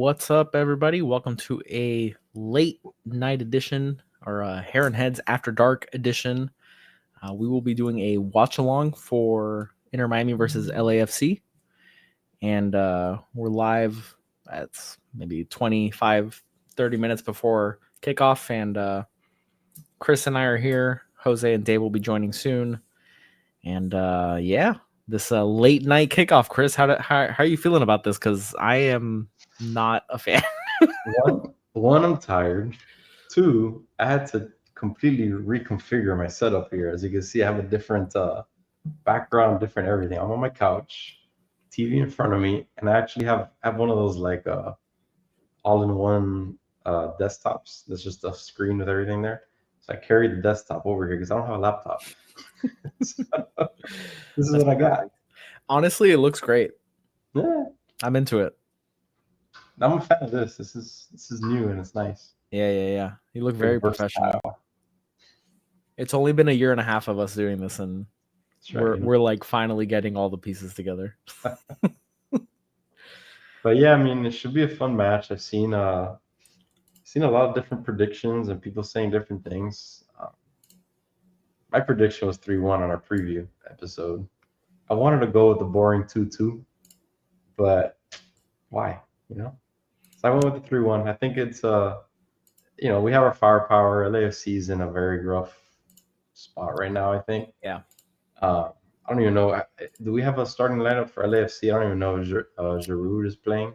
What's up, everybody? Welcome to a late night edition or a Heron Heads After Dark edition. We will be doing a watch along for Inter Miami versus LAFC. And we're live at maybe 25, 30 minutes before kickoff. And Chris and I are here. Jose and Dave will be joining soon. And this late night kickoff. Chris, how are you feeling about this? Because I am not a fan. One, I'm tired. Two, I had to completely reconfigure my setup here. As you can see, I have a different background, different everything. I'm on my couch, TV in front of me, and I actually have one of those like all-in-one desktops. That's just a screen with everything there. So I carry the desktop over here because I don't have a laptop. So, this is what I got. Honestly, it looks great. Yeah, I'm into it. I'm a fan of this. This is new and it's nice. Yeah. You look very professional. It's only been a year and a half of us doing this, and we're like finally getting all the pieces together. But yeah, I mean, it should be a fun match. I've seen a lot of different predictions and people saying different things. My prediction was 3-1 on our preview episode. I wanted to go with the boring 2-2, but why? So I went with the 3-1. I think it's we have our firepower. LAFC is in a very rough spot right now, I think. Yeah. I don't even know. Do we have a starting lineup for LAFC? I don't even know if Giroud is playing.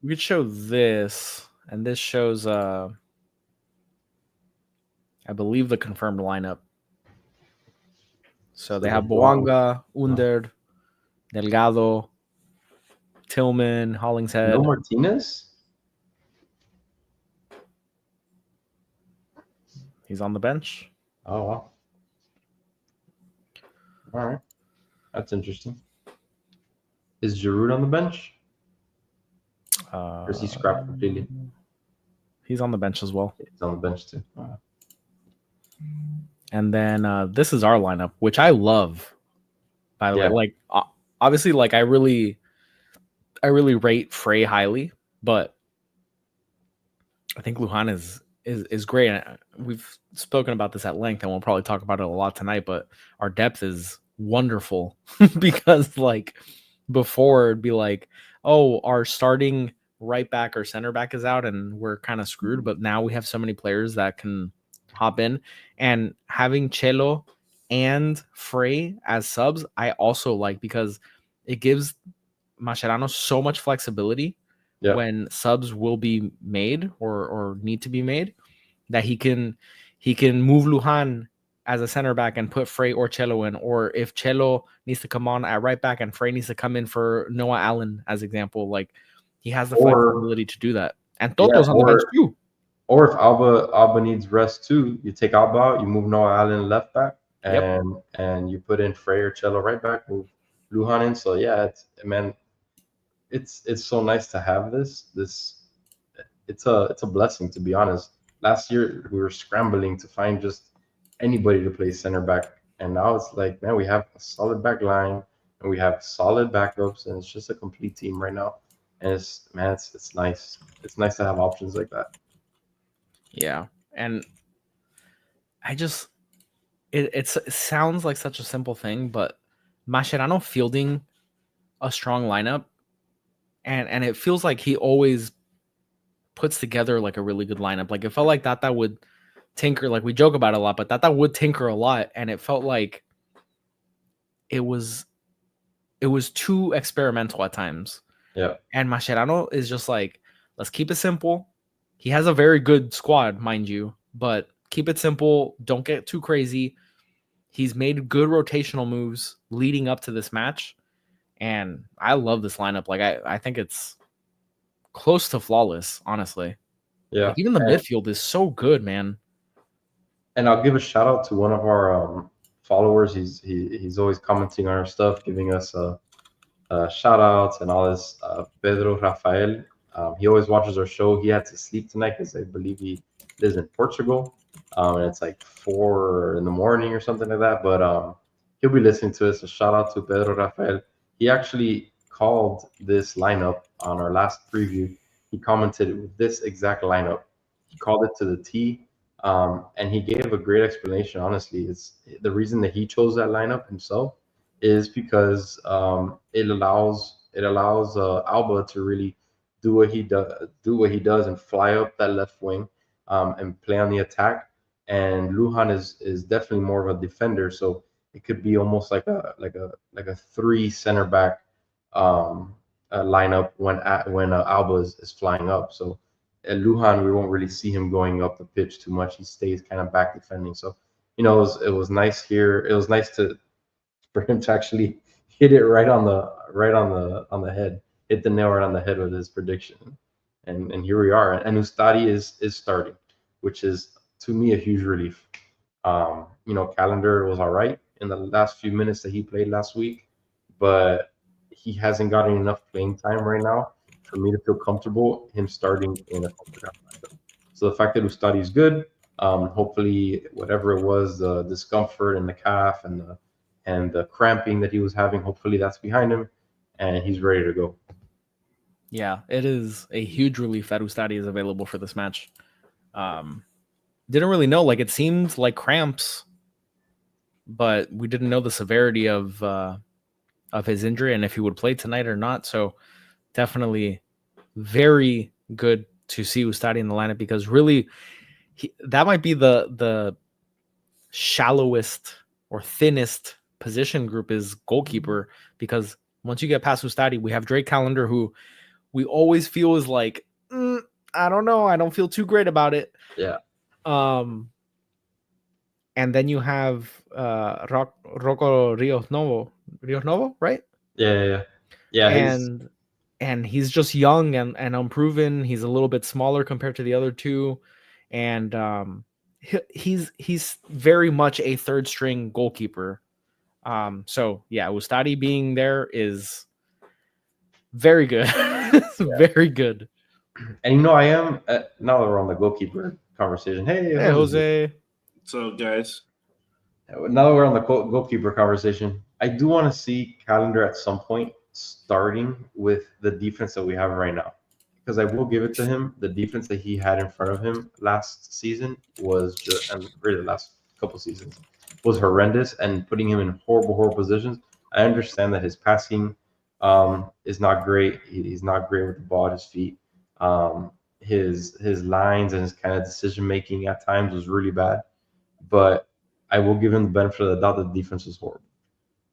We could show this, and this shows I believe the confirmed lineup. So they have Boanga, Under, Delgado, Tillman, Hollingshead. No Martinez? He's on the bench. Oh, wow. All right. That's interesting. Is Giroud on the bench? Or is he scrapped completely? He's on the bench as well. He's on the bench too. Wow. And then this is our lineup, which I love, by the way. Like, obviously, like I really rate Frey highly, but I think Lujan is great. We've spoken about this at length, and we'll probably talk about it a lot tonight. But our depth is wonderful because, like, before it'd be like, oh, our starting right back or center back is out, and we're kind of screwed. But now we have so many players that can hop in, and having Chelo and Frey as subs, I also like, because it gives Mascherano so much flexibility when subs will be made or need to be made, that he can move Lujan as a center back and put Frey or Chelo in, or if Chelo needs to come on at right back and Frey needs to come in for Noah Allen as example, like he has the flexibility to do that. And Toto's on the bench too. Or if Alba needs rest too, you take Alba out, you move Noah Allen left back, and you put in Frey or Chelo right back, move Lujan in. So yeah, it's so nice to have this. It's a blessing, to be honest. Last year we were scrambling to find just anybody to play center back, and now it's like, man, we have a solid back line and we have solid backups, and it's just a complete team right now. And it's nice. It's nice to have options like that. Yeah, and I just it sounds like such a simple thing, but Mascherano fielding a strong lineup, and it feels like he always puts together like a really good lineup. Like it felt like that would tinker, like we joke about it a lot, but that would tinker a lot, and it felt like it was too experimental at times. Yeah. And Mascherano is just like, let's keep it simple. He has a very good squad, mind you, but keep it simple. Don't get too crazy. He's made good rotational moves leading up to this match, and I love this lineup. Like I think it's close to flawless, honestly. Yeah. Like, even the midfield is so good, man. And I'll give a shout out to one of our followers. He's always commenting on our stuff, giving us shout outs and all this. Pedro Rafael. He always watches our show. He had to sleep tonight because I believe he lives in Portugal. And it's like 4 a.m. or something like that. But he'll be listening to us. So shout out to Pedro Rafael. He actually called this lineup on our last preview. he commented with this exact lineup. He called it to the T, and he gave a great explanation. Honestly, it's the reason that he chose that lineup himself is because it allows Alba to really do what he does and fly up that left wing, and play on the attack. And Lujan is definitely more of a defender, so it could be almost like a three center back lineup when Alba is flying up. So at Lujan, we won't really see him going up the pitch too much. He stays kind of back defending. So it was nice here. It was nice for him to actually hit it right on the head, hit the nail right on the head with his prediction. And here we are. And Ustadi is starting, which is to me a huge relief. Calendar was all right in the last few minutes that he played last week, but he hasn't gotten enough playing time right now for me to feel comfortable him starting in a CONCACAF matchup. So the fact that Ustadi is good, hopefully whatever it was, the discomfort in the calf and the cramping that he was having, hopefully that's behind him and he's ready to go. Yeah, it is a huge relief that Ustadi is available for this match. Didn't really know, like it seemed like cramps, but we didn't know the severity of his injury and if he would play tonight or not. So definitely very good to see Ustadi in the lineup, because really that might be the shallowest or thinnest position group is goalkeeper, because once you get past Ustadi, we have Drake Callender, who we always feel is like, I don't know, I don't feel too great about it. Yeah. And then you have Rocco Rios Novo, right? Yeah. And he's just young and unproven. He's a little bit smaller compared to the other two, and he's very much a third string goalkeeper. So yeah, Ustadi being there is very good. Very good. And I am now that we're on the goalkeeper conversation. Hey, Jose. So guys, now that we're on the goalkeeper conversation, I do want to see Calendar at some point starting with the defense that we have right now, because I will give it to him. The defense that he had in front of him last season was just, and really the last couple seasons, was horrendous and putting him in horrible positions. I understand that his passing is not great. He's not great with the ball at his feet. His lines and his kind of decision making at times was really bad, but I will give him the benefit of the doubt that the defense was horrible,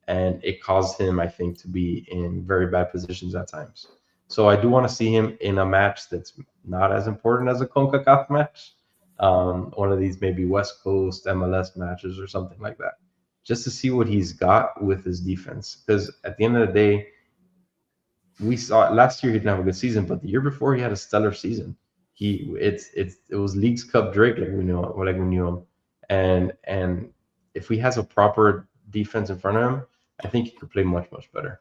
and it caused him, I think, to be in very bad positions at times. So I do want to see him in a match that's not as important as a CONCACAF match, one of these maybe West Coast MLS matches or something like that, just to see what he's got with his defense. Because at the end of the day, we saw last year he didn't have a good season, but the year before he had a stellar season. It was Leagues Cup Drake, like we knew him, and if he has a proper defense in front of him, I think he could play much better.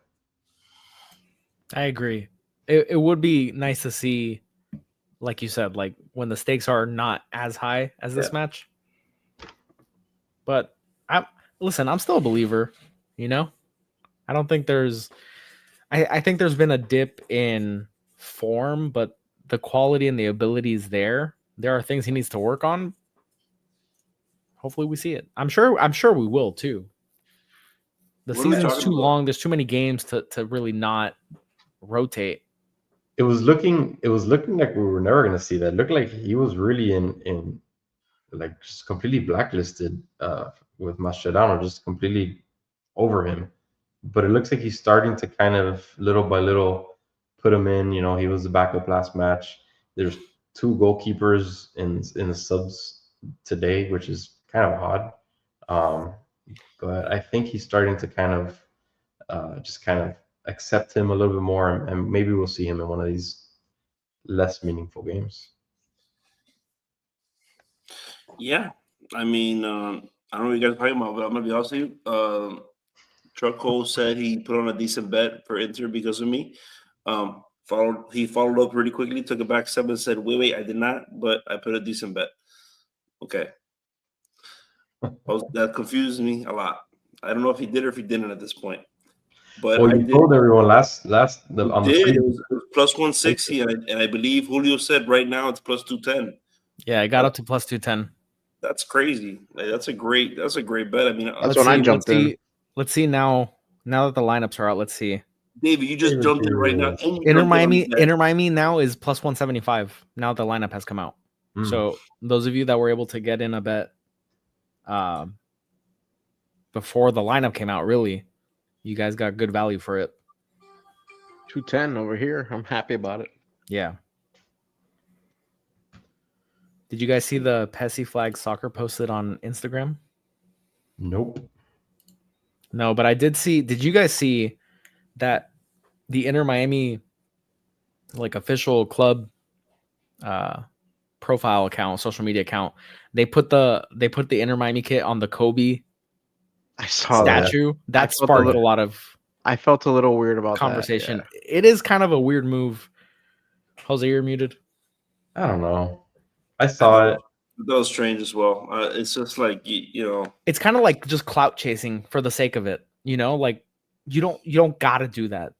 I agree. It would be nice to see, like you said, like when the stakes are not as high as this match. But I'm still a believer. I don't think there's. I think there's been a dip in form, but the quality and the ability is there. There are things he needs to work on. Hopefully we see it. I'm sure we will too. The season is too long. There's too many games to really not rotate. It was looking like we were never going to see that. It looked like he was really in like just completely blacklisted with Mascherano, just completely over him. But it looks like he's starting to kind of little by little put him in. He was the backup last match. There's two goalkeepers in the subs today, which is kind of odd. But I think he's starting to kind of just kind of accept him a little bit more, and maybe we'll see him in one of these less meaningful games. Yeah, I mean, I don't know what you guys are talking about, but I'm gonna be honest with you. Trucko said he put on a decent bet for Inter because of me. He followed up really quickly, took it back 7, said, wait, I did not, but I put a decent bet. Okay. That confused me a lot. I don't know if he did or if he didn't at this point. But Well, I you told everyone on the did. It preview. was plus 160, and I believe Julio said right now it's plus 210. Yeah, it got up to plus 210. That's crazy. Like, that's a great bet. I mean, That's when I jumped in. Let's see now. Now that the lineups are out, let's see. David, you just jumped in right now. And you Inter jumped in on that. Miami now is plus 175. Now the lineup has come out. So those of you that were able to get in a bet before the lineup came out, really, you guys got good value for it. 210 over here. I'm happy about it. Yeah. Did you guys see the Messi flag soccer posted on Instagram? Nope. No, but I did see. Did you guys see that the Inter Miami like official club profile account, social media account, they put the Inter Miami kit on the Kobe I saw statue. That sparked a lot of I felt a little weird about conversation. That, It is kind of a weird move. Jose, you're muted. I don't know. I saw it. That was strange as well. It's just like you know. It's kind of like just clout chasing for the sake of it. You know, like you don't gotta do that.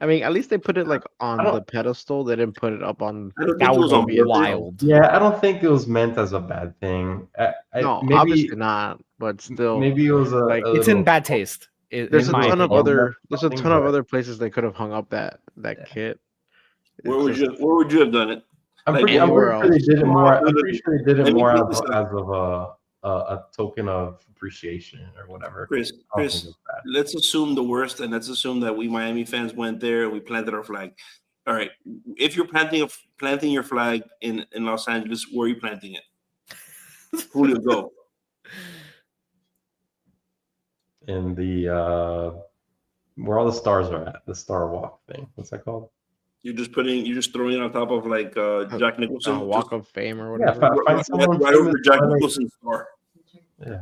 I mean, at least they put it like on the pedestal. They didn't put it up on. That would be wild. Yeah, I don't think it was meant as a bad thing. No, maybe, obviously not. But still, maybe it was it's in bad taste. There's a ton of other places they could have hung up that kit. Where would you have done it? I'm pretty sure they did it more. I'm pretty sure they did it more as of a token of appreciation or whatever. Chris, let's assume the worst, and let's assume that we Miami fans went there and we planted our flag. All right, if you're planting your flag in Los Angeles, where are you planting it? Julio, go. In the where all the stars are at, the Star Walk thing. What's that called? You're just throwing it on top of like Jack Nicholson Walk of Fame or whatever. Yeah, right over Jack Nicholson's star. Yeah.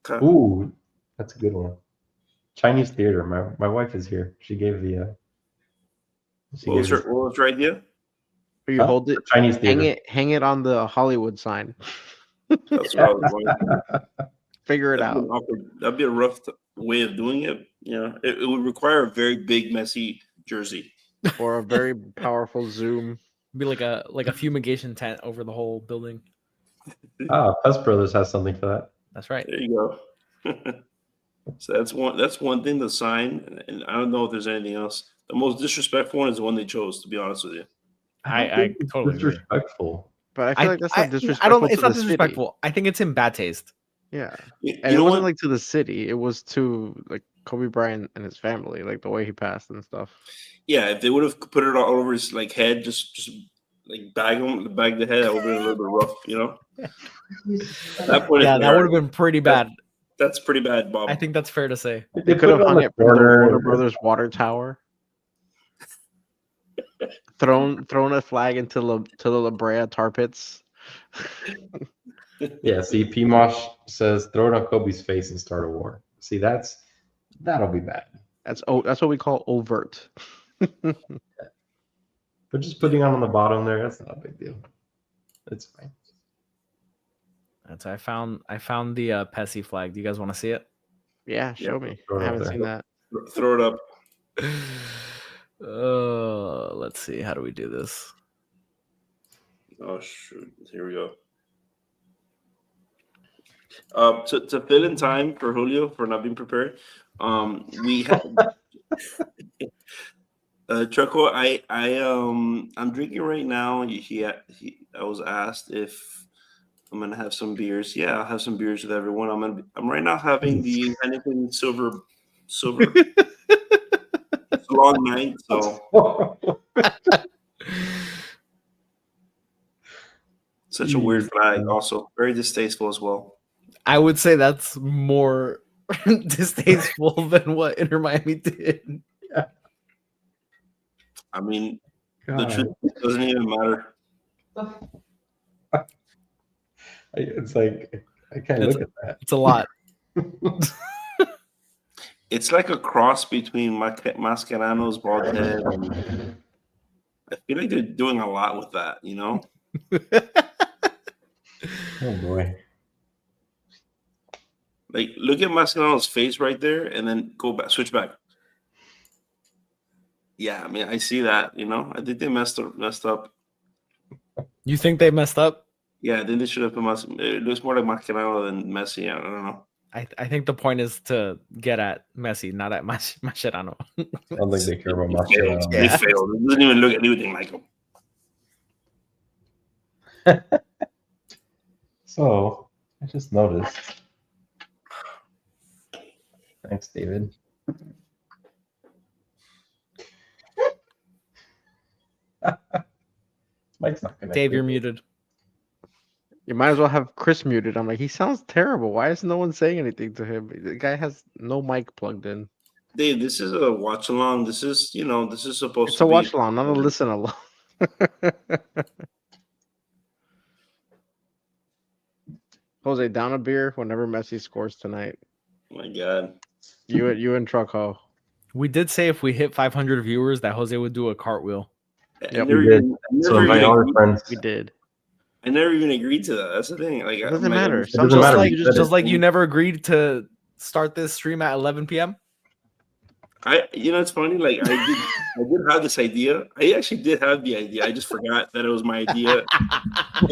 Okay. Ooh, that's a good one. Chinese theater. My wife is here. She gave the. What was her idea? You hold it. Chinese theater. Hang it on the Hollywood sign. That's what I was going. Figure it out. That'd be a rough way of doing it. Yeah, it would require a very big, messy jersey. Or a very powerful zoom. It'd be like a fumigation tent over the whole building. Pest Brothers has something for that. That's right. There you go. So that's one thing, the sign, and I don't know if there's anything else. The most disrespectful one is the one they chose, to be honest with you. I totally disrespectful. But I feel like that's not disrespectful. I don't. It's not disrespectful. I think it's in bad taste. Yeah, and it wasn't like to the city. It was to like Kobe Bryant and his family, like the way he passed and stuff. Yeah, if they would have put it all over his like head, just like bag the head, that would have been a little bit rough, you know. That would have been pretty bad. That's pretty bad, Bob. I think that's fair to say. They could have hung it from the Warner Brothers water tower. thrown a flag into the La Brea tar pits. Yeah, see, PMosh says throw it on Kobe's face and start a war. See, that'll be bad. That's what we call overt. But just putting on the bottom there, that's not a big deal. It's fine. I found the Messi flag. Do you guys want to see it? Yeah, show me. I haven't seen that. Throw it up. Let's see. How do we do this? Oh shoot! Here we go. To fill in time for Julio for not being prepared, we have Choco. I'm drinking right now. I was asked if I'm gonna have some beers. Yeah, I'll have some beers with everyone. I'm right now having the Heineken Silver. It's a long night, so such a weird flag. Also, very distasteful as well. I would say that's more distasteful than what Inter Miami did. Yeah. I mean, the truth doesn't even matter. It's like I can't look at that. It's a lot. It's like a cross between Mascherano's bald head and I feel like they're doing a lot with that, you know? Oh boy. Like, look at Mascherano's face right there, and then switch back. Yeah, I mean, I see that. You know, I think they messed up. You think they messed up? Yeah, I think they should have put Messi. It looks more like Mascherano than Messi. I don't know. I think the point is to get at Messi, not at Mascherano. I don't think they care about They failed. Mascherano. They failed. It doesn't even look anything like him. So I just noticed. Thanks, David. Mike's not connected. Dave, you're muted. You might as well have Chris muted. I'm like, he sounds terrible. Why is no one saying anything to him? The guy has no mic plugged in. Dave, this is a watch along. This is, this is supposed It's to a be watch along, not a listen along. Jose, down a beer whenever Messi scores tonight. Oh my God. You and Truckho. We did say if we hit 500 viewers that Jose would do a cartwheel. Yep, We did. So invite all our friends. We did. I never even agreed to that. That's the thing. Like, It doesn't matter. It doesn't matter. Just like you never agreed to start this stream at 11 p.m. It's funny. Like I did have this idea. I actually did have the idea. I just forgot that it was my idea.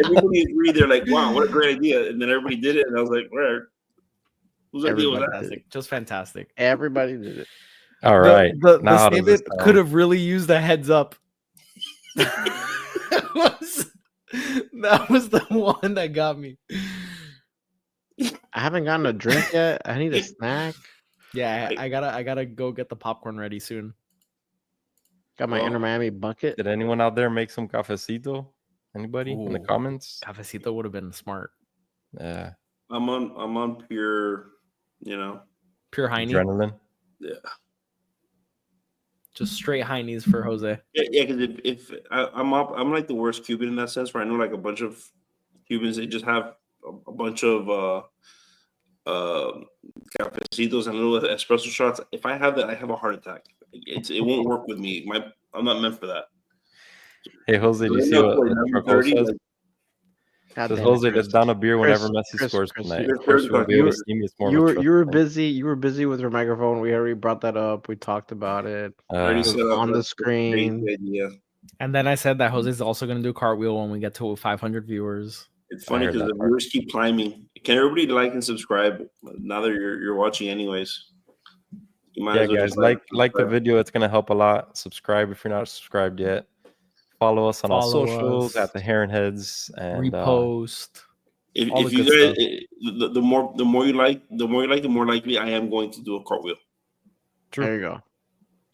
Everybody agreed. They're like, "Wow, what a great idea!" And then everybody did it, and I was like, "Where? Whose idea was that?" Fantastic. Just fantastic. Everybody did it. All right. The Now statement could have really used a heads up. That was the one that got me. I haven't gotten a drink yet. I need a snack. Yeah, I gotta go get the popcorn ready soon. Got my Inter Miami bucket. Did anyone out there make some cafecito? Anybody in the Ooh. comments? Cafecito would have been smart. Yeah. I'm on pure, Pure Heine. Adrenaline. yeah. Just straight Heinies for Jose. Yeah, because if I'm like the worst Cuban in that sense, where I know like a bunch of Cubans, they just have a bunch of cafecitos and little espresso shots. If I have that, I have a heart attack. It won't work with me. I'm not meant for that. Hey, Jose, do you see what Truckle says? Says Jose, that's down a beer whenever Messi scores tonight. Of course, you'll be able to see me. It's more you were busy. You were busy with your microphone. We already brought that up. We talked about it. On the screen. And then I said that Jose's also going to do a cartwheel when we get to 500 viewers. It's funny because the viewers keep climbing. Can everybody like and subscribe now that you're watching anyways? Yeah, guys, like the video. It's going to help a lot. Subscribe if you're not subscribed yet. Follow us on all socials at the Heron Heads and repost. If you guys, the more you like, the more likely I am going to do a cartwheel. True. There you go.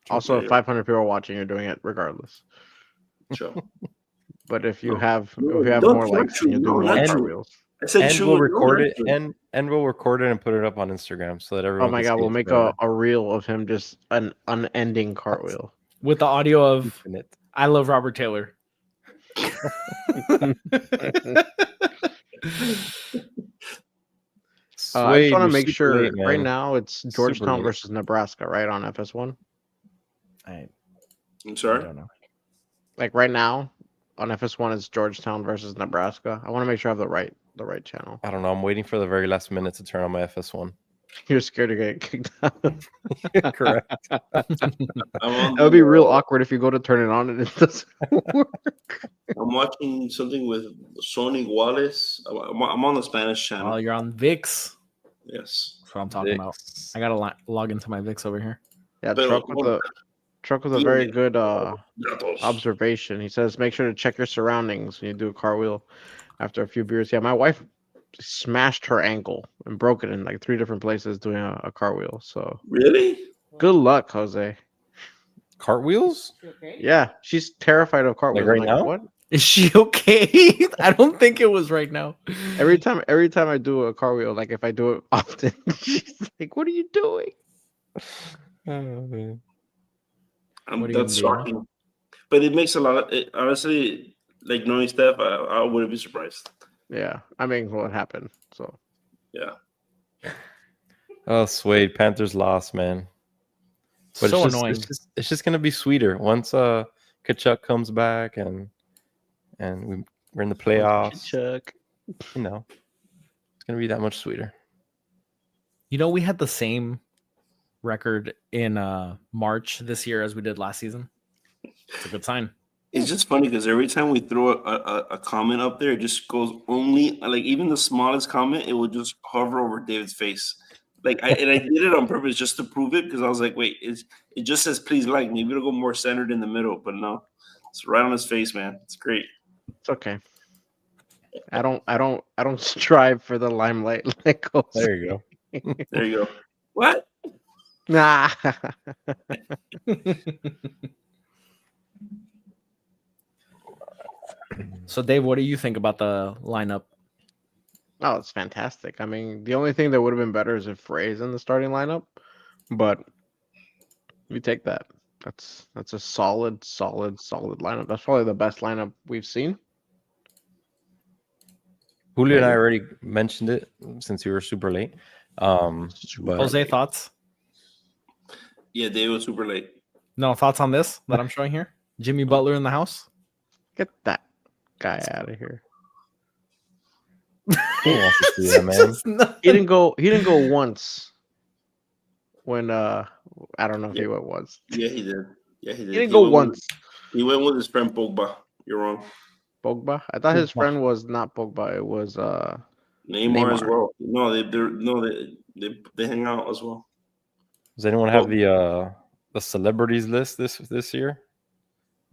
Also, if 500 people are watching, you're doing it regardless. Sure. But if you have more likes, you do more cartwheels. I said and we'll record it and we'll record it and put it up on Instagram so that everyone. Oh my god, we'll make a reel of him just an unending cartwheel with the audio of "I love Robert Taylor." I just want to make sure. Right now, it's Georgetown versus Nebraska, right on FS1. I'm sorry. I don't know. Like right now on FS1, it's Georgetown versus Nebraska. I want to make sure I have the right channel. I don't know. I'm waiting for the very last minute to turn on my FS1. You're scared to get kicked out. Correct. That would be real awkward if you go to turn it on and it doesn't work. I'm watching something with Sony Wallace. I'm on the Spanish channel. Oh, you're on VIX. Yes, that's what I'm talking about. I gotta log into my VIX over here. Yeah, Truck with a very good observation. He says, make sure to check your surroundings when you do a cartwheel after a few beers. Yeah, my wife smashed her ankle and broke it in like 3 different places doing a cartwheel. So really, good luck, Jose. Cartwheels? Okay? Yeah, she's terrified of cartwheels. Like right now? What? Is she okay? I don't think it was right now. Every time I do a cartwheel, like if I do it often, she's like, "What are you doing?" Oh, man. That's shocking, but it makes a lot. Honestly, like knowing Steph, I wouldn't be surprised. Yeah, I mean, what happened? So, yeah. Oh, Suede, Panthers lost, man. But so it's annoying. It's just gonna be sweeter once Kachuk comes back and we're in the playoffs. Chuck, it's gonna be that much sweeter. We had the same record in March this year as we did last season. It's a good sign. It's just funny because every time we throw a comment up there, it just goes only like even the smallest comment, it would just hover over David's face. Like I did it on purpose just to prove it because I was like, wait, it just says please like. Maybe it'll go more centered in the middle, but no, it's right on his face, man. It's great. It's okay. I don't strive for the limelight like Jose. There you go. There you go. What? Nah. So, Dave, what do you think about the lineup? Oh, it's fantastic. I mean, the only thing that would have been better is if Frey's in the starting lineup, but we take that. That's a solid lineup. That's probably the best lineup we've seen. Julio and I already mentioned it since you were super late. But Jose, thoughts? Yeah, Dave was super late. No thoughts on this that I'm showing here? Jimmy Butler in the house? Get that guy out of here. Who wants to see that, man? He didn't go once when I don't know if he went once. Yeah, he did. Yeah, he did. He didn't go once. He went with his friend Pogba. You're wrong. Pogba? I thought his friend was not Pogba. It was Neymar as well. No, they hang out as well. Does anyone have the celebrities list this year?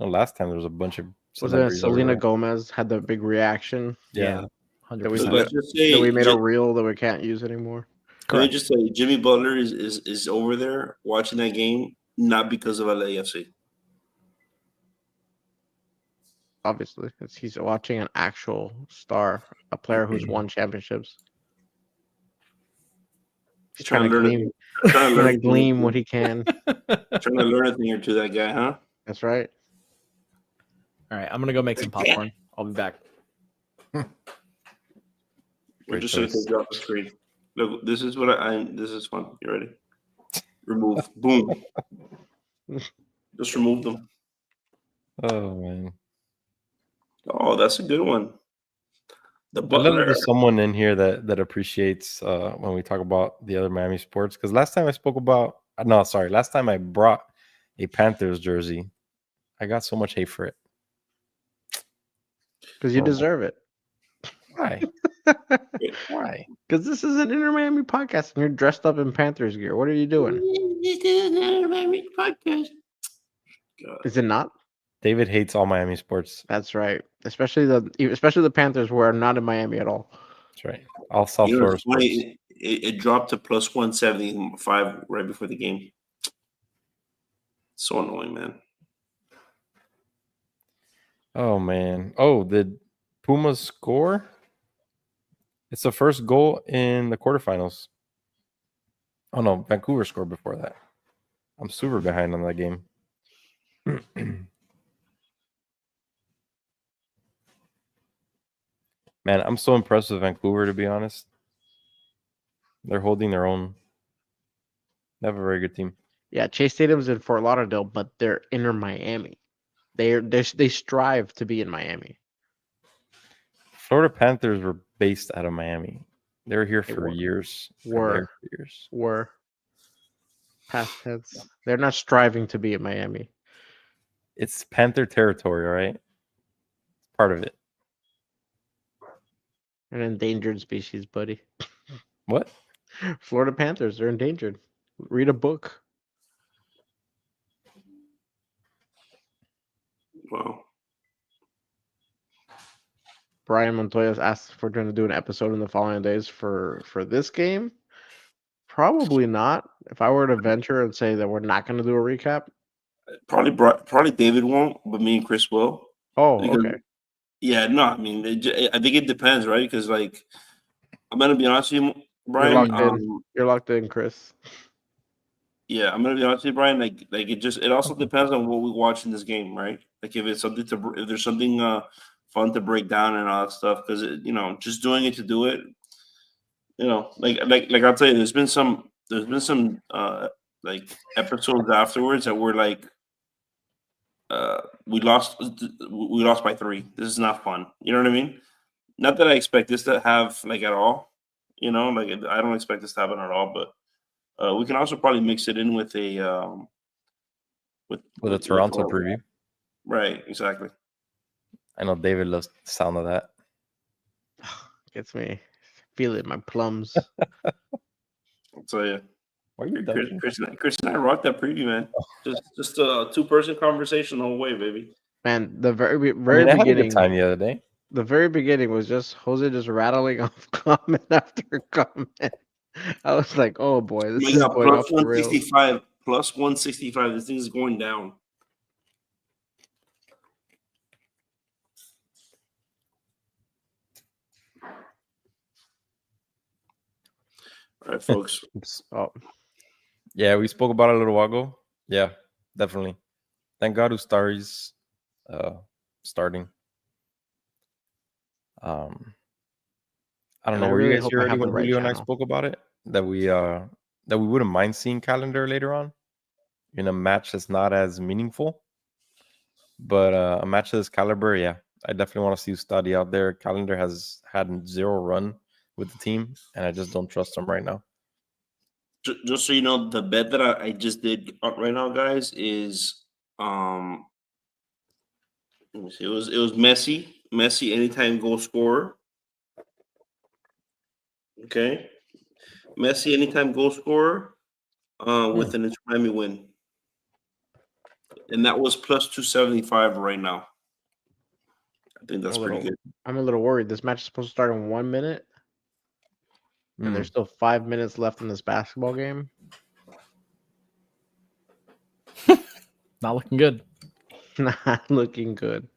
No, last time there was a bunch of was it Selena Gomez had the big reaction? Yeah. That we, 100%. that we made a reel that we can't use anymore. Can I just say Jimmy Butler is over there watching that game not because of LAFC. Obviously, he's watching an actual star, a player who's won championships. He's trying to gleam what he can. Trying to learn a thing or two, that guy, huh? That's right. All right, I'm gonna go make some popcorn. I'll be back. We're just going to take it off the screen. Look, this is what this is fun. You ready? Remove. Boom. Just remove them. Oh man. Oh, that's a good one. The I'd love Butler. there's someone in here that appreciates when we talk about the other Miami sports. Because last time I brought a Panthers jersey, I got so much hate for it. Because you deserve it. Why? Why? Because this is an Inter Miami podcast and you're dressed up in Panthers gear. What are you doing? This is an Inter Miami podcast. God. Is it not? David hates all Miami sports. That's right. Especially the Panthers, who are not in Miami at all. That's right. All South Florida sports. It dropped to plus 175 right before the game. So annoying, man. Oh man. Oh, did Pumas score? It's the first goal in the quarterfinals. Oh no, Vancouver scored before that. I'm super behind on that game. Man, I'm so impressed with Vancouver, to be honest. They're holding their own. They have a very good team. Yeah, Chase Stadium's in Fort Lauderdale, but they're Inter Miami. They strive to be in Miami. Florida Panthers were based out of Miami. They were here for years. Were past tense. They're not striving to be in Miami. It's Panther territory, all right? Part of it. An endangered species, buddy. What? Florida Panthers, they're endangered. Read a book. Wow. Brian Montoya asked if we're going to do an episode in the following days for this game. Probably not. If I were to venture and say that we're not going to do a recap, probably David won't, but me and Chris will. Oh, okay. Yeah, no, I mean, I think it depends, right? Because like, I'm gonna be honest with you, Brian. You're locked in, Chris. Yeah, I'm gonna be honest with you, Brian. Like it also depends on what we watch in this game, right? Like if there's something fun to break down and all that stuff, because just doing it to do it, like I'll tell you, there's been some like episodes afterwards that were like, we lost by 3. This is not fun. You know what I mean? Not that I expect this to have like at all. Like I don't expect this to happen at all, but we can also probably mix it in with a with a Toronto preview. Right, exactly. I know David loves the sound of that. Gets me. Feel it in my plums. I'll tell you. Why are you ducking? Chris and I rocked that preview, man. Just a 2-person conversation the whole way, baby. Man, the very I had a good beginning. time the other day. The very beginning was just Jose just rattling off comment after comment. I was like, oh boy, this is got going plus off the rails. 165. Plus 165. This thing is going down. All right, folks. Oh, Yeah, we spoke about it a little while ago. Yeah, definitely. Thank God Ustari's starting. I don't know. Were you really guys hope here I already have the when right Julio and I channel. spoke about it? That we wouldn't mind seeing Calendar later on in a match that's not as meaningful. But a match of this caliber, yeah, I definitely want to see Ustadi out there. Calendar has had 0 run with the team, and I just don't trust him right now. Just so you know, the bet that I just did right now, guys, is let me see. It was Messi. Messi anytime goal scorer. Okay. Messi anytime goal scorer with an Inter Miami win. And that was plus 275 right now. I think that's pretty good. I'm a little worried. This match is supposed to start in 1 minute, and there's still 5 minutes left in this basketball game. Not looking good. Not looking good.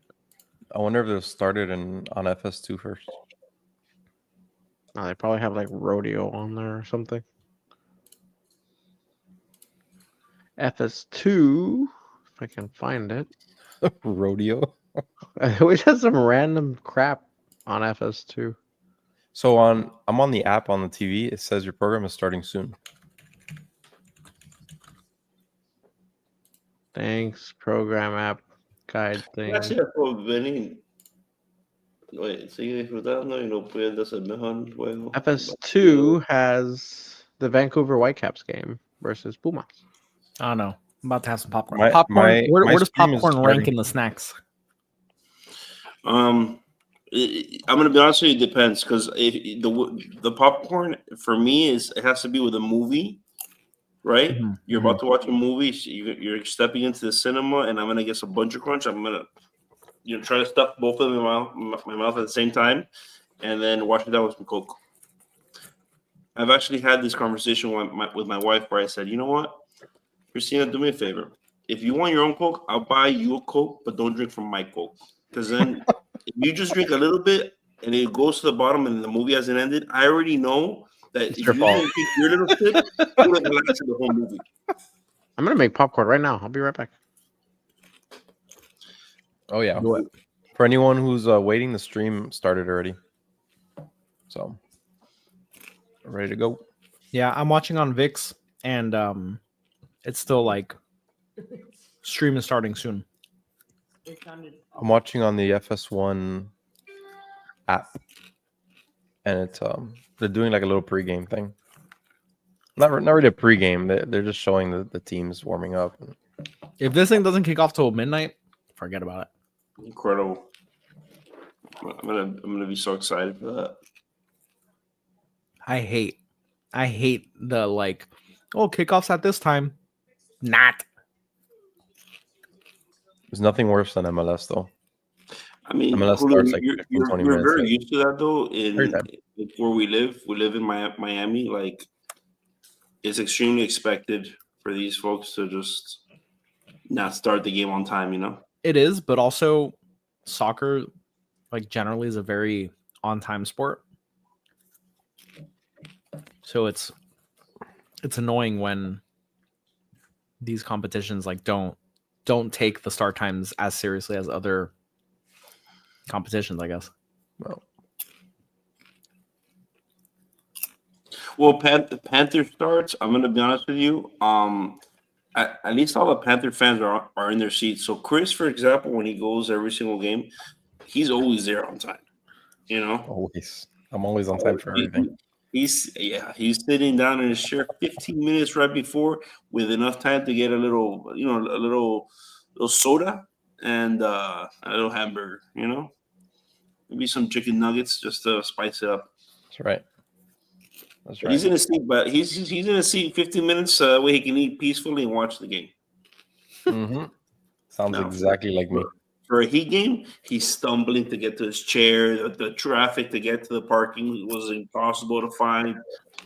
I wonder if they'll start it on FS2 first. Oh, they probably have like rodeo on there or something. FS2, if I can find it. Rodeo. I always had some random crap on FS2. So I'm on the app on the TV. It says your program is starting soon. Thanks, program app guide thing. Gracias por venir. Wait, sigue disfrutando y no pierdas el mejor juego. FS2 has the Vancouver Whitecaps game versus Pumas. I don't know. I'm about to have some popcorn. My- Popcorn. my- where my does stream is popcorn rank starting. in the snacks? I'm gonna be honest with you. It depends because if the popcorn for me is it has to be with a movie, right? Mhm, You're about to watch a movie. So you're stepping into the cinema, and I'm gonna get some Buncher Crunch. I'm gonna try to stuff both of them in my mouth at the same time, and then wash it down with some Coke. I've actually had this conversation with my wife where I said, you know what, Christina, do me a favor. If you want your own Coke, I'll buy you a Coke, but don't drink from my Coke. Because then if you just drink a little bit and it goes to the bottom and the movie hasn't ended, I already know that if your you fault. don't take your little sip, you're going to last the whole movie. I'm gonna make popcorn right now. I'll be right back. Oh yeah. Do it. For anyone who's waiting, the stream started already. So ready to go. Yeah, I'm watching on VIX, and it's still like stream is starting soon. I'm watching on the FS1 app, and it's they're doing like a little pregame thing. Not really a pregame. They're just showing the teams warming up. If this thing doesn't kick off till midnight, forget about it. Incredible. I'm gonna be so excited for that. I hate the like, oh, kickoffs at this time. Not. There's nothing worse than MLS though. I mean, MLS Julio, starts like 15, 20 you're minutes very late. used to that though. In Very bad. where we live in Miami. Like, it's extremely expected for these folks to just not start the game on time. You know, It is, but also soccer, like generally, is a very on-time sport. So it's annoying when these competitions like don't take the start times as seriously as other competitions, I guess. well, Panther starts. I'm gonna be honest with you. At least all the Panther fans are in their seats. So Chris, for example, when he goes every single game, he's always there on time. You know, Always. I'm always on time for everything. He's sitting down in his chair 15 minutes right before with enough time to get a little soda and a little hamburger. Maybe some chicken nuggets just to spice it up. That's right. That's But right. he's in a seat, but he's in a seat 15 minutes where he can eat peacefully and watch the game. Mm-hmm. Sounds Now, exactly like me. For a Heat game, he's stumbling to get to his chair. The traffic to get to the parking was impossible to find.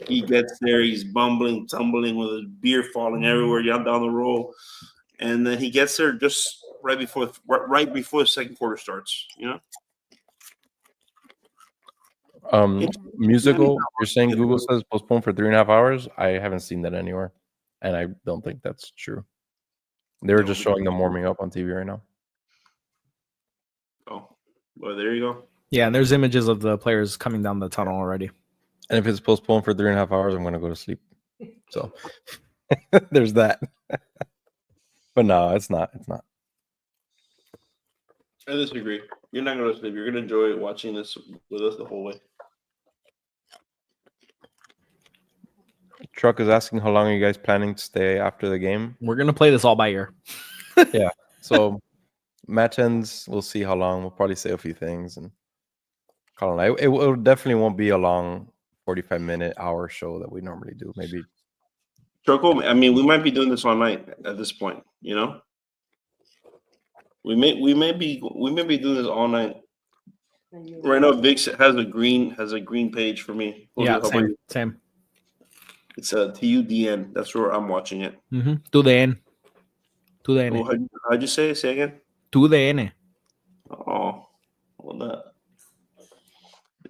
He gets there, he's bumbling, tumbling with his beer falling everywhere down the row, and then he gets there just right before the second quarter starts. Musical. You're saying Google says postponed for 3.5 hours? I haven't seen that anywhere, and I don't think that's true. They were just showing them warming up on TV right now. Oh, well, there you go. Yeah, and there's images of the players coming down the tunnel already. And if it's postponed for 3.5 hours, I'm going to go to sleep. So there's that. But no, it's not. It's not. I disagree. You're not going to sleep. You're going to enjoy watching this with us the whole way. Truck is asking how long are you guys planning to stay after the game? We're gonna play this all by ear. Yeah. So match ends, we'll see how long. We'll probably say a few things and call it. It definitely won't be a long 45-minute hour show that we normally do. Maybe. Choco, I mean, we might be doing this all night at this point. We may be doing this all night. Right now, Vix has a green page for me. Yeah, same. It's a TUDN. That's where I'm watching it. Mm-hmm. TUDN. Oh, how'd you say it? Say again. TUDN. Oh, well, that.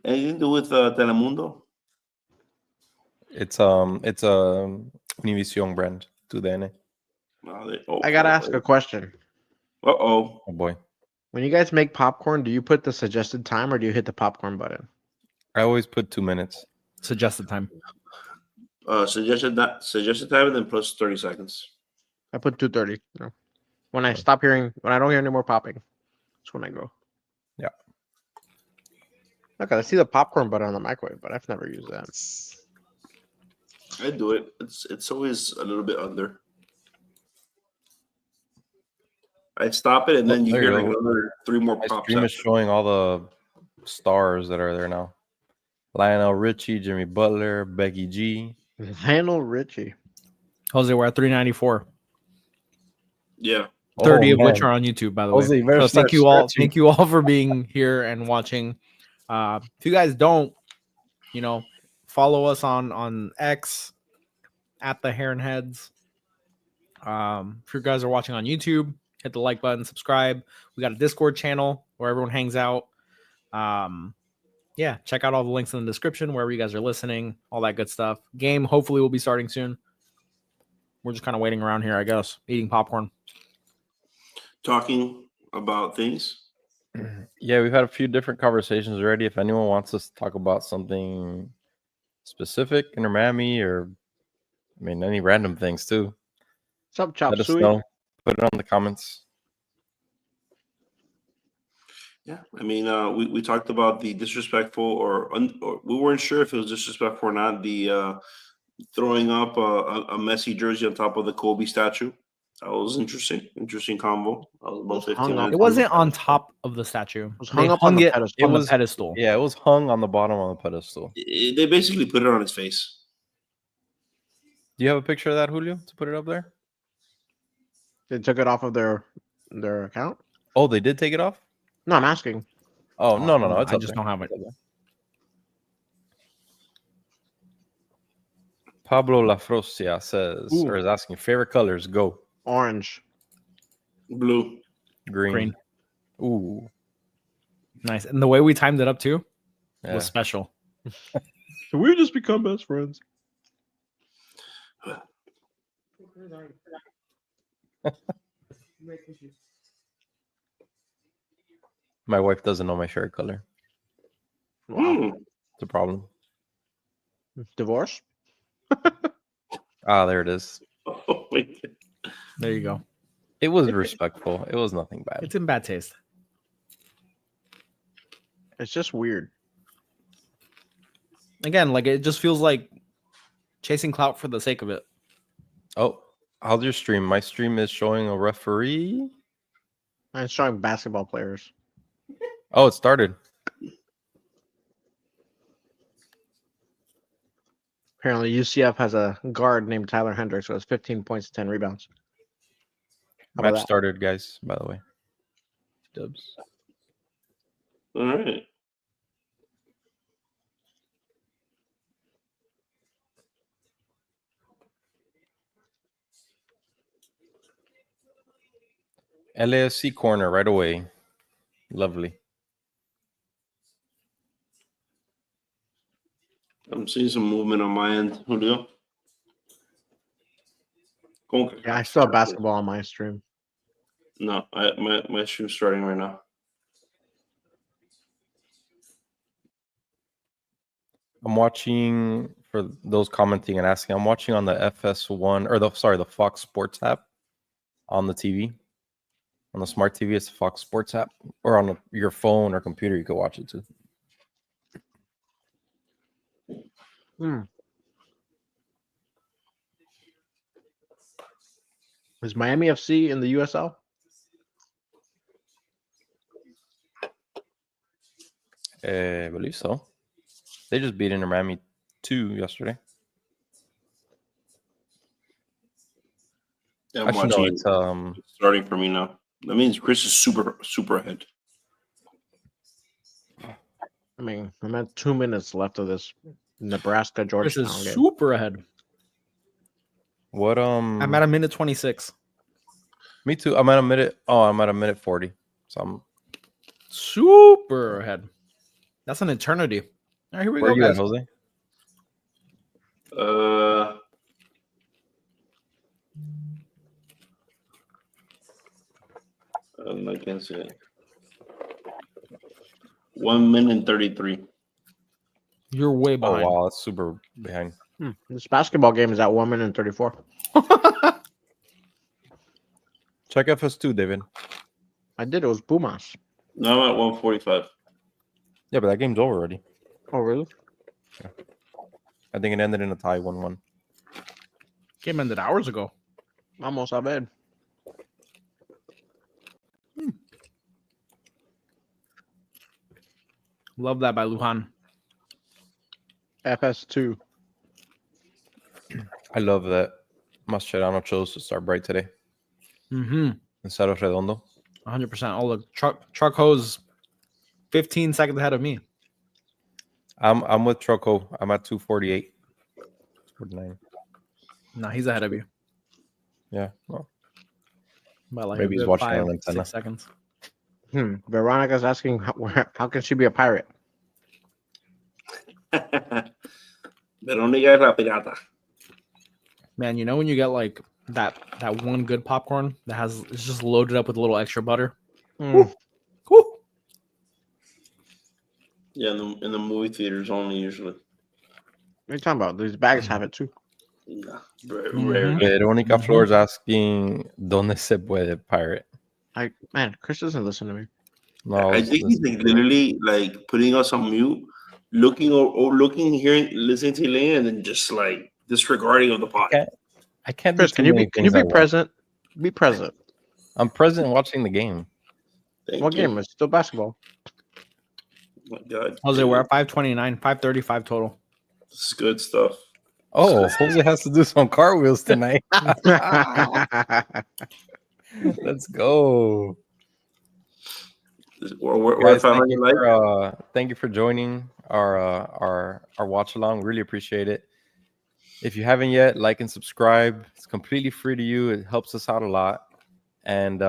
Anything to do with Telemundo? It's a Univision brand. TUDN. I gotta ask a question. Uh-oh. Oh boy. When you guys make popcorn, do you put the suggested time or do you hit the popcorn button? I always put 2 minutes. Suggested time. Suggested time and then plus 30 seconds. I put 2:30. When I don't hear any more popping, that's when I go. Yeah. Okay, I see the popcorn button on the microwave, but I've never used that. I do it. It's always a little bit under. I stop it and then you hear like another 3 more My pops. stream is showing all the stars that are there now. Lionel Richie, Jimmy Butler, Becky G. Lionel Richie. Jose, we're at 394. Yeah. 30 of which are on YouTube, by the Jose, way. So thank you all for being here and watching. If you guys don't, follow us on X at the Heron Heads. If you guys are watching on YouTube, hit the like button, subscribe. We got a Discord channel where everyone hangs out. Yeah, check out all the links in the description wherever you guys are listening, all that good stuff. Game hopefully will be starting soon. We're just kind of waiting around here, I guess, eating popcorn. Talking about things. Yeah, we've had a few different conversations already. If anyone wants us to talk about something specific, Inter Miami, or any random things too. What's up, Chop Let us Suey? know. Put it on the comments. Yeah, I mean, we talked about the disrespectful or we weren't sure if it was disrespectful or not. The throwing up a Messi jersey on top of the Kobe statue. That was interesting combo. That was about 15 minutes. It wasn't on top of the statue. It was hung up on the pedestal. It was pedestal. Yeah, it was hung on the bottom on the pedestal. They basically put it on his face. Do you have a picture of that, Julio, to put it up there? They took it off of their account? Oh, they did take it off? No, I'm asking. Oh, no. It's I up just there. don't have it. Pablo Lafrosia says, or is asking, favorite colors, go. Orange. Blue. Green. Ooh. Nice. And the way we timed it up too Yeah. was special. So we just become best friends. My wife doesn't know my favorite color. Wow. It's a problem. Divorce? Ah, there it is. Oh, wait. There you go. It was respectful. It was nothing bad. It's in bad taste. It's just weird. Again, like it just feels like chasing clout for the sake of it. Oh, how's your stream? My stream is showing a referee. I'm showing basketball players. Oh, it started. Apparently, UCF has a guard named Tyler Hendricks, who has 15 points, 10 rebounds. How about Match that? started, guys. By the way. Dubs. All right. LAFC corner right away. Lovely. I'm seeing some movement on my end, Julio. CONCACAF Yeah, I still have Champions. basketball on my stream. No, my stream's starting right now. I'm watching, for those commenting and asking, I'm watching on the FS1 or the Fox Sports app on the TV. On the smart TV, it's the Fox Sports app, or on your phone or computer, you can watch it too. Is Miami FC in the USL? I believe so. They just beat Inter Miami 2 yesterday. Yeah, I'm Actually, no, watching. it's Starting for me now. That means Chris is super ahead. I mean, I'm at 2 minutes left of this Nebraska Chris Georgetown is game. super ahead. what I'm at a minute 26. Me too. I'm at a minute. Oh, I'm at a minute 40. So I'm. Super ahead. That's an eternity. All right, here we Where are go, you at, guys. Jose? I can't see it. 1 minute and 33. You're way Oh behind. wow, that's super behind. This basketball game is at 1 minute and 34. Check FS2, David. I did. It was Pumas. Now I'm at 145. Yeah, but that game's over already. Oh, really? I think it ended in a tie, 1-1. Game ended hours ago. Almost, I bet. Love that by Lujan. FS2. I love that Mascherano chose to start bright today Mm-hmm. instead of Redondo. 100%. Oh, look, truck hose 15 seconds ahead of me. I'm with Troco. I'm at 248. 49. No, he's ahead of you. Yeah. Well, By like maybe a he's good watching 5, on antenna. 6 seconds. Veronica's asking how can she be a pirate? Verónica es la pirata. Man, you know when you get like that one good popcorn that it's just loaded up with a little extra butter? Woo. Yeah, in the movie theaters only usually. What are you talking about? These bags have it too. Nah, rare. Mhm. Veronica Mhm. Flores asking, ¿Dónde se puede pirate? Man, Chris doesn't listen to me. No, I think he's like literally like putting us on mute, looking or looking, hearing, listening to Elaine, and then just like disregarding of the pod. I can't. Chris, do can too you many be things at once. present? Be present. I'm present watching the game. Thank What you. game? It's still basketball. Oh my God. Jose, dude, we're at 529, 535 total. This is good stuff. Oh, Jose has to do some cartwheels tonight. Let's go. We're Guys, 500 likes. thank you for joining our watch along. Really appreciate it. If you haven't yet, like and subscribe. It's completely free to you. It helps us out a lot. And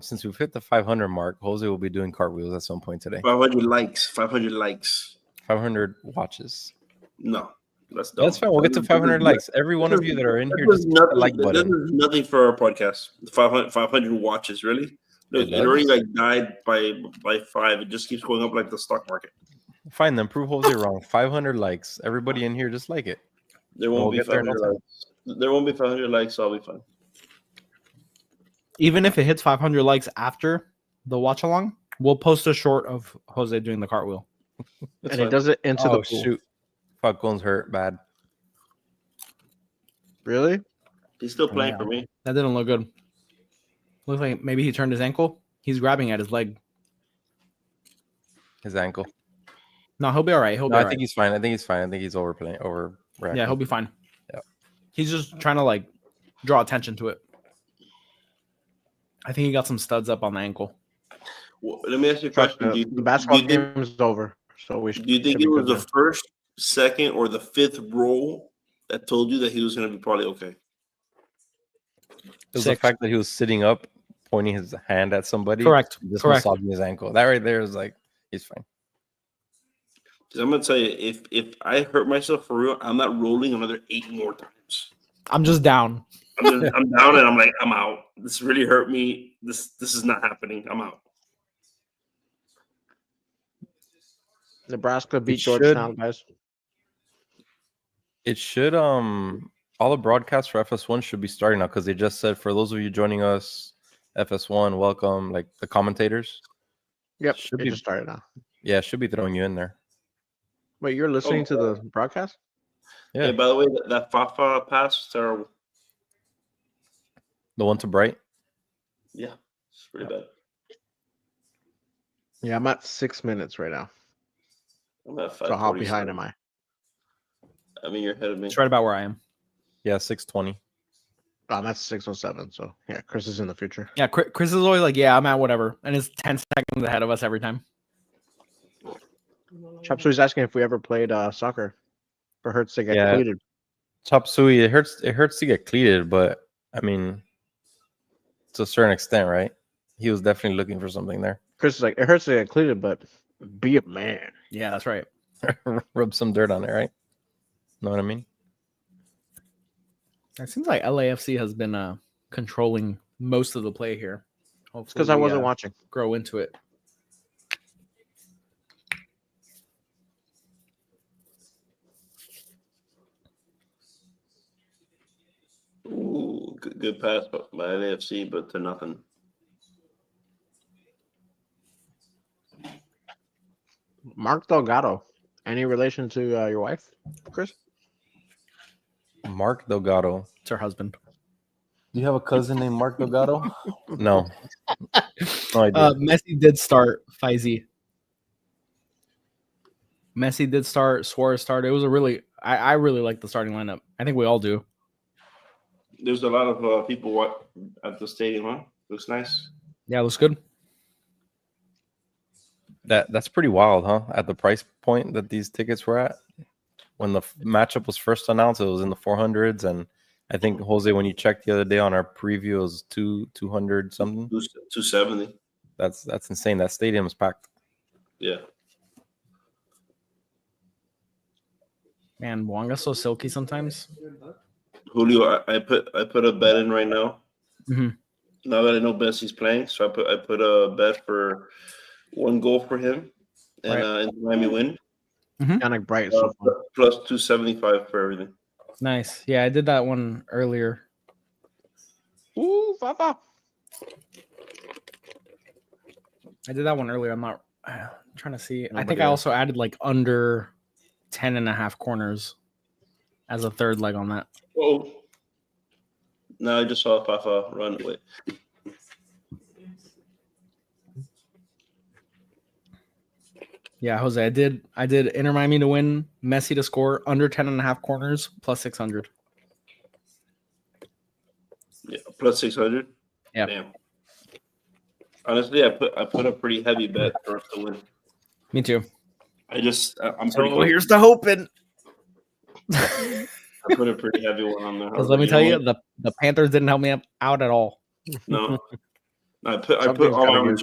since we've hit the 500 mark, Jose will be doing cartwheels at some point today. 500 likes. 500 likes. 500 watches. No, that's dumb. That's fine. We'll get to 500 likes. Every one of you that are in here, just hit the like That button. does nothing for our podcast. 500 watches, really? Look, It it already does. like died by 5. It just keeps going up like the stock market. Fine, then prove Jose wrong. 500 likes. Everybody in here, just like it. There We'll won't be get there in 500 no time. likes. There won't be 500 likes, so I'll be fine. Even if it hits 500 likes after the watch along, we'll post a short of Jose doing the cartwheel. And he does it into the pool. Shoot. Falcon's hurt bad. Really? He's still playing Yeah. for me. That didn't look good. Looks like maybe he turned his ankle. He's grabbing at his leg. His ankle. No, he'll be all right. I think he's fine. I think he's fine. I think he's overreacting. Yeah, he'll be fine. Yeah. He's just trying to like draw attention to it. I think he got some studs up on the ankle. Well, let me ask you a question. The basketball game is over, so we should. Do you think it was the first, second, or the fifth roll that told you that he was going to be probably okay? It was the fact that he was sitting up, pointing his hand at somebody. Correct. Just massaging his ankle. That right there is like, he's fine. Because I'm going to tell you, if I hurt myself for real, I'm not rolling another 8 more times. I'm just down. I'm down and I'm like, I'm out. This really hurt me. This is not happening. I'm out. Nebraska beat Georgetown, guys. It should all the broadcasts for FS1 should be starting now because they just said for those of you joining us, FS1, welcome, like the commentators. Yep, should be just started now. Yeah, should be throwing you in there. Wait, you're listening to the broadcast? Yeah. By the way, that Fafa pass, terrible. The one to Bright? Yeah, it's pretty bad. Yeah, I'm at 6 minutes right now. I'm at 5. So how behind am I? I mean, you're ahead of me. It's right about where I am. Yeah, 6:20. I'm at 6:07. So yeah, Chris is in the future. Yeah, Chris is always like, yeah, I'm at whatever, and it's 10 seconds ahead of us every time. Chop Suey's asking if we ever played soccer for Hertz to get cleated. Chop Suey, it hurts to get cleated, but I mean, to a certain extent, right? He was definitely looking for something there. Chris is like, it hurts to get cleated, but be a man. Yeah, that's right. Rub some dirt on it, right? Know what I mean? It seems like LAFC has been controlling most of the play here. Hopefully, it's because I wasn't watching. Grow into it. Ooh, good pass by LAFC, but to nothing. Mark Delgado. Any relation to your wife, Chris? Mark Delgado. It's her husband. Do you have a cousin named Mark Delgado? No. No, I didn't. Messi did start Faizi. Messi did start. Suarez started. It was a really, I really like the starting lineup. I think we all do. There's a lot of people at the stadium, huh? Looks nice. Yeah, it looks good. That's pretty wild, huh? At the price point that these tickets were at. When the matchup was first announced, it was in the 400s, and I think Jose, when you checked the other day on our preview, it was 200 something. 270. That's insane. That stadium is packed. Yeah. Man, Wonga's so silky sometimes. Julio, I put a bet in right now. Mm-hmm. Now that I know Messi's playing, so I put a bet for 1 goal for him and Miami win. Mm-hmm. Kind of bright. Plus 275 for everything. Nice. Yeah, I did that one earlier. Ooh, Fafa. I did that one earlier. I'm trying to see. I think I also added like under 10.5 corners as a third leg on that. Oh. No, I just saw Fafa run away. Yeah, Jose, I did Inter Miami to win, Messi to score, under 10.5 corners, plus 600. Yeah, plus 600. Yeah. Damn. Honestly, I put a pretty heavy bet for us to win. Me too. I'm pretty. Oh, here's the hoping. I put a pretty heavy one on there. Because let me tell you, the Panthers didn't help me out at all. No. I put all my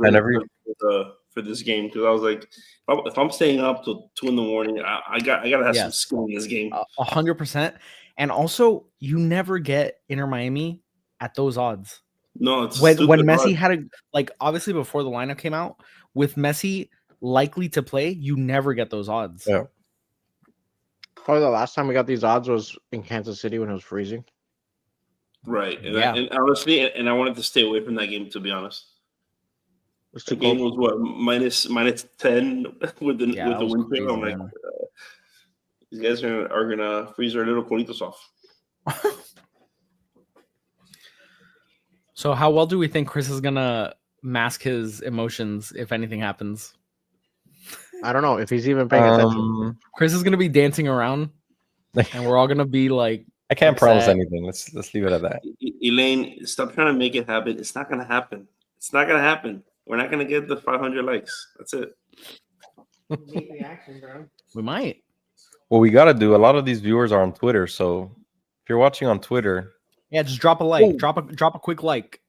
for this game because I was like, if I'm staying up till 2 a.m, I gotta have some skill in this game. 100%. And also, you never get Inter Miami at those odds. No, it's when Messi had obviously before the lineup came out, with Messi likely to play, you never get those odds. Yeah. Probably the last time we got these odds was in Kansas City when it was freezing. Right. And honestly, I wanted to stay away from that game, to be honest. The game was what, minus 10 with the wind chill. I'm like, these guys are gonna freeze our little colitos off. So how well do we think Chris is gonna mask his emotions if anything happens. I don't know if he's even paying attention. Chris is gonna be dancing around, and we're all gonna be like, I can't promise upset. anything. Let's leave it at that. Elaine, stop trying to make it happen. It's not gonna happen. It's not gonna happen. We're not gonna get the 500 likes. That's it. We might. Well, we got to do. A lot of these viewers are on Twitter, so if you're watching on Twitter, Yeah, just drop a like. Oh. Drop a quick like.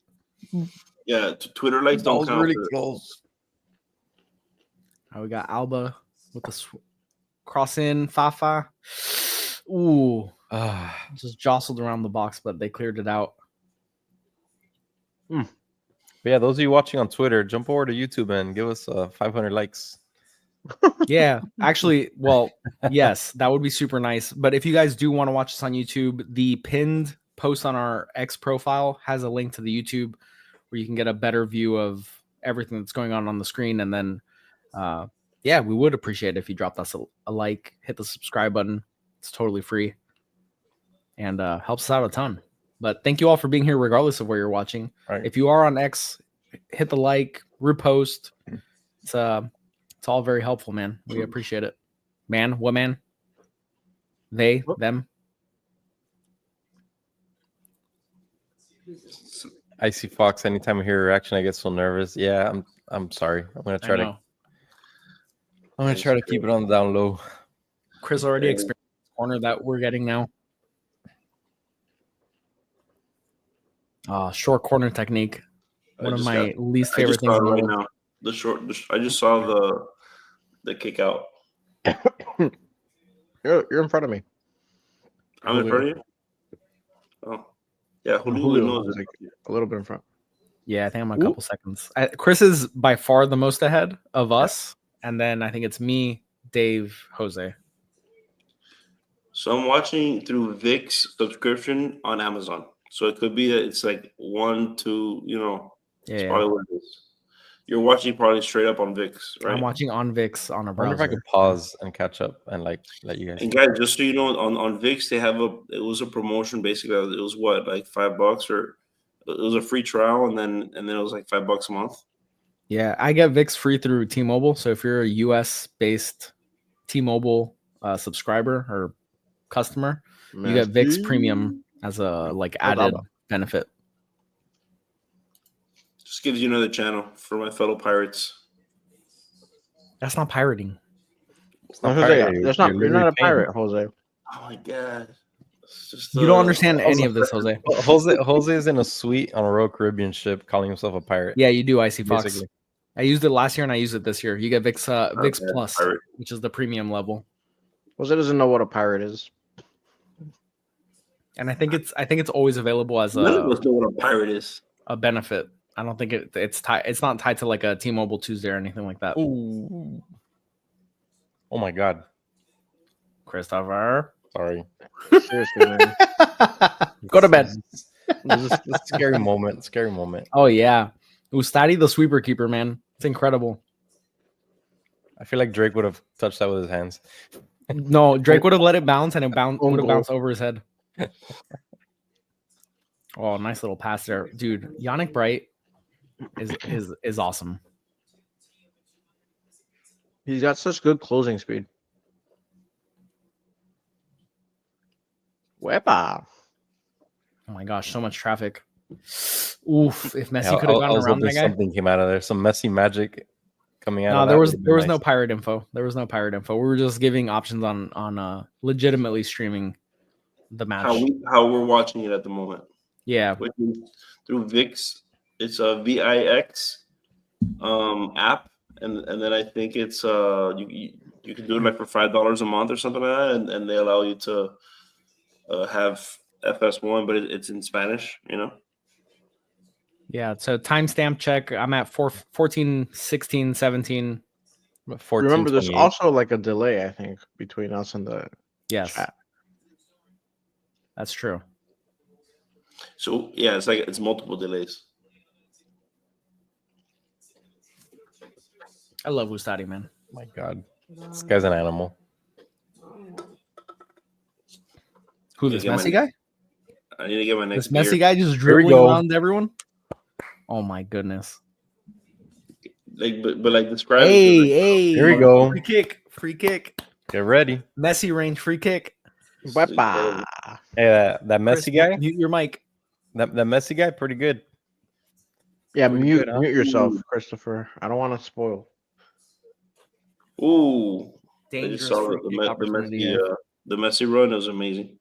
Yeah, Twitter likes don't count. really for- close. We got Alba with the cross in Fafa. Ooh, just jostled around the box, but they cleared it out. But yeah, those of you watching on Twitter, jump over to YouTube and give us 500 likes. Yeah, actually, well, yes, that would be super nice. But if you guys do want to watch us on YouTube, the pinned post on our X profile has a link to the YouTube where you can get a better view of everything that's going on the screen. And then, yeah, we would appreciate it if you dropped us a like, hit the subscribe button. It's totally free and helps us out a ton. But thank you all for being here, regardless of where you're watching. Right. If you are on X, hit the like, repost. It's all very helpful, man. We appreciate it. Man, woman, they, them. Icy Fox, anytime I hear a reaction, I get so nervous. Yeah, I'm sorry. I'm gonna try to keep it on the down low. Chris already experienced the corner that we're getting now. Short corner technique. One of my least favorite things in the world. now. I just saw the kick out. You're in front of me. I'm in front of you. Oh, yeah. Julio Julio knows is it. like a little bit in front. Yeah, I think I'm a couple seconds. Chris is by far the most ahead of us, and then I think it's me, Dave, Jose. So I'm watching through Vic's subscription on Amazon. So it could be that it's like 1, 2, it's probably what it is. You're watching probably straight up on Vic's, right? I'm watching on VIX on a I browser. wonder if I could pause and catch up and let you guys. And guys, just so you know, on VIX they have it was a promotion basically. It was what, like $5 or it was a free trial, and then it was like $5 a month. Yeah, I get VIX free through T-Mobile. So if you're a US based T-Mobile subscriber or customer, you get VIX Premium as a added benefit. Just gives you another channel for my fellow pirates. That's not pirating. It's not Jose, pirating. you're not a pirate, Jose. Oh my god. It's just, You don't understand any of this, Jose. Jose is in a suite on a Royal Caribbean ship calling himself a pirate. Yeah, you do, Icy Fox. Basically. I used it last year and I use it this year. You get VIX Plus, pirate. which is the premium level. Jose doesn't know what a pirate is. And I think it's always available as None of us know what a pirate is. a benefit. I don't think it's tied. It's not tied to like a T-Mobile Tuesday or anything like that. Ooh. Oh my god. Christopher, Sorry. Seriously, man. go to bed. This is a scary moment. Scary moment. Oh yeah, Ustadi the sweeper keeper, man. It's incredible. I feel like Drake would have touched that with his hands. No, Drake would have let it bounce and it would have bounced over his head. Oh, nice little pass there, dude. Yannick Bright is awesome. He's got such good closing speed. Wepa. Oh my gosh, so much traffic. Oof! If Messi Yeah, could have I gotten was around that hoping guy. something came out of there. Some Messi magic coming out. No, of there that was would've been no nice. pirate info. There was no pirate info. We were just giving options on legitimately streaming the match. How we're watching it at the moment. Yeah, Which is through VIX. It's a VIX app, and then I think it's you can do it like for $5 a month or something like that, and they allow you to have FS1, but it's in Spanish, yeah. So timestamp check. I'm at 14, 16, 17. 14, Remember, there's 28. also like a delay, I think, between us and the Yes, chat. that's true. So yeah, it's multiple delays. I love Ustadi, man. My God, this guy's an animal. Who, this Yeah, Messi guy? I need to get my next This Messi beer. guy just Here we dribbling go. around everyone. Oh my goodness. Like describe Hey, it. hey. Here we go. Free kick. Free kick. Get ready. Messi range free kick. Bye-bye. Hey, that Chris, Messi guy. mute your mic. That Messi guy, pretty good. Yeah, Pretty mute good, huh? mute yourself, Christopher. I don't want to spoil. Ooh, I just Dangerous saw free kick opportunity here. the Messi run was amazing.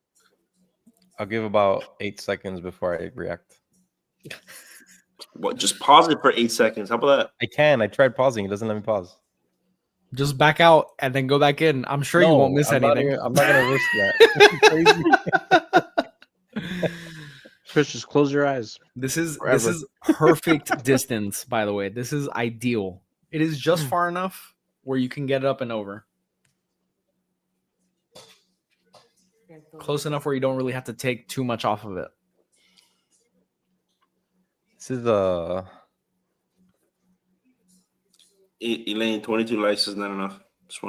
I'll give about 8 seconds before I react. What? Just pause it for 8 seconds. How about that? I can. I tried pausing. It doesn't let me pause. Just back out and then go back in. I'm sure you won't miss anything. I'm not gonna risk that. Crazy. Chris, just close your eyes. This is Forever. perfect distance, by the way. This is ideal. It is just far enough where you can get it up and over. Close enough where you don't really have to take too much off of it. This is Elaine, 22 likes is not enough. I just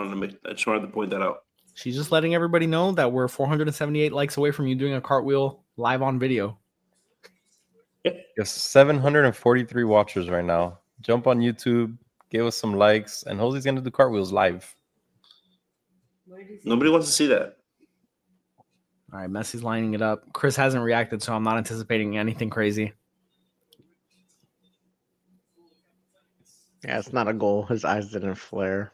wanted to point that out. She's just letting everybody know that we're 478 likes away from you doing a cartwheel live on video. There's 743 watchers right now. Jump on YouTube, give us some likes, and Jose's gonna do cartwheels live. Nobody wants to see that. All right, Messi's lining it up. Chris hasn't reacted, so I'm not anticipating anything crazy. Yeah, it's not a goal. His eyes didn't flare.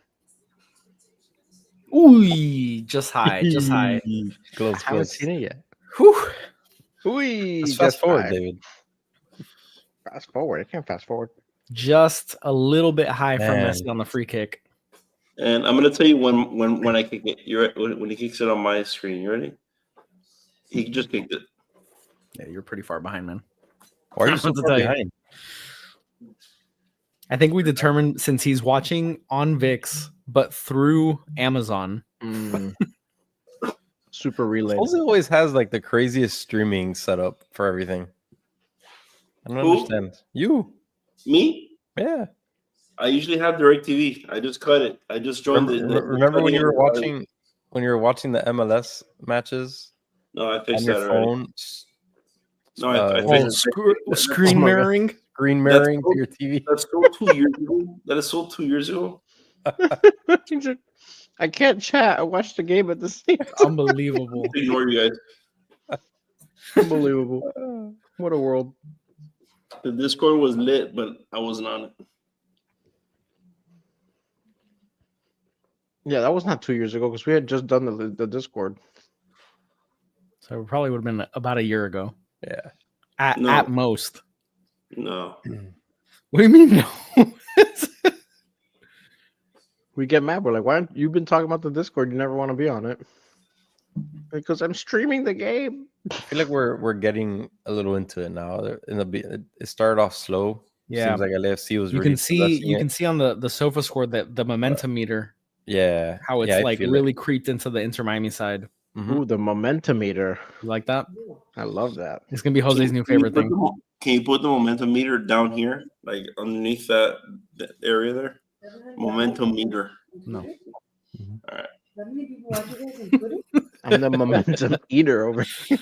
Ooh, just high, just high. Close, I haven't close. seen it yet. Whew. Ooh, Let's fast forward, David. Fast forward. I can't fast forward. Just a little bit high from Man. Messi on the free kick. And I'm gonna tell you when I kick it. When he kicks it on my screen. You ready? He just kicked it. Yeah, you're pretty far behind, man. Why are you so What to far tell you. behind? I think we determined since he's watching on VIX, but through Amazon. Super relay. Jose always has like the craziest streaming setup for everything. I don't Who? understand. You? Me? Yeah. I usually have DirecTV. I just cut it. I just joined Remember when you were watching the MLS matches No, I on fixed your that already. phone? No, I Oh, fixed it. screen Oh my God. mirroring. Screen mirroring to your TV. That's sold 2 years ago. That is sold 2 years ago. I can't chat. I watched the game at the same time. Unbelievable. Ignore you guys. Unbelievable. What a world. The Discord was lit, but I wasn't on it. Yeah, that was not 2 years ago because we had just done the Discord. So it probably would have been about a year ago. Yeah. At most. No. What do you mean no? We get mad. We're like, why aren't you been talking about the Discord? You never want to be on it. Because I'm streaming the game. I feel like we're getting a little into it now. It started off slow. Yeah. Seems like LAFC was You really can see possessing it. can see on the sofa score that the momentum meter, Yeah. how it's yeah, I like feel really creeped into the Inter Miami side. Mhm. Ooh, the momentum meter. You like that? I love that. It's gonna be Jose's new favorite thing. Can you put the momentum meter down here, like underneath that area there? Momentum meter. No. All right. I'm the momentum eater over here.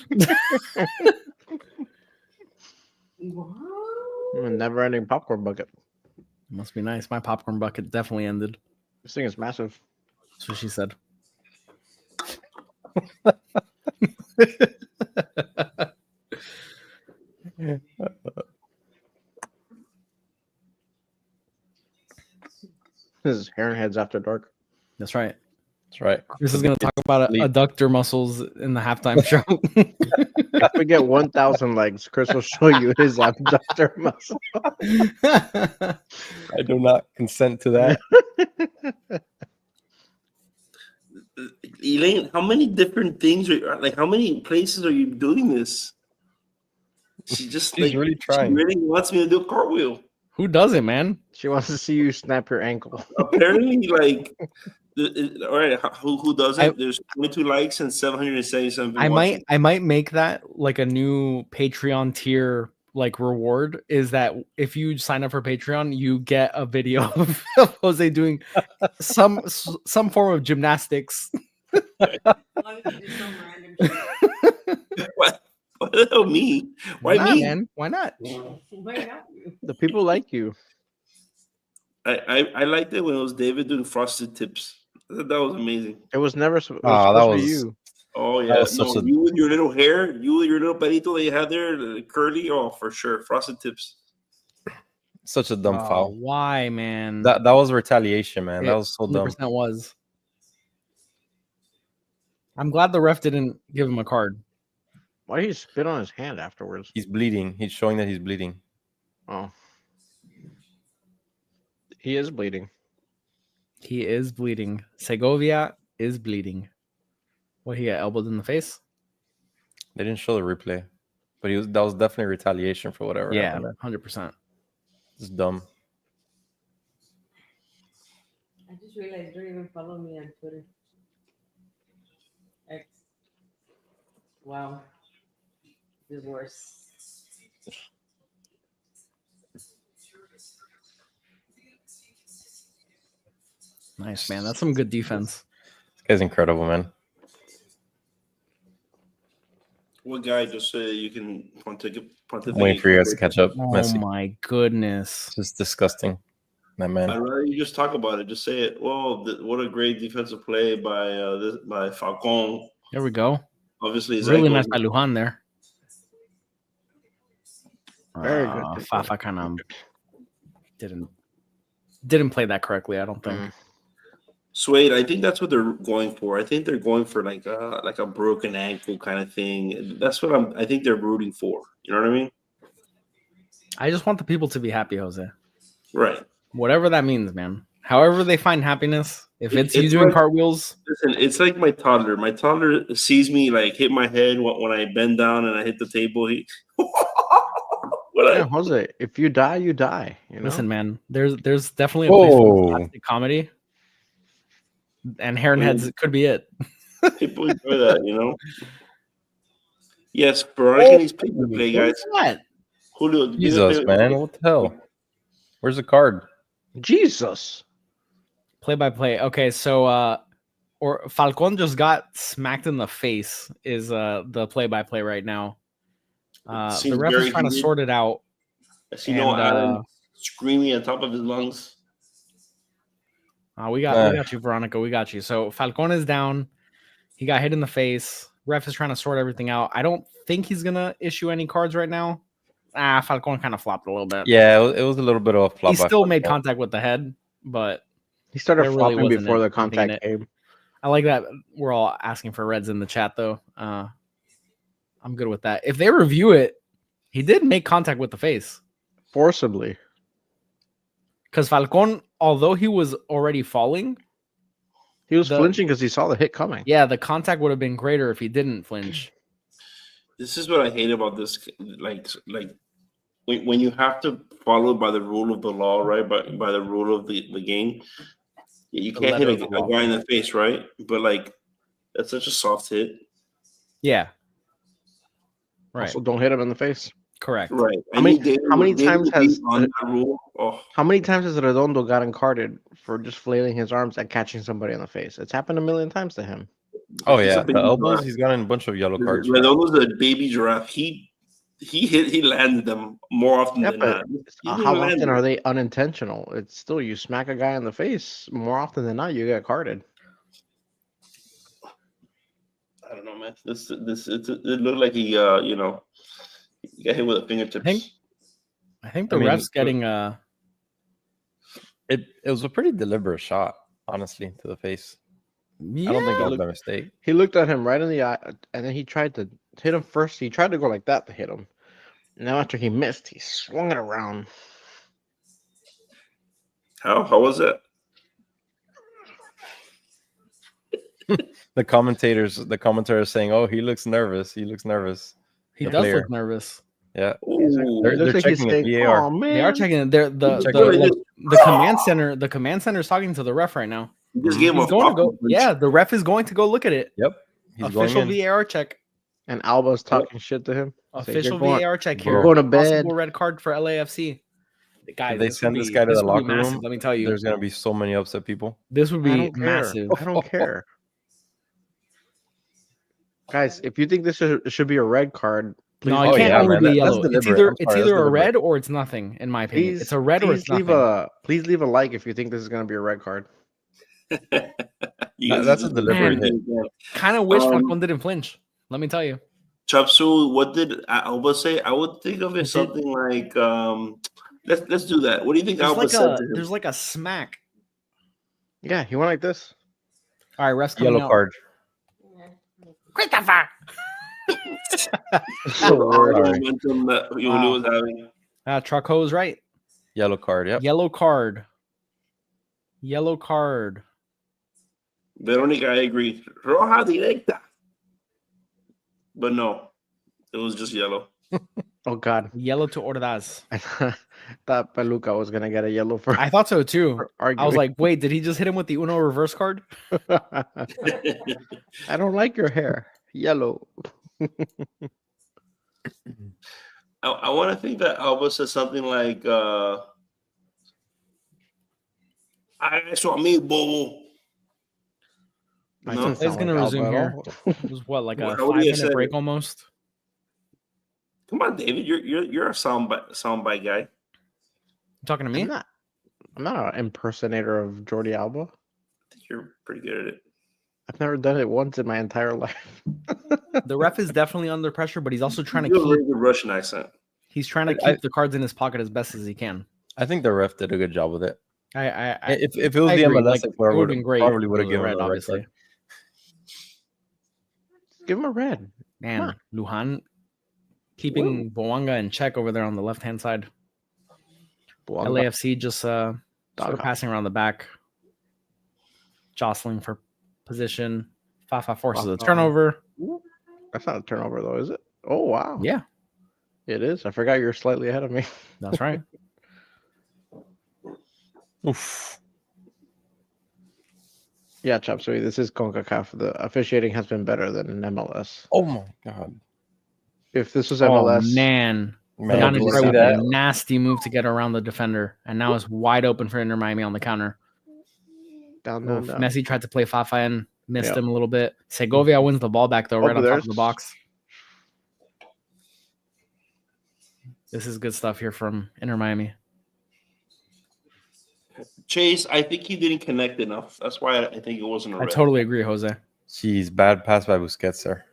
I'm a never-ending popcorn bucket. Must be nice. My popcorn bucket definitely ended. This thing is massive. That's what she said. This is Heron Heads After Dark. That's right. That's right. This is gonna talk about adductor muscles in the halftime show. If we get 1,000 likes, Chris will show you his abductor muscle. I do not consent to that. Elaine, how many different things how many places are you doing this? She's really trying. She really wants me to do a cartwheel. Who does it, man? She wants to see you snap your ankle. Apparently, all right, who does it? There's 22 likes and 777 people watching. I might make that like a new Patreon tier like reward, is that if you sign up for Patreon, you get a video of Jose doing some form of gymnastics. What the hell me? Why Why not, me? man? Why not? The people like you. I liked it when it was David doing frosted tips. That was amazing. It was never. It was that supposed to be was you. Oh yeah, was such no, a- you with your little hair, you with your little pelito that you had there, curly. Oh, for sure, frosted tips. such a dumb Oh, foul. why, man? That was retaliation, man. It That was so dumb. 100% was. I'm glad the ref didn't give him a card. Why did he spit on his hand afterwards? He's bleeding. He's showing that he's bleeding. Oh, he is bleeding. He is bleeding. Segovia is bleeding. What, he got elbowed in the face? They didn't show the replay, but that was definitely retaliation for whatever Yeah, happened. 100%. It's dumb. I just realized you don't even follow me on Twitter. X. Wow. The worst. Nice, man. That's some good defense. This guy's incredible, man. What guy just say you can pontificate? I'm waiting for you guys to catch up. Oh Messi. my goodness. It's just disgusting. That man. I'd rather you just talk about it. Just say it. Well, what a great defensive play by Falcon. There we go. Obviously, his Really ankle- nice by Lujan there. Very good. Fafa kind of didn't play that correctly, I don't think. Suede, I think that's what they're going for. I think they're going for like a broken ankle kind of thing. That's what I think they're rooting for. You know what I mean? I just want the people to be happy, Jose. Right. Whatever that means, man. However they find happiness. If it's you It's doing like- cartwheels, Listen, it's like my toddler. My toddler sees me like hit my head when I bend down and I hit the table. He, Yeah, Jose. If you die, you die. You know? listen, man. There's definitely a place for Whoa. slapstick comedy, and Heron Heads could be it. people enjoy that, you know. Yes, Veronica needs play to play, guys. What? Julio, give me Jesus, the- man. What the hell? Where's the card? Jesus. Play by play. Okay, so or Falcon just got smacked in the face is the play by play right now. The Seems ref very is trying to heated. sort it out. I see no and, Allen screaming on top of his lungs. We got you, Veronica. We got you. So Falcon is down. He got hit in the face. Ref is trying to sort everything out. I don't think he's gonna issue any cards right now. Falcon kind of flopped a little bit. Yeah, it was a little bit of a flop. He by still made Falcon. contact with the head, but He started There really flopping wasn't before the anything in contact it. came. I like that we're all asking for reds in the chat though. I'm good with that. If they review it, he did make contact with the face. Forcibly. Because Falcon, although he was already falling, He was The- flinching because he saw the hit coming. yeah, the contact would have been greater if he didn't flinch. This is what I hate about this. Like when you have to follow by the rule of the law, right? By the rule of the game, you The can't hit letter a of the law. guy in the face, right? But like that's such a soft hit, Yeah. Right. Also, don't hit him in the face. Correct. right? How many- David- how many David times would be has- on that rule? Oh, How many times has Redondo gotten carded for just flailing his arms and catching somebody in the face? It's happened a million times to him. Oh He's a yeah, big the elbows. giraffe. He's gotten a bunch of yellow cards. Redondo's a baby giraffe. He landed them more often Yeah, than but not. He how didn't land often them. are they unintentional? It's still you smack a guy in the face more often than not, you get carded. I don't know, man. It looked like he got hit with a fingertips. I think the I mean, ref's getting It was a pretty deliberate shot, honestly, to the face. yeah. I don't think that was look- by mistake. He looked at him right in the eye, and then he tried to hit him first. He tried to go like that to hit him. Now after he missed, he swung it around. How was that? The commentator is saying, "Oh, he looks nervous. He looks nervous." He the does player. look nervous. Yeah, Ooh. They're It looks like he's checking it, saying, VAR. "Oh man, They are checking it. They're the Check the, it. like, the command center. The command center is talking to the ref right now. This game He's of going to go. punch. Yeah, the ref is going to go look at it. Yep. He's Official going in. VAR check. And Alba's talking shit to him. Say, "You're Official going- VAR check Bro. here. Going to Possible bed." red card for LAFC. Guys, If they would send this be- guy to the would be locker massive, room, Let me tell you, There's gonna be so many upset people. this would I be don't care. massive. I don't care. Guys, if you think this should be a red card, No, Please- it can't yeah, only man, be that's yellow. It's deliberate. either I'm sorry, that's a deliberate. red or it's nothing. In my opinion, Please, it's a red or it's please nothing. please leave a like if you think this is gonna be a red card. You guys That's are a just deliberate doing hit. it. Kind of wish Um, Falcon didn't flinch. Let me tell you. Chapsu, what did Alba say? I would think of it Did- something like let's do that. What do you think Alba said to him? There's like a smack. Yeah, he went like this. All right, ref's coming Yellow out. card. Christopher. All the Sorry. momentum that Yuli was having. Trucko is right. Yellow card. Yep. Yellow card. Yellow card. Veronica, I agree. Roja directa. But no, it was just yellow. Oh God, Yellow to Ordaz. I thought Peluca was gonna get a yellow for I thought so too. for I was arguing. like, wait, did he just hit him with the Uno reverse card? I don't like your hair, yellow. I want to think that Alba said something like, "I saw me, bobo." That No, doesn't It's sound gonna like resume Alba at here. all. It was what, like a What would you have 5-minute said? break almost? come on, David, you're a soundbite guy. You talking to me? I'm not an impersonator of Jordi Alba. I think you're pretty good at it. I've never done it once in my entire life. The ref is definitely under pressure, but he's also trying to You have a keep very good Russian accent. he's trying to I- keep the cards in his pocket as best as he can. I think the ref did a good job with it. I If it was I the agree, MLS, like, I it would've been great probably if would it have was a given red, him a red obviously. card. Give him a red. Man, Lujan keeping Boanga in check over there on the left hand side. Buanga. LAFC just sort of Doghouse. passing around the back, jostling for position. Fafa forces a Fafa. turnover. That's not a turnover though, is it? Oh wow. Yeah, It is. I forgot you're slightly ahead of me. that's right. Oof. Yeah, Chop Suey, this is CONCACAF. The officiating has been better than in MLS. Oh my god. If this was Oh MLS, man, Man, Ghana did you just see with that? a nasty move to get around the defender, and now it's wide open for Inter Miami on the counter. down. Messi tried to play Fafa in, missed Yep. him a little bit. Segovia wins the ball back though, right Oh, on top there's- of the box. This is good stuff here from Inter Miami. Chase, I think he didn't connect enough. That's why I think it wasn't a I red. totally agree, Jose. Jeez, bad pass by Busquets there.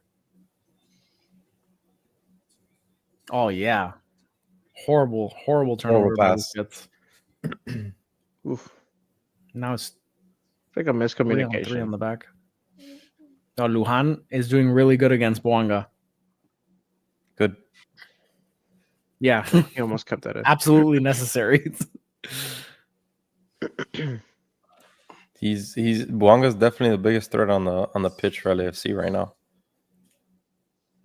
Oh yeah, horrible turnover. by pass. Busquets. Oof. Now it's It's like a 3-on-3 on miscommunication. the back. Oh, Lujan is doing really good against Boanga. Good. Yeah, He almost kept that in. absolutely necessary. He's Buanga's definitely the biggest threat on the pitch for LAFC right now.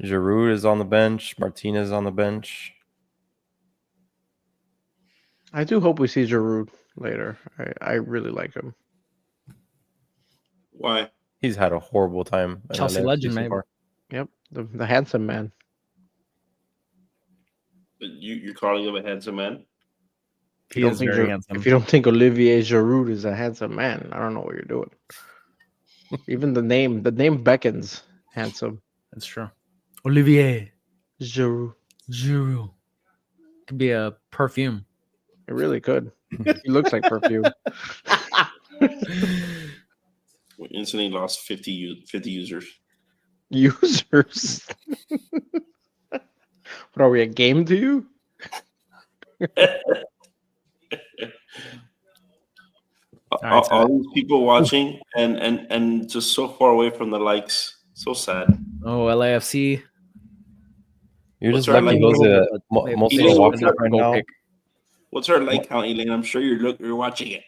Giroud is on the bench. Martinez is on the bench. I do hope we see Giroud later. I really like him. Why? He's had a horrible time. in Chelsea LAFC legend, so maybe. far. Yep, the handsome man. You're calling him a handsome man? He is very handsome. If you don't think Olivier Giroud is a handsome man, I don't know what you're doing. Even the name beckons handsome. That's true. Olivier Giroud. Giroud could be a perfume. It really could. He looks like perfume. We instantly lost 50 users. Users. What are we, a game to you? right, All these people watching and just so far away from the likes. So sad. Oh, LAFC. You're What's just our lucky like- those are They- most of they the showed watchers another right goal now. kick. What's our like count, Elaine? I'm sure you're watching it.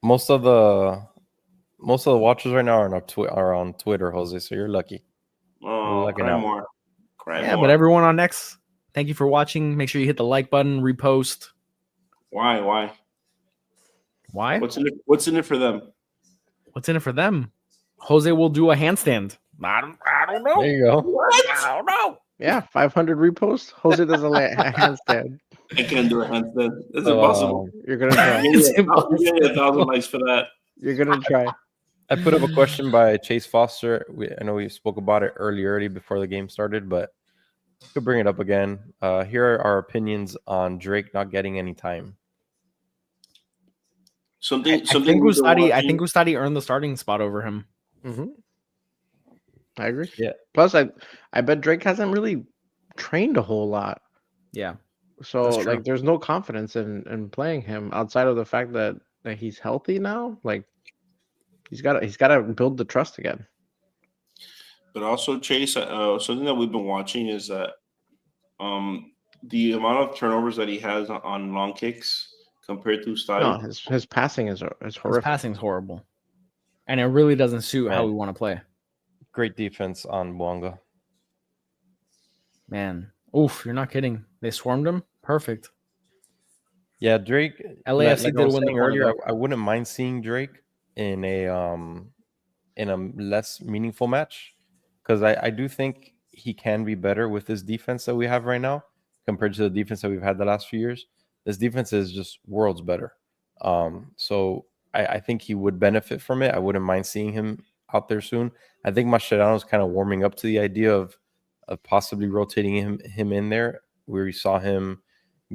Most of the watchers right now are on Twitter, Jose. So you're lucky. Oh, Looking cry out. more. Cry Yeah, more. but everyone on X, thank you for watching. Make sure you hit the like button, repost. Why? Why? What's in it for them? What's in it for them? Jose will do a handstand. I don't know. There you go. I don't know. Yeah, 500 reposts. Jose does a handstand. I can't do a handstand. It's So, impossible. You're gonna try. It's Give me impossible. 1,000 likes for that. You're gonna try. I put up a question by Chase Foster. I know we spoke about it early before the game started, but Could bring it up again. Here are our opinions on Drake not getting any time. Something. I Something think we've been Ustadi watching- earned the starting spot over him. Mm-hmm. I agree. Yeah. Plus, I bet Drake hasn't really trained a whole lot. Yeah. So That's true. like there's no confidence in playing him outside of the fact that he's healthy now. Like he's got to build the trust again. But also, Chase, something that we've been watching is that the amount of turnovers that he has on long kicks compared to Stadi. No, his passing is His horrific. passing's horrible. And it really doesn't suit how Man. we want to play. Great defense on Mwanga. Man. Oof, you're not kidding. They swarmed him? Perfect. Yeah, Drake. LAFC like did I was win the saying corner, earlier, though. I wouldn't mind seeing Drake in a less meaningful match because I do think he can be better with this defense that we have right now compared to the defense that we've had the last few years. This defense is just worlds better. So I think he would benefit from it. I wouldn't mind seeing him out there soon. I think Mascherano is kind of warming up to the idea of possibly rotating him in there, where we saw him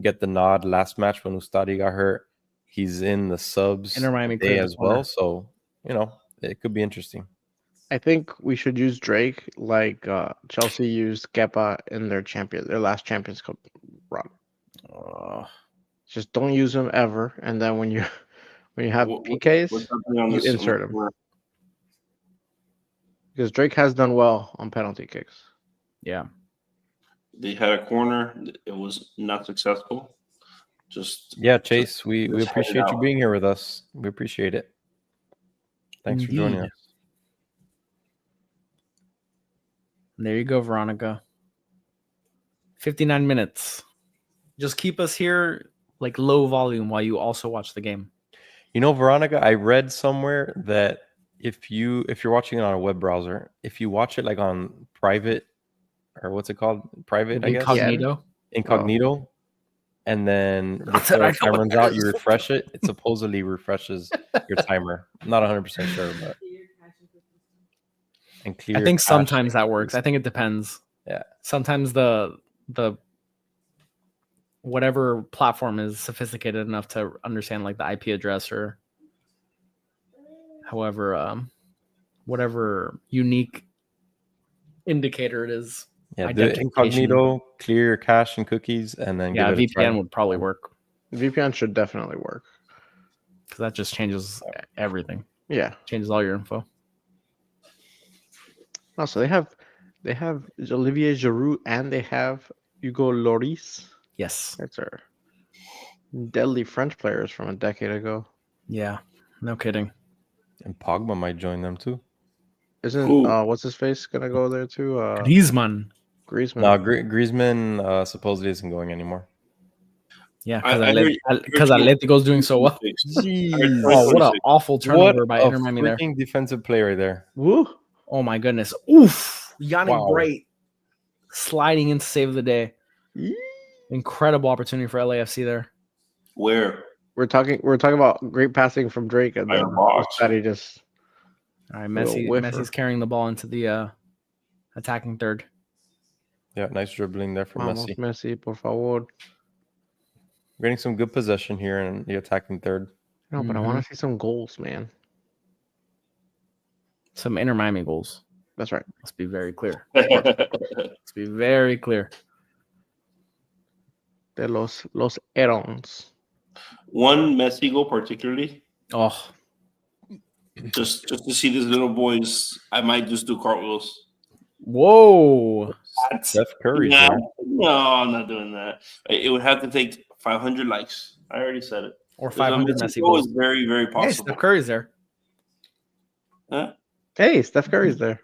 get the nod last match when Ustadi got hurt. He's in the subs Inter Miami today cleared the as well, corner. so it could be interesting. I think we should use Drake like Chelsea used Kepa in their last Champions Cup run. Just don't use him ever, and then when you have PKs, What's happening on you this? insert him. Because Drake has done well on penalty kicks. Yeah. They had a corner. It was not successful. Chase, we just appreciate head you out. being here with us. We appreciate it. Thanks for joining Indeed. us. There you go, Veronica. 59 minutes. Just keep us here like low volume while you also watch the game. Veronica, I read somewhere that if you're watching it on a web browser, if you watch it like on private, or what's it called? Private, I guess. Incognito. And then before the time runs out, you refresh it. It supposedly refreshes your timer. I'm not 100% sure, but and clear. I think cache. sometimes that works. I think it depends. Yeah. Sometimes the whatever platform is sophisticated enough to understand like the IP address or however whatever unique indicator it is. Yeah, do it incognito, clear your cache and cookies, and then give it a try. VPN would probably work. VPN should definitely work. Because that just changes everything. Yeah. Changes all your info. Also, they have Olivier Giroud and they have Hugo Lloris. Yes. That's our deadly French players from a decade ago. Yeah. No kidding. And Pogba might join them too. Isn't what's his face gonna go there too? Griezmann. No, Griezmann supposedly isn't going anymore. Yeah, because Atletico's doing so well. Jeez. Oh, what an awful turnover by Inter Miami there. Defensive player there. Woo! Oh my goodness. Oof. Yannick Bright sliding in to save the day. Incredible opportunity for LAFC there. Where? We're talking about great passing from Drake and then Ustadi just. All right, Messi's carrying the ball into the attacking third. Yeah, nice dribbling there from Messi. Messi, por favor. We're getting some good possession here in the attacking third. No, but I want to see some goals, man. Some Inter Miami goals. That's right. Let's be very clear. Let's be very clear. De los Herons. One Messi goal particularly. Oh. Just to see these little boys, I might just do cartwheels. Whoa. Steph Curry. No, I'm not doing that. It would have to take 500 likes. I already said it. Or 500 Messi goal goals. Is very, very possible. Hey, Steph Curry's there. Huh? Hey, Steph Curry's there.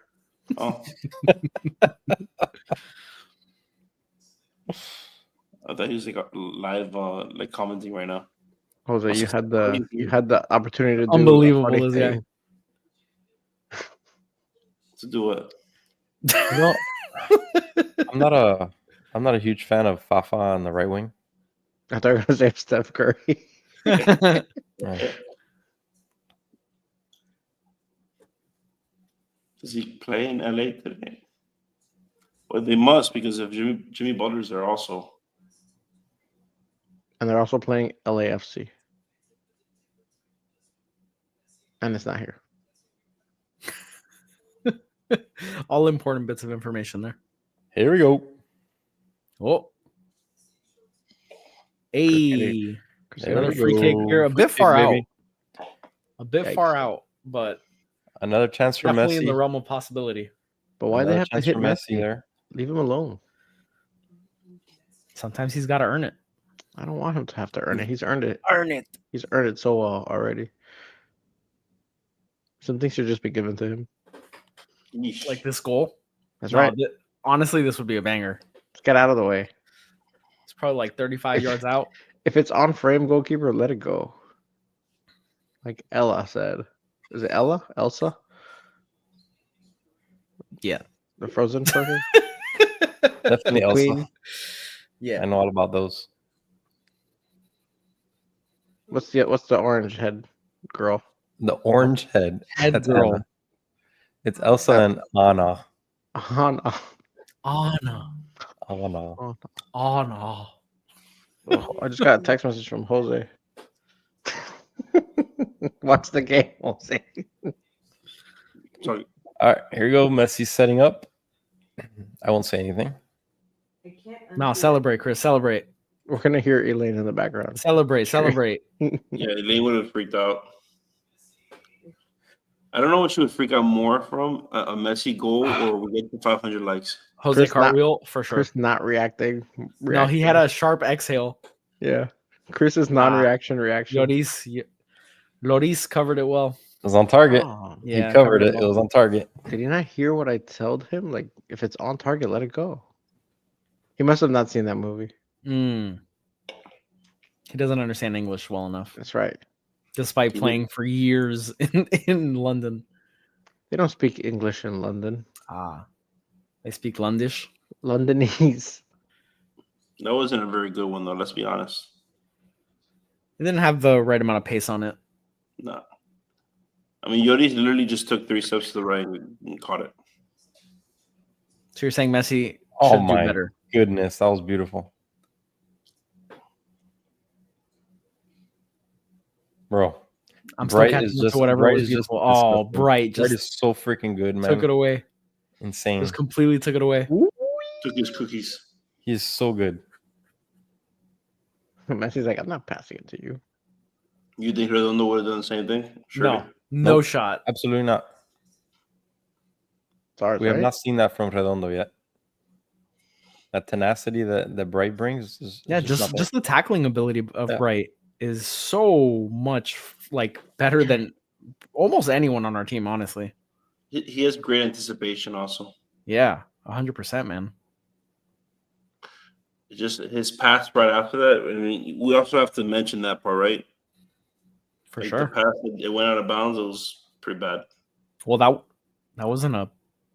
Oh. I thought he was like live like commenting right now. Jose, you had the opportunity to do unbelievable is that. To do it. I'm not a huge fan of Fafa on the right wing. I thought you were gonna say Steph Curry. Does he play in LA today? Well, they must, because if Jimmy Butler's there also. And they're also playing LAFC. And it's not here. All important bits of information there. Here we go. Oh. Hey. There Another we free kick go. here. A Free bit kick, far out. baby. A bit Yikes. far out, but Another chance for definitely in the Messi. realm of possibility. But why they Another have to chance hit for Messi? there? Leave him alone. Sometimes he's got to earn it. I don't want him to have to earn it. He's earned it. Earn it. He's earned it so well already. Some things should just be given to him. Yeesh. Like this goal. That's No, right. honestly, this would be a banger. Let's get out of the way. It's probably like 35 yards out. If it's on frame, goalkeeper, let it go. Like Ella said. Is it Ella? Elsa? Yeah. The Frozen person? Definitely The Elsa. Queen? Yeah. I know all about those. What's the orange head girl? The orange head. Head That's girl. Anna. It's Elsa and Anna. Anna. Anna. Anna. Anna. Oh, I just got a text message from Jose. Watch the game, Jose. Sorry. All right, here we go. Messi setting up. I won't say anything. I can't. No, undo celebrate, Chris. Celebrate. We're gonna hear Elaine in the background. Celebrate. Celebrate. Yeah, Elaine would have freaked out. I don't know what she would freak out more from, a Messi goal or we get to 500 likes. Jose Chris Cartwheel, for sure. Chris not reacting. No, he had a sharp exhale. Yeah. Chris's non-reaction reaction. Loris covered it well. It was on target. Oh, Yeah, He covered it. It well. was on target. did he not hear what I told him? Like, if it's on target, let it go. He must have not seen that movie. Mm. He doesn't understand English well enough, That's right. despite playing for years in London. They don't speak English in London. Ah, they speak Londish. Londonese. That wasn't a very good one, though, let's be honest. It didn't have the right amount of pace on it. No. I mean, Lloris literally just took 3 steps to the right and caught it. So you're saying Messi Oh should do my better? goodness, that was beautiful. I'm Bro, still Bright catching is up just- to whatever Bright was is just beautiful. Oh, disgusting. Bright Bright just is so freaking good, man. took it away. Insane. Just completely took it away. Took his cookies. He's so good. Messi's like, I'm not passing it to you. You think Redondo would have done the same thing? Surely. No Nope. shot. Absolutely not. It's ours, We have right? not seen that from Redondo yet. That tenacity that Bright brings is Yeah, not there. just the tackling ability of Yeah. Bright is so much like better than almost anyone on our team, honestly. He has great anticipation also. Yeah, 100%, man. Just his pass right after that. I mean, we also have to mention that part, right? For Like, sure. The pass, it went out of bounds. It was pretty bad. Well, that wasn't a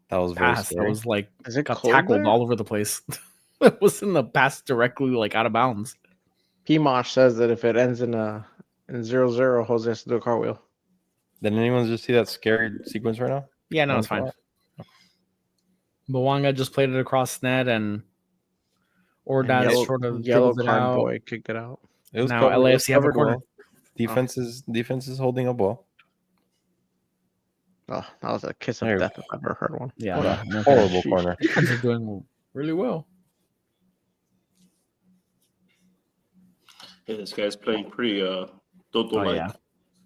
That was very pass. That scary. was like Is it got cold tackled there? all over the place. It wasn't a pass directly like out of bounds. P-Mosh says that if it ends in 0-0, Jose has to do a cartwheel. Did anyone just see that scary sequence right now? Yeah, no, it's That's fine. Bawanga just played it across net, and Ordaz sort of yellow dribbled it card out. boy kicked it out. It was Now covered- it was LAFC have a covered corner. well. Defense is holding up well. Oh, that was a kiss of There we death if I've ever heard one. Yeah, What a no horrible kidding. corner. Defense is doing really well. Yeah, this guy's playing pretty Toto Oh, like. yeah.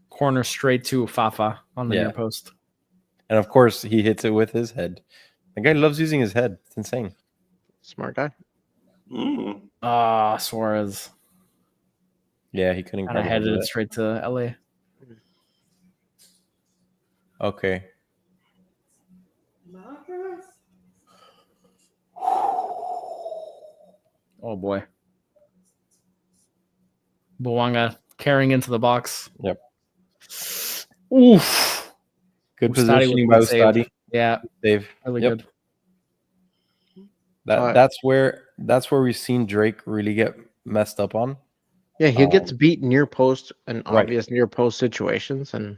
Corner straight to Fafa on the Yeah. near post. And of course, he hits it with his head. The guy loves using his head. It's insane. Smart guy. Mm. Ah, Suarez. Yeah, he couldn't Kind of quite headed handle it straight to LA. Okay. Marcus? Oh boy. Bawanga carrying into the box. Yep. Oof. Good Ustadi positioning with by the save. Ustadi. Yeah, Save. really Yep. good. That's where we've seen Drake really get messed up on. Yeah, he gets beat near post in Right. obvious near post situations, and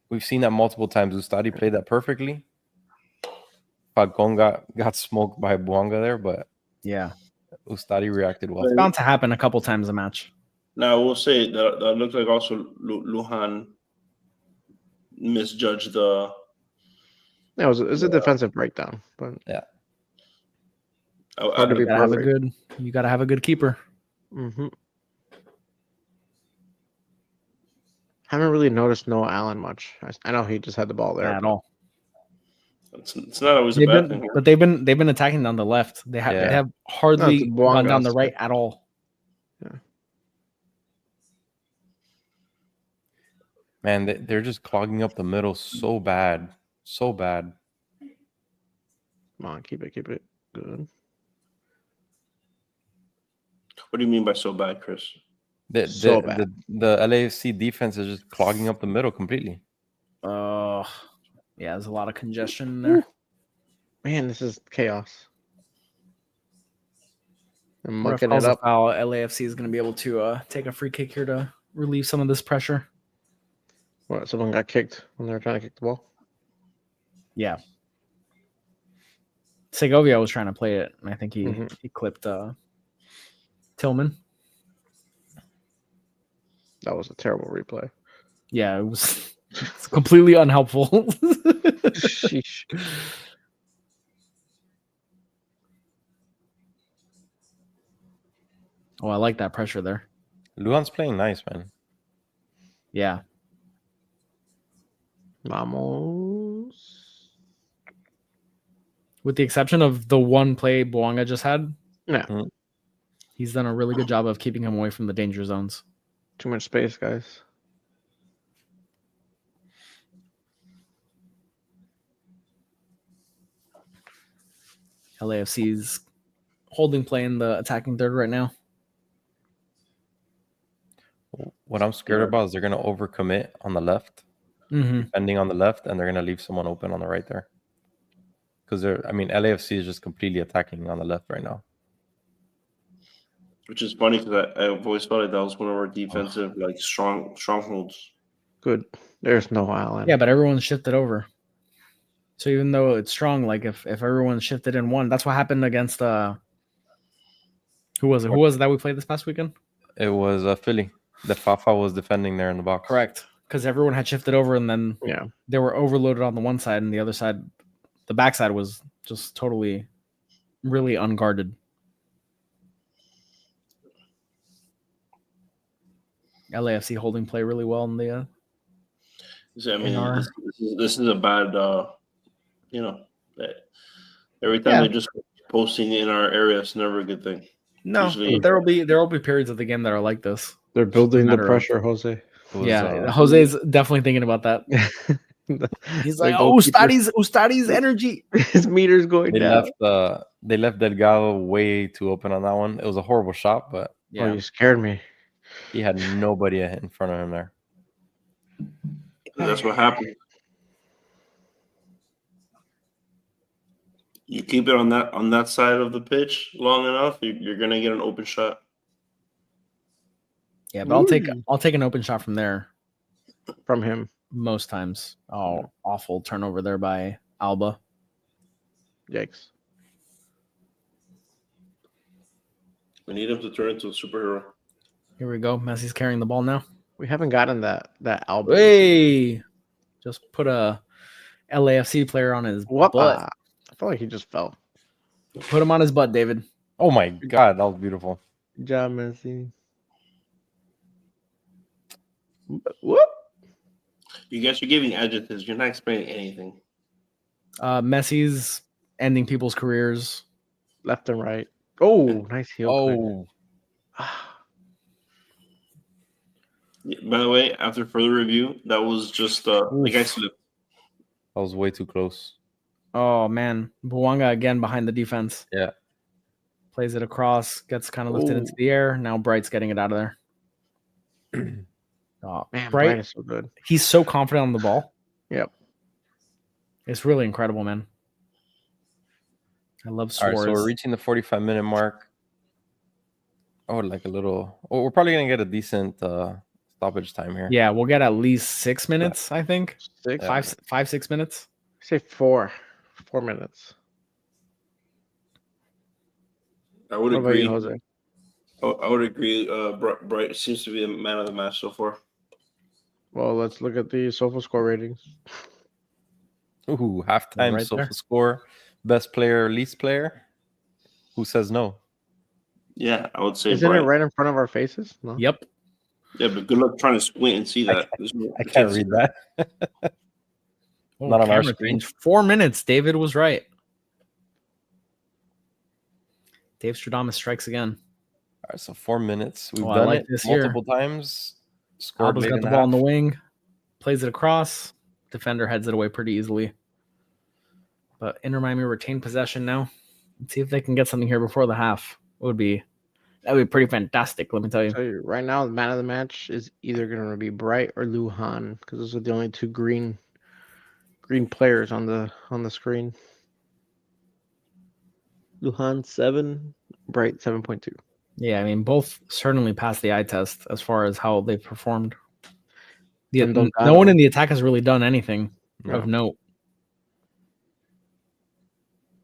We've seen that multiple times. Ustadi played that perfectly. Falcon got smoked by Buanga there, but Yeah, Ustadi reacted well. it's bound to happen a couple times a match. Now, I will say that looks like also Luhan misjudged the. Yeah, it was a defensive breakdown, but hard to be perfect. You gotta have a good keeper. Mm-hmm. Haven't really noticed Noah Allen much. I know he just had the ball there At all. It's not always a bad thing. But they've been attacking down the left. They have hardly gone down the right at all. Yeah. Man, they're just clogging up the middle so bad. So bad. Come on, keep it good. What do you mean by so bad, Chris? The LAFC defense is just clogging up the middle completely. Yeah, there's a lot of congestion in there. Man, this is chaos. I'm Ref mucking calls it a up. foul. LAFC is going to be able to take a free kick here to relieve some of this pressure. What? Someone got kicked when they were trying to kick the ball? Yeah. Segovia was trying to play it, and I think he clipped Tillman. That was a terrible replay. Yeah, it's completely unhelpful. Sheesh. Oh, I like that pressure there. Luan's playing nice, man. Yeah. Vamos. With the exception of the one play Buanga just had, Yeah. He's done a really good job of keeping him away from the danger zones. Too much space, guys. LAFC's holding play in the attacking third right now. What I'm scared about is they're going to overcommit on the left, defending on the left, and they're going to leave someone open on the right there. Because LAFC is just completely attacking on the left right now. Which is funny because I've always felt like that was one of our defensive strongholds. Good. There's no Allen. Yeah, but everyone's shifted over. So even though it's strong, like if everyone shifted in one, that's what happened against who was it? Who was it that we played this past weekend? It was Philly. The Fafa was defending there in the box. Correct. Because everyone had shifted over, and then they were overloaded on the one side, and the other side, the backside was just totally, really unguarded. LAFC holding play really well in the. This is a bad. Every time they're just posting in our area, it's never a good thing. No, usually, there will be periods of the game that are like this. They're building the pressure, Jose. Jose's definitely thinking about that. He's like, Ustadi's energy. His meter's going down. They left Delgado way too open on that one. It was a horrible shot, but you scared me. He had nobody in front of him there. That's what happened. You keep it on that side of the pitch long enough, you're gonna get an open shot. Yeah, but I'll take an open shot from there. From him. Most times. Oh, awful turnover there by Alba. Yikes. We need him to turn into a superhero. Here we go. Messi's carrying the ball now. We haven't gotten that Alba. Hey! Just put a LAFC player on his butt. I felt like he just fell. Put him on his butt, David. Oh my God, that was beautiful. Good job, Messi. Whoop! You guys are giving adjectives. You're not explaining anything. Messi's ending people's careers. Left and right. Oh, nice heel. Oh. By the way, after further review, that was just the guy slipped. That was way too close. Oh man, Buanga again behind the defense. Yeah, plays it across, gets kind of lifted into the air. Now Bright's getting it out of there. Oh man, Bright is so good. He's so confident on the ball. Yep, it's really incredible, man. I love Suarez. All right, so we're reaching the 45-minute mark. Oh, like a little. Oh, we're probably gonna get a decent stoppage time here. Yeah, we'll get at least 6 minutes. I think 6, 5, 6 minutes. Say 4 minutes. I would What about agree. you, Jose? I would agree. Bright seems to be the man of the match so far. Well, let's look at the SofaScore ratings. Ooh, halftime Right social there. score, best player, least player. Who says no? Yeah, I would say Isn't Bright. it right in front of our faces? No. Yep. Yeah, but good luck trying to squint and see that. I can't read that. Oh, Not on our camera screen. change. 4 minutes. David was right. Dave Stradamus strikes again. All right, so 4 minutes. We've Oh, I done like it this here. multiple times. Scored Alba's late got in the the ball on the half. wing, plays it across. Defender heads it away pretty easily. But Inter Miami retain possession now. Let's see if they can get something here before the half. That'd be pretty fantastic, let me tell you. So right now, the man of the match is either going to be Bright or Lujan because those are the only two green players on the screen. Lujan 7, Bright 7.2. Yeah, I mean, both certainly passed the eye test as far as how they've performed. And No one in the attack has really done anything of note.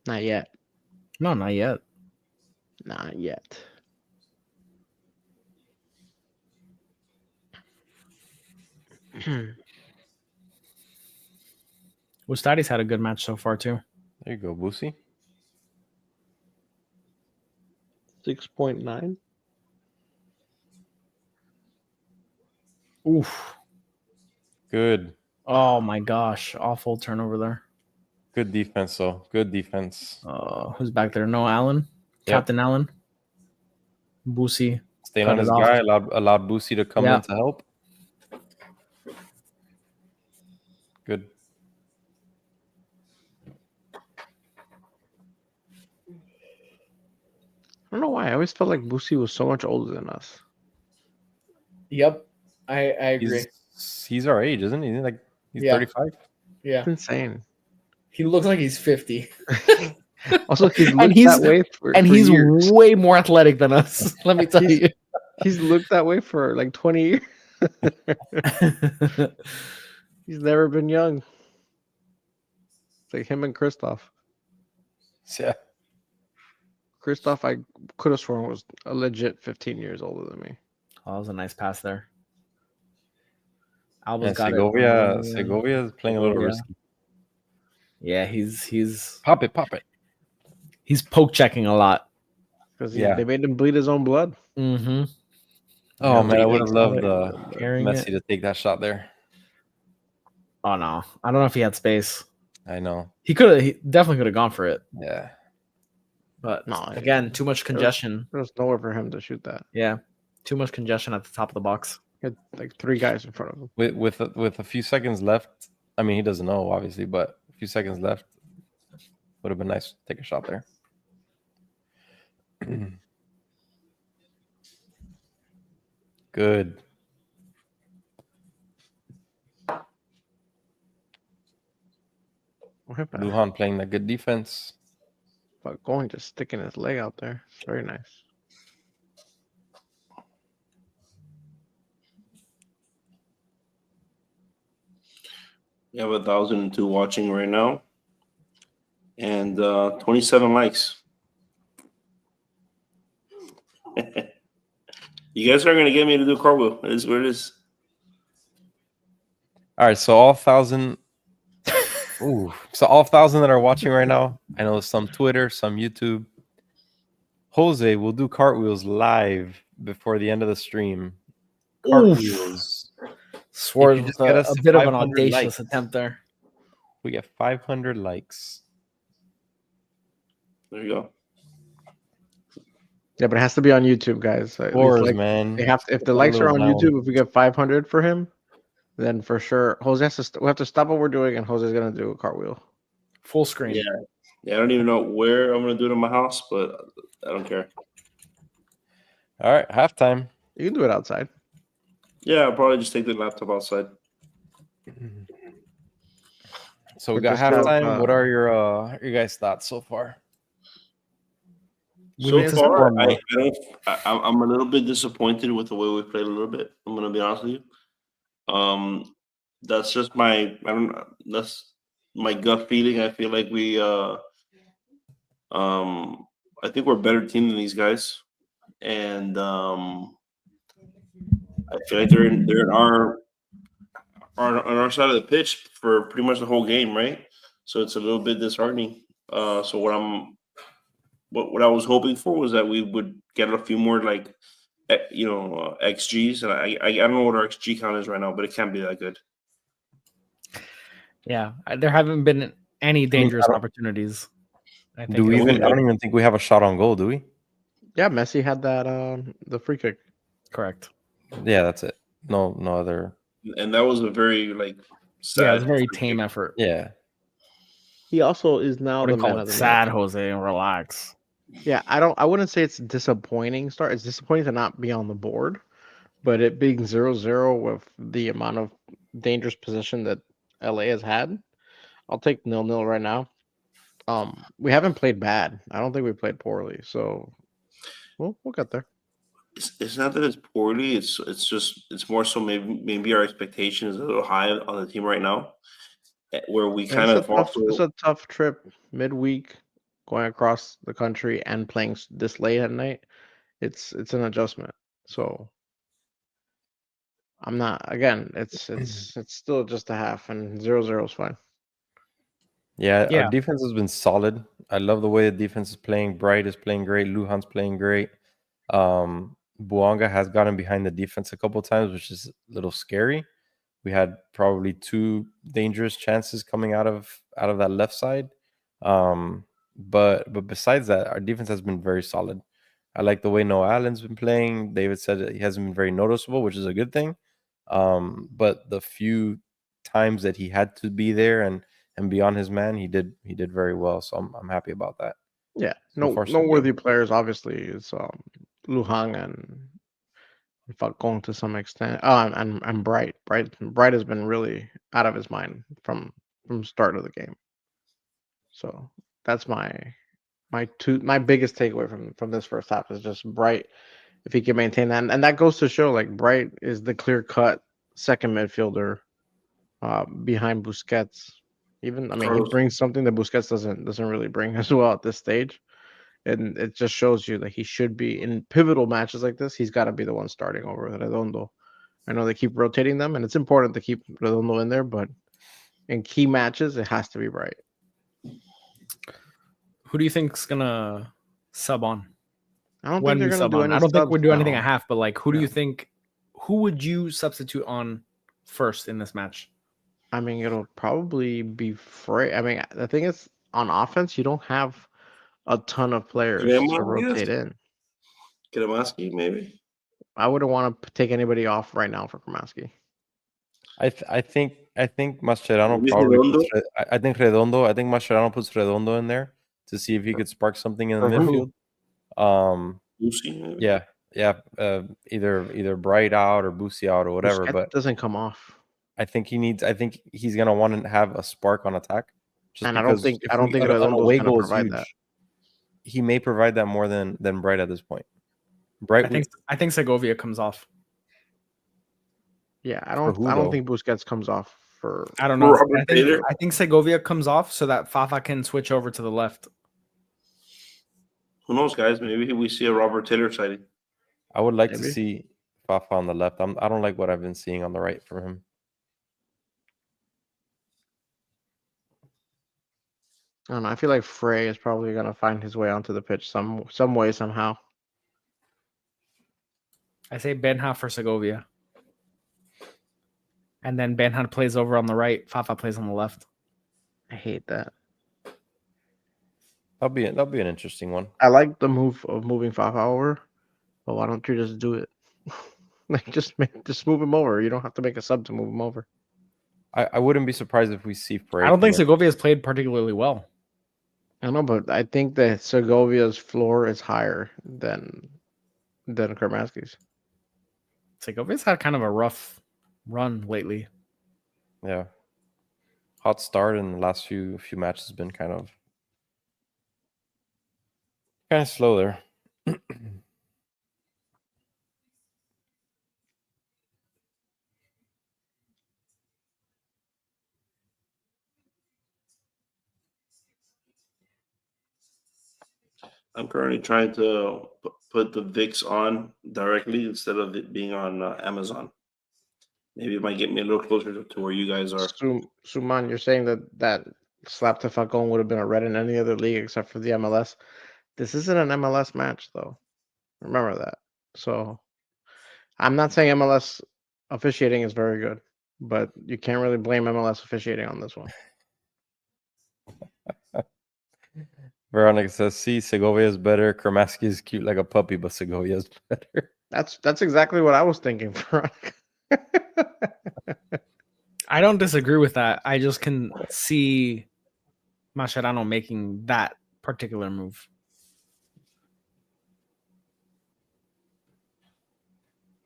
Not yet. No, not yet. Not yet. Ustadi's had a good match so far, too. There you go, Boosie. 6.9. Oof. Good. Oh, my gosh. Awful turnover there. Good defense, though. Good defense. Who's back there? No, Allen. Yep. Captain Allen. Boosie. Staying cut on it his off. guy, allowed Boosie to come Yeah. in to help. Good. I don't know why. I always felt like Boosie was so much older than us. Yep. I agree. He's our age, isn't he? Like he's Yeah. 35. Yeah. It's insane. He looks like he's 50. Also, he's And looked he's- that way for He's years. way more athletic than us. Let me tell you. He's looked that way for like 20 years. He's never been young. It's like him and Christoph. Yeah. Christoph, I could have sworn was a legit 15 years older than me. Oh, that was a nice pass there. Alba's And got Segovia is playing a little Segovia. risky. Yeah, he's Pop it. he's poke checking a lot. Because Yeah. they made him bleed his own blood. Mm-hmm. Oh Yeah, man, I but would have he loved carrying Messi it. to take that shot there. Oh no, I don't know if he had space. I know. He definitely could have gone for it, Yeah. but No, again, too much congestion. There was nowhere for him to shoot that. Yeah, too much congestion at the top of the box. He had like 3 guys in front of him. With a few seconds left, I mean he doesn't know obviously, but a few seconds left would have been nice to take a shot there. Good. Lujan playing that good defense. But going just sticking his leg out there. It's very nice. We have 1,002 watching right now, and 27 likes. You guys are gonna get me to do cartwheel. It is what it is. All right, so all 1,000. Ooh, so all 1,000 that are watching right now, I know some Twitter, some YouTube. Jose will do cartwheels live before the end of the stream. Cartwheels. Swerve If you with just get us a to bit of an 500 audacious likes. attempt there. We get 500 likes. There you go. Yeah, but it has to be on YouTube, guys. At least, Scores, man. They have to, if the Put a likes are little on down. YouTube, if we get 500 for him, then for sure Jose has to we have to stop what we're doing and Jose's gonna do a cartwheel. Full screen. Yeah, I don't even know where I'm gonna do it in my house, but I don't care. All right, halftime. You can do it outside. Yeah, I'll probably just take the laptop outside. So we But got just have, halftime. What are your guys' thoughts so far? We So need to far, score more. I'm a little bit disappointed with the way we played a little bit. I'm gonna be honest with you. That's just that's my gut feeling. I feel like we I think we're a better team than these guys, and I feel like they're in our on our side of the pitch for pretty much the whole game, right? So it's a little bit disheartening. So what I was hoping for was that we would get a few more like XGs, and I don't know what our XG count is right now, but it can't be that good. Yeah, there haven't been any dangerous opportunities. I think. I don't even think we have a shot on goal, do we? Yeah, Messi had that the free kick. Correct. Yeah, that's it. No other. And that was a very sad. Yeah, it was a very tame effort. Yeah. He also is now the man of the sad, match. Jose, and relax. Yeah, I wouldn't say it's disappointing start. It's disappointing to not be on the board, but it being 0-0 with the amount of dangerous possession that LA has had, I'll take 0-0 right now. We haven't played bad. I don't think we played poorly, so we'll get there. It's not that it's poorly. It's more so maybe our expectation is a little high on the team right now, where we kind of it's a tough trip midweek, going across the country and playing this late at night. It's an adjustment. So I'm not again. It's still just a half, and 0-0 is fine. Yeah, our defense has been solid. I love the way the defense is playing. Bright is playing great. Lujan's playing great. Buanga has gotten behind the defense a couple of times, which is a little scary. We had probably 2 dangerous chances coming out of that left side. But besides that, our defense has been very solid. I like the way Noah Allen's been playing. David said that he hasn't been very noticeable, which is a good thing. But the few times that he had to be there and be on his man, he did very well. So I'm happy about that. Yeah, no worthy players. Obviously, it's Lujan and Falcon to some extent. And Bright has been really out of his mind from start of the game. So that's my biggest takeaway from this first half is just Bright. If he can maintain that, and that goes to show like Bright is the clear cut second midfielder behind Busquets. He brings something that Busquets doesn't really bring as well at this stage. And it just shows you that he should be in pivotal matches like this. He's got to be the one starting over Redondo. I know they keep rotating them, and it's important to keep Redondo in there, but in key matches, it has to be Bright. Who do you think's gonna sub on? I don't think they're gonna do any. I don't think we'll do anything at half. But like, who do you think? Who would you substitute on first in this match? I mean, it'll probably be Frey. I mean, the thing is, on offense, you don't have a ton of players to rotate in. Kramaski, maybe. I wouldn't want to take anybody off right now for Kramaski. I think Mascherano probably. I think Redondo. I think Mascherano puts Redondo in there to see if he could spark something in the midfield. Busi, yeah. Either Bright out or Busi out or whatever. Busquets but doesn't come off. I think he's gonna want to have a spark on attack. And I don't think Redondo's gonna provide that. He may provide that more than Bright at this point. Bright, I think Segovia comes off. Yeah, I don't think Busquets comes off for. I don't know. I think Segovia comes off so that Fafa can switch over to the left. Who knows, guys? Maybe we see a Robert Taylor sighting. I would like to see Fafa on the left. I don't like what I've been seeing on the right from him. I don't know. I feel like Frey is probably gonna find his way onto the pitch some way somehow. I say Benha for Segovia, and then Benha plays over on the right. Fafa plays on the left. I hate that. That'll be an interesting one. I like the move of moving Fafa over, but why don't you just do it? Like just move him over. You don't have to make a sub to move him over. I wouldn't be surprised if we see Frey. I don't think Segovia has played particularly well. I know, but I think that Segovia's floor is higher than Kramaski's. Segovia's had kind of a rough run lately. Yeah, hot start in the last few matches has been kind of slow there. I'm currently trying to put the VIX on directly instead of it being on Amazon. Maybe it might get me a little closer to where you guys are. Suman, you're saying that slap to Falcon would have been a red in any other league except for the MLS. This isn't an MLS match, though. Remember that. So I'm not saying MLS officiating is very good, but you can't really blame MLS officiating on this one. Veronica says, "See, Segovia is better. Kramaski is cute like a puppy, but Segovia is better." That's exactly what I was thinking, Veronica. I don't disagree with that. I just can see Mascherano making that particular move.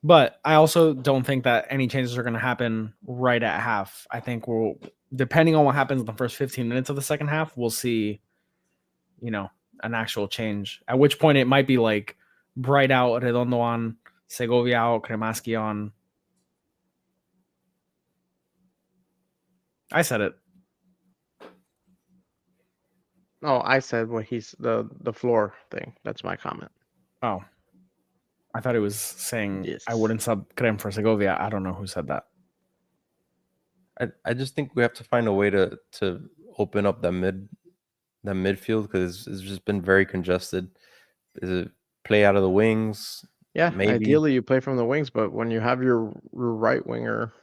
But I also don't think that any changes are going to happen right at half. I think depending on what happens in the first 15 minutes of the second half, we'll see, an actual change. At which point it might be like Bright out, Redondo on, Segovia out, Kremaski on. I said it. No, I said what he's the floor thing. That's my comment. Oh. I thought he was saying Yes. I wouldn't sub Krem for Segovia. I don't know who said that. I just think we have to find a way to open up that midfield because it's just been very congested. Is it play out of the wings? Yeah, Maybe. Ideally you play from the wings, but when you have your right winger,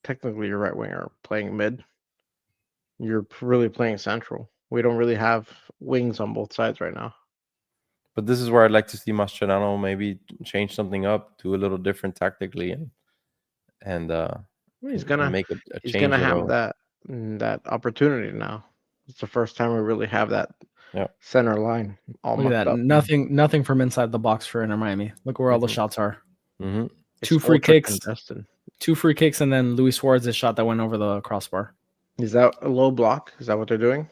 technically your right winger playing mid, you're really playing central. We don't really have wings on both sides right now. But this is where I'd like to see Mascherano maybe change something up, do a little different tactically, and He's gonna make a he's change. gonna have that opportunity now. It's the first time we really have that center line all Look at that. up. Nothing from inside the box for Inter Miami. Look where all the shots are. Mm-hmm. Two free kicks, and then Luis Suarez's shot that went over the crossbar. Is that a low block? Is that what they're doing?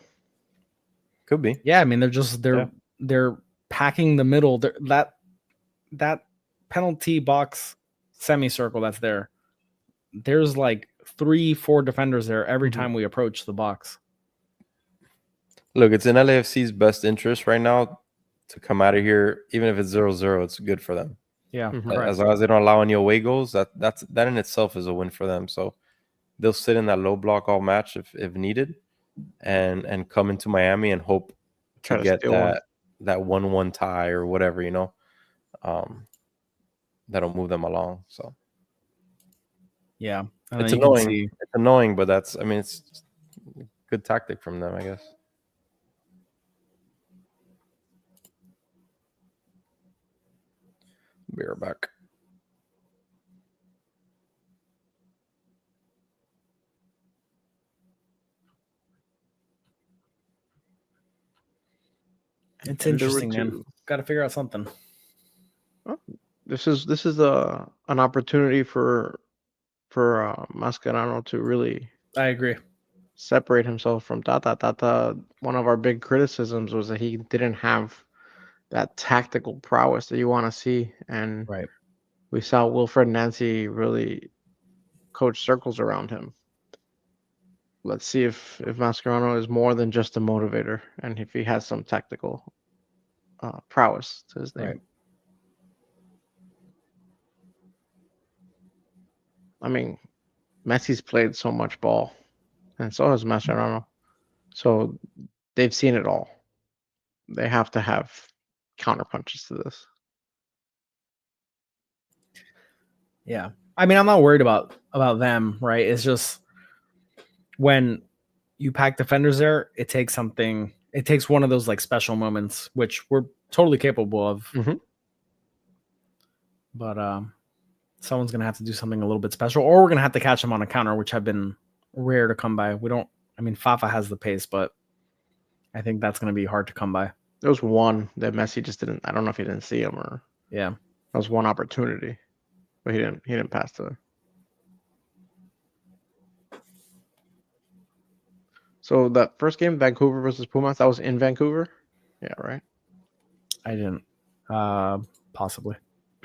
Could be. Yeah, I mean they're packing the middle. That penalty box semicircle that's there. There's like 3-4 defenders there every time we approach the box. Look, it's in LAFC's best interest right now to come out of here, even if it's 0-0. It's good for them. Yeah, as long as they don't allow any away goals, that in itself is a win for them. So they'll sit in that low block all match if needed, and come into Miami and hope to get that 1-1 tie or whatever, that'll move them along. So yeah, it's annoying. It's annoying, but it's a good tactic from them, I guess. Be right back. It's interesting, man. Got to figure out something. Oh, this is an opportunity for Mascherano to really. I agree. Separate himself from Tata. Tata, one of our big criticisms was that he didn't have that tactical prowess that you want to see, and we saw Wilfred Nancy really coach circles around him. Let's see if Mascherano is more than just a motivator, and if he has some tactical prowess to his name. Right. I mean, Messi's played so much ball, and so has Mascherano. So they've seen it all. They have to have counterpunches to this. Yeah. I mean, I'm not worried about them, right? It's just when you pack defenders there, it takes one of those like special moments, which we're totally capable of. Mm-hmm. But someone's going to have to do something a little bit special, or we're going to have to catch them on a counter, which have been rare to come by. Fafa has the pace, but I think that's going to be hard to come by. There was one that Messi just didn't. I don't know if he didn't see him or. Yeah, that was one opportunity, but he didn't pass to him. So that first game, Vancouver versus Pumas, that was in Vancouver. Yeah, right. I didn't. Possibly.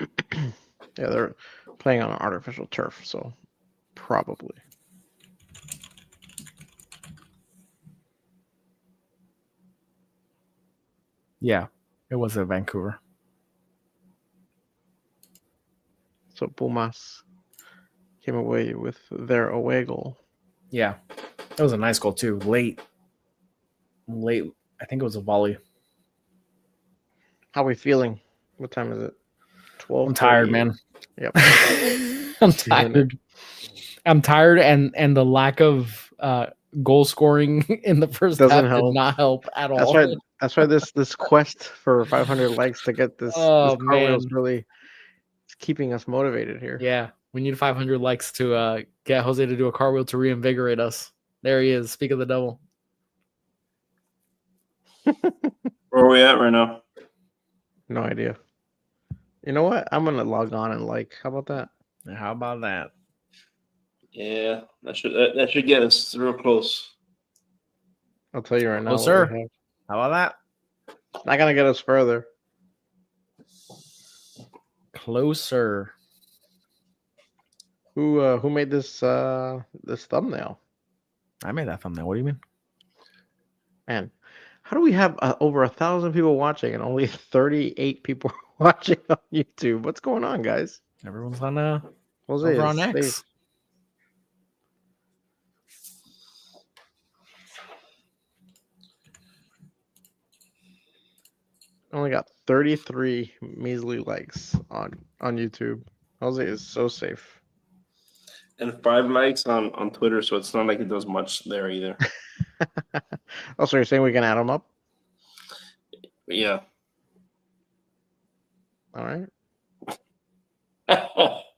Yeah, they're playing on an artificial turf, so probably. Yeah. It was at Vancouver. So Pumas came away with their away goal. Yeah, it was a nice goal too. Late. I think it was a volley. How are we feeling? What time is it? 12. I'm tired, man. Yep. I'm tired. I'm tired, and the lack of goal scoring in the first Doesn't half help. did not help at That's all. right. That's why this quest for 500 likes to get this cartwheel is really keeping us motivated here. Yeah, we need 500 likes to get Jose to do a cartwheel to reinvigorate us. There he is. Speak of the devil. Where are we at right now? No idea. You know what? I'm gonna log on and like. How about that? How about that? Yeah, that should get us real close. I'll tell you right now. Closer. What we have. How about that? It's not gonna get us further. Closer. Who made this this thumbnail? I made that thumbnail. What do you mean? Man, how do we have over 1,000 people watching and only 38 people watching on YouTube? What's going on, guys? Everyone's on Jose over is on X. safe. Only got 33 measly likes on YouTube. Jose is so safe. And 5 likes on Twitter, so it's not like it does much there either. Oh, so you're saying we can add them up? But yeah. All right.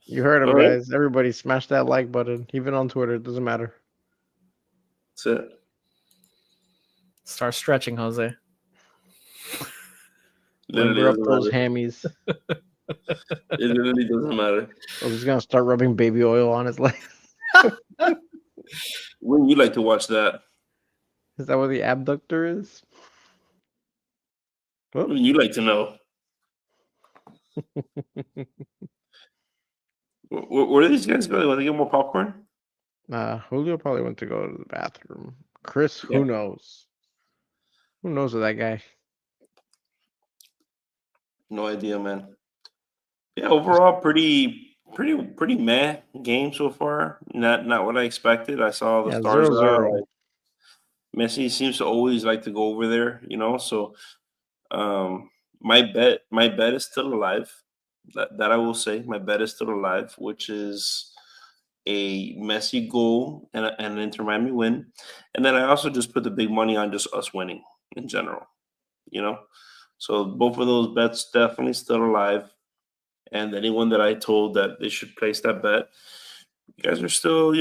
You heard him, All right. guys. Everybody smash that like button. Even on Twitter, it doesn't matter. That's it. Start stretching, Jose. Literally Limber up doesn't those matter. hammies. It literally doesn't matter. I was gonna start rubbing baby oil on his legs. Wouldn't you like to watch that? Is that what the abductor is? Wouldn't you like to know? Where do these guys go? They want to get more popcorn? Julio probably went to go to the bathroom. Chris, Yeah. who knows? Who knows with that guy? No idea, man. Yeah, overall, pretty meh game so far. Not what I expected. I saw the Yeah, stars 0-0. out. Messi seems to always like to go over there, So, my bet is still alive. That I will say, my bet is still alive, which is a Messi goal and an Inter Miami win, and then I also just put the big money on just us winning in general, So both of those bets definitely still alive. And anyone that I told that they should place that bet, you guys are still,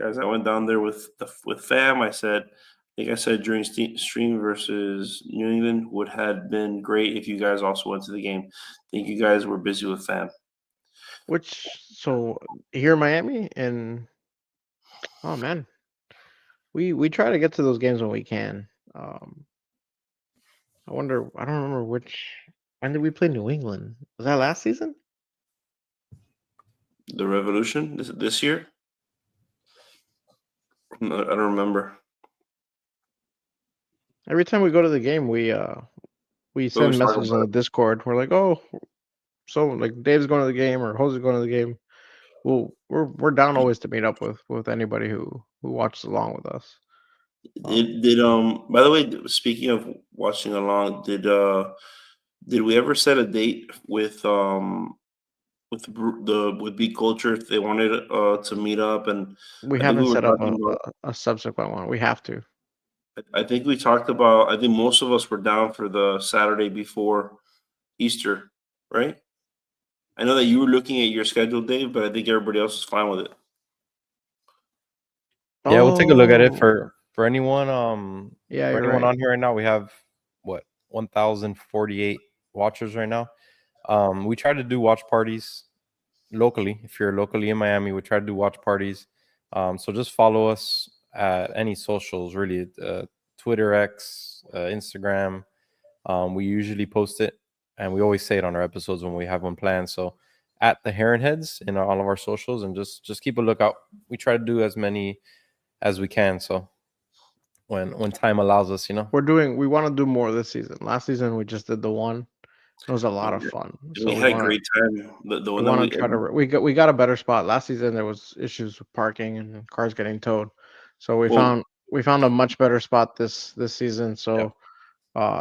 guys. I went down there with fam. I think I said during stream versus New England would have been great if you guys also went to the game. I think you guys were busy with fam. So here in Miami, and oh man, we try to get to those games when we can. I wonder. I don't remember when did we play New England? Was that last season? The Revolution this year? No, I don't remember. Every time we go to the game, we send messages on the Discord. We're like, oh, so like Dave's going to the game or Jose's going to the game. Well, we're down always to meet up with anybody who watches along with us. Did by the way, speaking of watching along, did we ever set a date with Beat Culture if they wanted to meet up? And we haven't set up a subsequent one. We have to. I think we talked about. I think most of us were down for the Saturday before Easter, right? I know that you were looking at your schedule, Dave, but I think everybody else is fine with it. Yeah, we'll take a look at it for anyone. Yeah, for anyone right. on here right now, we have 1,048 watchers right now. We try to do watch parties locally. If you're locally in Miami, we try to do watch parties. So just follow us at any socials, really, Twitter, X, Instagram. We usually post it, and we always say it on our episodes when we have one planned. So at the Heron Heads in all of our socials, and just keep a lookout. We try to do as many as we can. So when time allows us. We want to do more this season. Last season we just did the one. It was a lot of fun. So we had a great time. The one want to try to we got a better spot. Last season there was issues with parking and cars getting towed. So we found a much better spot this season. So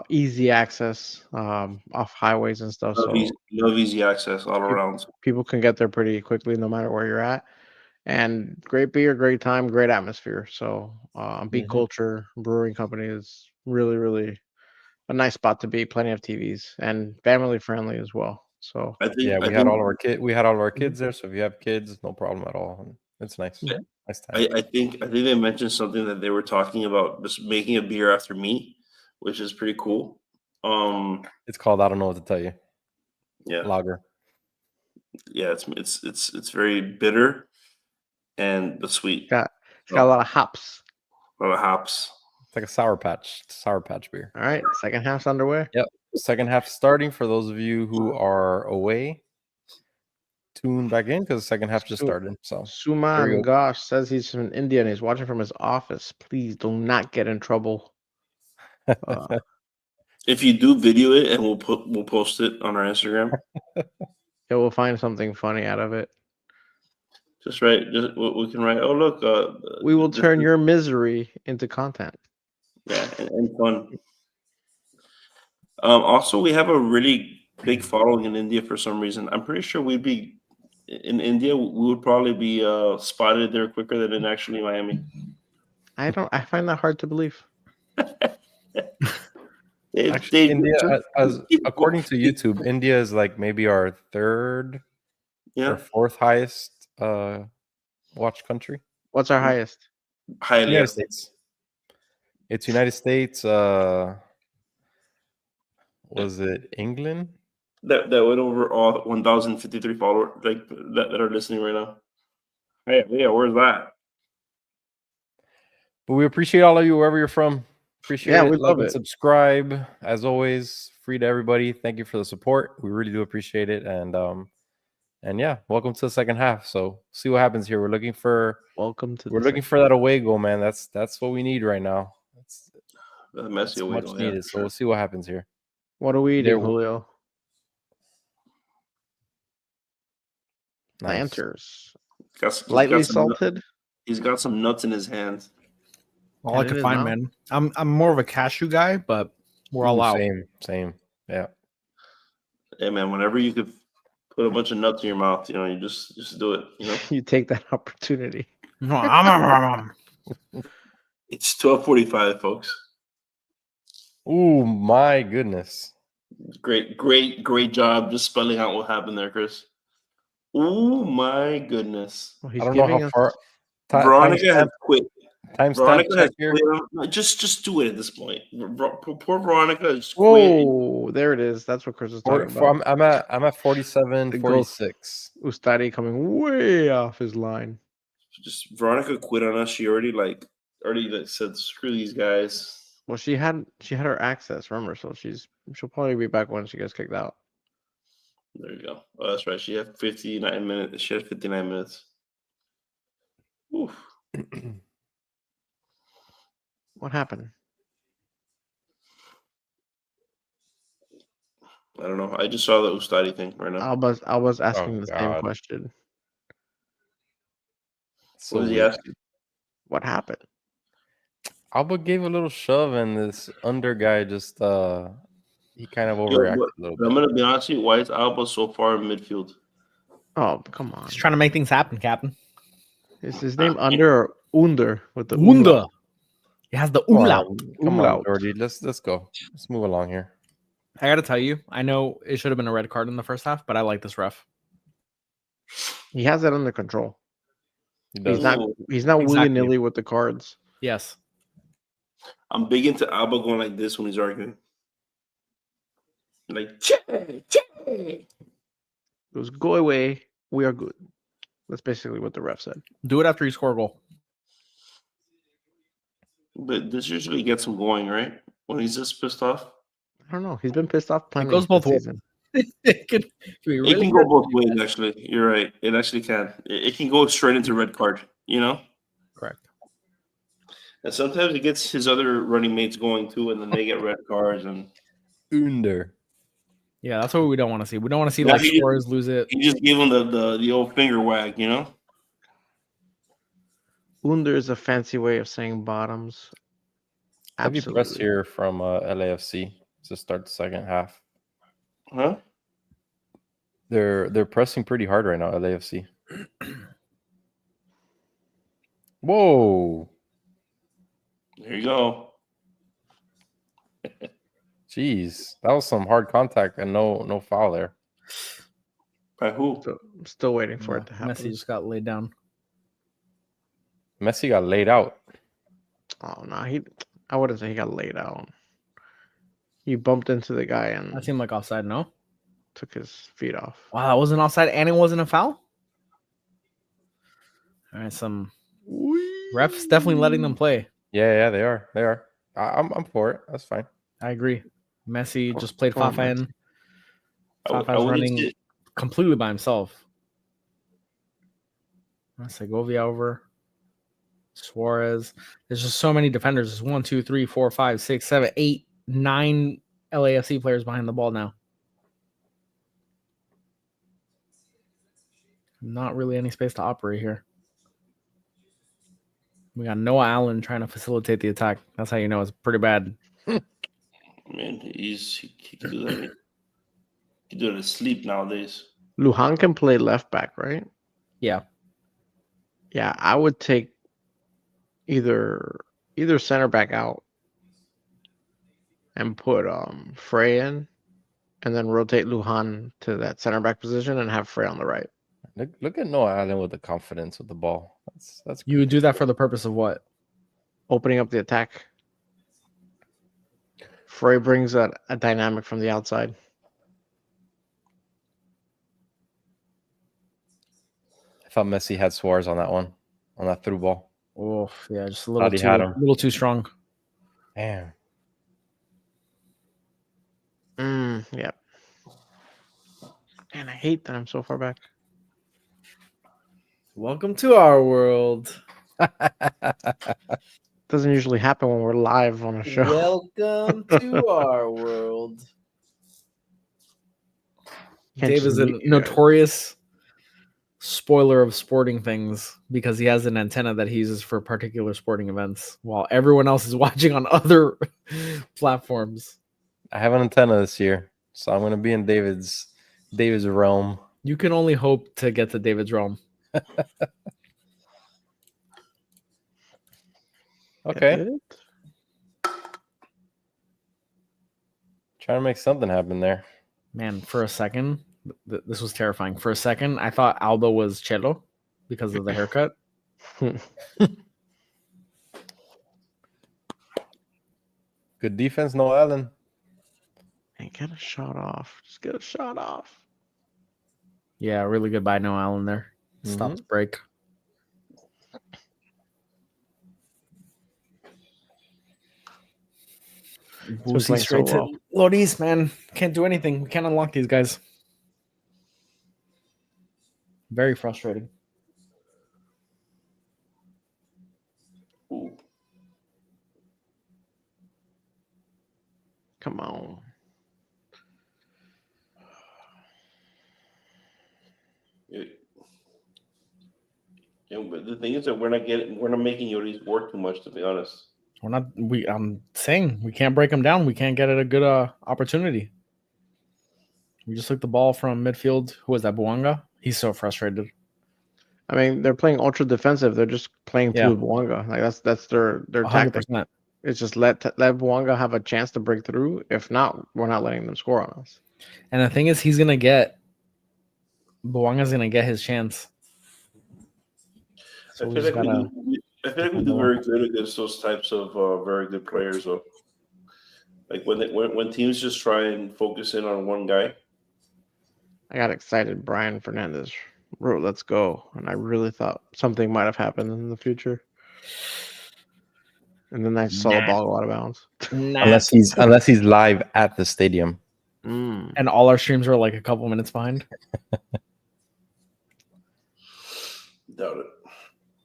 easy access off highways and stuff. Love easy access all around. People can get there pretty quickly no matter where you're at. And great beer, great time, great atmosphere. So Beat Culture Brewing Company is really, really a nice spot to be. Plenty of TVs and family friendly as well. So we had all of our kids there. So if you have kids, no problem at all. It's nice. Yeah. Nice time. I think they mentioned something that they were talking about just making a beer after meat, which is pretty cool. It's called I don't know what to tell you. Yeah, lager. Yeah, it's very bitter but sweet. It's got a lot of hops. A lot of hops. It's like a sour patch beer. All right, second half's underway. Yep, second half starting. For those of you who are away, tune back in because the second half just started. So Suman Gosh says he's from India and he's watching from his office. Please do not get in trouble. If you do video it, and we'll post it on our Instagram. We'll find something funny out of it. Just we can write. Oh look, we will turn your misery into content. Yeah, and fun. Also, we have a really big following in India for some reason. I'm pretty sure we'd be in India. We would probably be spotted there quicker than in actually Miami. I find that hard to believe. Actually, India, according to YouTube, India is like maybe our third or fourth highest watched country. What's our highest? United States. It's United States. Was it England? That went over all 1,053 followers like that are listening right now. Hey, yeah, where's that? But we appreciate all of you wherever you're from. Appreciate it. We love it. Subscribe as always. Free to everybody. Thank you for the support. We really do appreciate it. And yeah, welcome to the second half. So see what happens here. We're looking for that away goal, man. That's what we need right now. That's Messi away goal, needed. So we'll see what happens here. What are we eating, Julio? Nice. Planters. Lightly salted. He's got some nuts in his hands. All I could find, man. I'm more of a cashew guy, but we're all out. Same. Yeah. Hey man, whenever you could put a bunch of nuts in your mouth, you just do it. You take that opportunity. It's 12:45, folks. Oh my goodness! Great job just spelling out what happened there, Chris. Oh my goodness! Well, I don't know how far. Veronica has quit. Veronica has quit. Just do it at this point. Poor Veronica is quit. Whoa, there it is. That's what Chris is talking about. I'm at 47, 46. Ustadi coming way off his line. Just Veronica quit on us. She already said screw these guys. Well, she had her access, remember? So she'll probably be back when she gets kicked out. There you go. Oh, that's right. She had 59 minutes. She had 59 minutes. Oof. What happened? I don't know. I just saw the Ustadi thing right now. I was asking the same question. So what was he asking? What happened? Alba gave a little shove, and this under guy just he kind of overreacted a little bit. I'm gonna be honest with you. Why is Alba so far in midfield? Oh, come on! He's trying to make things happen, Captain. Is his name Under or Under with the Under? It has the umlaut. Come on, Jordy. Let's go. Let's move along here. I gotta tell you, I know it should have been a red card in the first half, but I like this ref. He has it under control. He's not exactly. willy-nilly with the cards. Yes. I'm big into Alba going like this when he's arguing. Like, goes, go away. We are good. That's basically what the ref said. Do it after you score a goal. But this usually gets him going, right? When he's just pissed off. I don't know. He's been pissed off plenty. It goes both ways. It can go both ways, actually. You're right. It actually can. It can go straight into red card, Correct. And sometimes he gets his other running mates going too, and then they get red cards. And Under. Yeah, that's what we don't want to see. We don't want to see Yeah, like he- Suarez lose it. he just gave him the old finger wag, you know? Under is a fancy way of saying bottoms. Heavy press Absolutely. here from LAFC to start the second half. Huh? They're pressing pretty hard right now, LAFC. Whoa. There you go. Jeez. That was some hard contact and no foul there. By who? So I'm still waiting for Yeah, it to happen. Messi just got laid down. Messi got laid out. Oh no, I wouldn't say he got laid out. He bumped into the guy That and seemed like offside, no? took his feet off. Wow, that wasn't offside and it wasn't a foul? All right, some refs definitely letting them play. Yeah, they are. They are. I'm for it. That's fine. I agree. Messi just played Come on, Fafa in. I Fafa's wouldn't running say- completely by himself. Segovia over. Suarez. There's just so many defenders. There's 1, 2, 3, 4, 5, 6, 7, 8, 9 LAFC players behind the ball now. Not really any space to operate here. We got Noah Allen trying to facilitate the attack. That's how you know it's pretty bad. Man, he can do that. He can do it asleep nowadays. Lujan can play left back, right? Yeah. Yeah, I would take either center back out and put Frey in, and then rotate Lujan to that center back position and have Frey on the right. Look at Noah Allen with the confidence with the ball. That's You would do that for the purpose of what? Opening up the attack. Frey brings a dynamic from the outside. I thought Messi had Suarez on that one, on that through ball. Oh, yeah, just a Thought he had him. little too strong. Damn. Yeah. And I hate that I'm so far back. Welcome to our world. Doesn't usually happen when we're live on a show. Welcome to our world. Can't Dave just is a mute you notorious spoiler of sporting things because he has an antenna that he uses for particular sporting events while everyone else is watching on other platforms. I have an antenna this year, so I'm gonna be in David's realm. You can only hope to get to David's realm. Okay. Did it? Trying to make something happen there. Man, for a second, this was terrifying. For a second, I thought Aldo was Chelo because of the haircut. Good defense, Noah Allen. And get a shot off. Just get a shot off. Yeah, really good by Noah Allen there. Stops break. Been playing so well. Loris, man. Can't do anything. We can't unlock these guys. Very frustrating. Ooh. Come on. Yeah, but the thing is that we're not making Yori's work too much, to be honest. I'm saying we can't break them down. We can't get it a good opportunity. We just took the ball from midfield. Who was that? Buanga? He's so frustrated. I mean, they're playing ultra defensive. They're just playing through Buanga. Like that's their tactic. 100%. It's just let Buanga have a chance to break through. If not, we're not letting them score on us. And the thing is, Buanga's gonna get his chance. So I we feel just like gotta. we do very good against those types of very good players. Though. Like when teams just try and focus in on one guy. I got excited. Brian Fernandez wrote "Let's go," and I really thought something might have happened in the future. And then I saw the ball go out of bounds. Unless he's live at the stadium. And all our streams are like a couple minutes behind. Doubt it.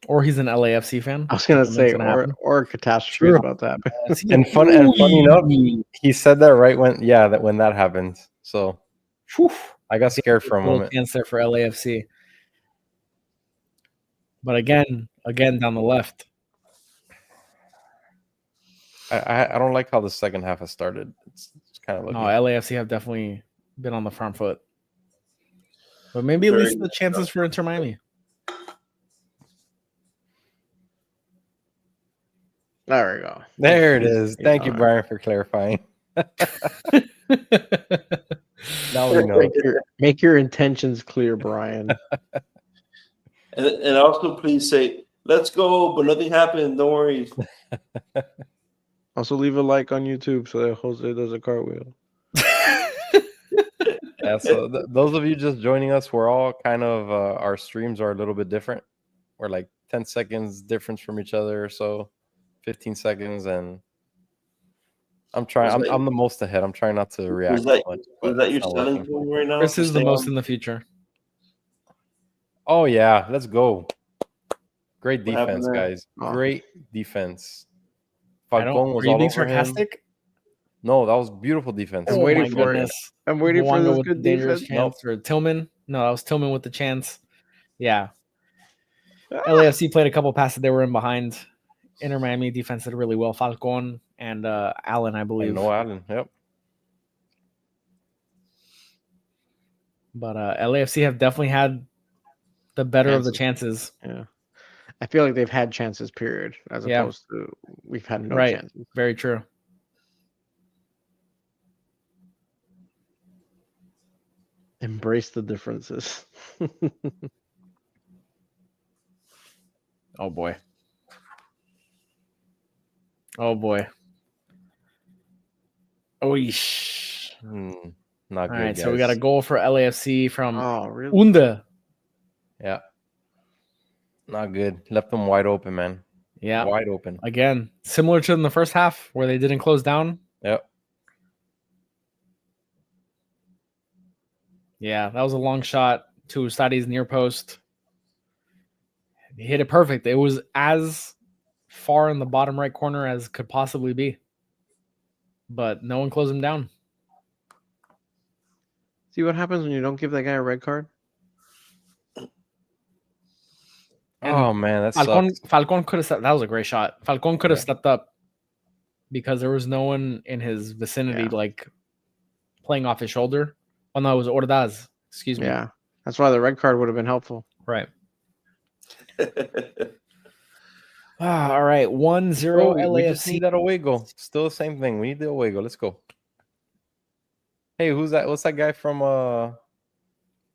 Or he's an LAFC fan. I was gonna say, Something's gonna happen. or a catastrophe is about to happen. And funny enough, he said that right when that happened. So Whew. I got scared for a Little moment. chance there for LAFC. But again, down the left. I don't like how the second half has started. It's kind of No, looking. LAFC have definitely been on the front foot. But maybe at least the chances for Inter Miami. There we go. There it is. Thank you, Brian, for clarifying. Now we know. Make your intentions clear, Brian. And also, please say, "Let's go," but nothing happened. Don't worry. Also, leave a like on YouTube so that Jose does a cartwheel. Yeah, so those of you just joining us, we're all kind of our streams are a little bit different. We're like 10 seconds difference from each other, so 15 seconds, and I'm the most ahead. I'm trying not to react. Is that your selling point right now? Chris is the most in the future. Oh yeah, let's go. Great defense, guys. Great defense. Falcon was are you all being over sarcastic? him. No, that was beautiful defense. I'm waiting for it. I'm waiting for this good defense. Chance or Tillman. No, that was Tillman with the chance. Yeah. LAFC played a couple passes they were in behind. Inter Miami defense did really well. Falcon and Allen, I believe. No Allen, yep. But LAFC have definitely had the better of the chances. Yeah. I feel like they've had chances, period, as opposed to we've had no chances. Very true. Embrace the differences. Oh boy. Oh boy. Oh, not good. All right, guys. so we got a goal for LAFC from really? Unde. Yeah. Not good. Left them wide open, man. Yeah. Wide open. Again, similar to in the first half where they didn't close down. Yep. Yeah, that was a long shot to Ustadi's near post. He hit it perfect. It was as far in the bottom right corner as could possibly be. But no one closed him down. See what happens when you don't give that guy a red card? Oh man, that sucks. Falcon could have that was a great shot. Falcon could have stepped up because there was no one in his vicinity like playing off his shoulder. Oh no, it was Ordaz. Excuse me. Yeah. That's why the red card would have been helpful. Right. All right. 1-0 LAFC. We just need that away goal. Still the same thing. We need the away goal. Let's go. Hey, who's that? What's that guy from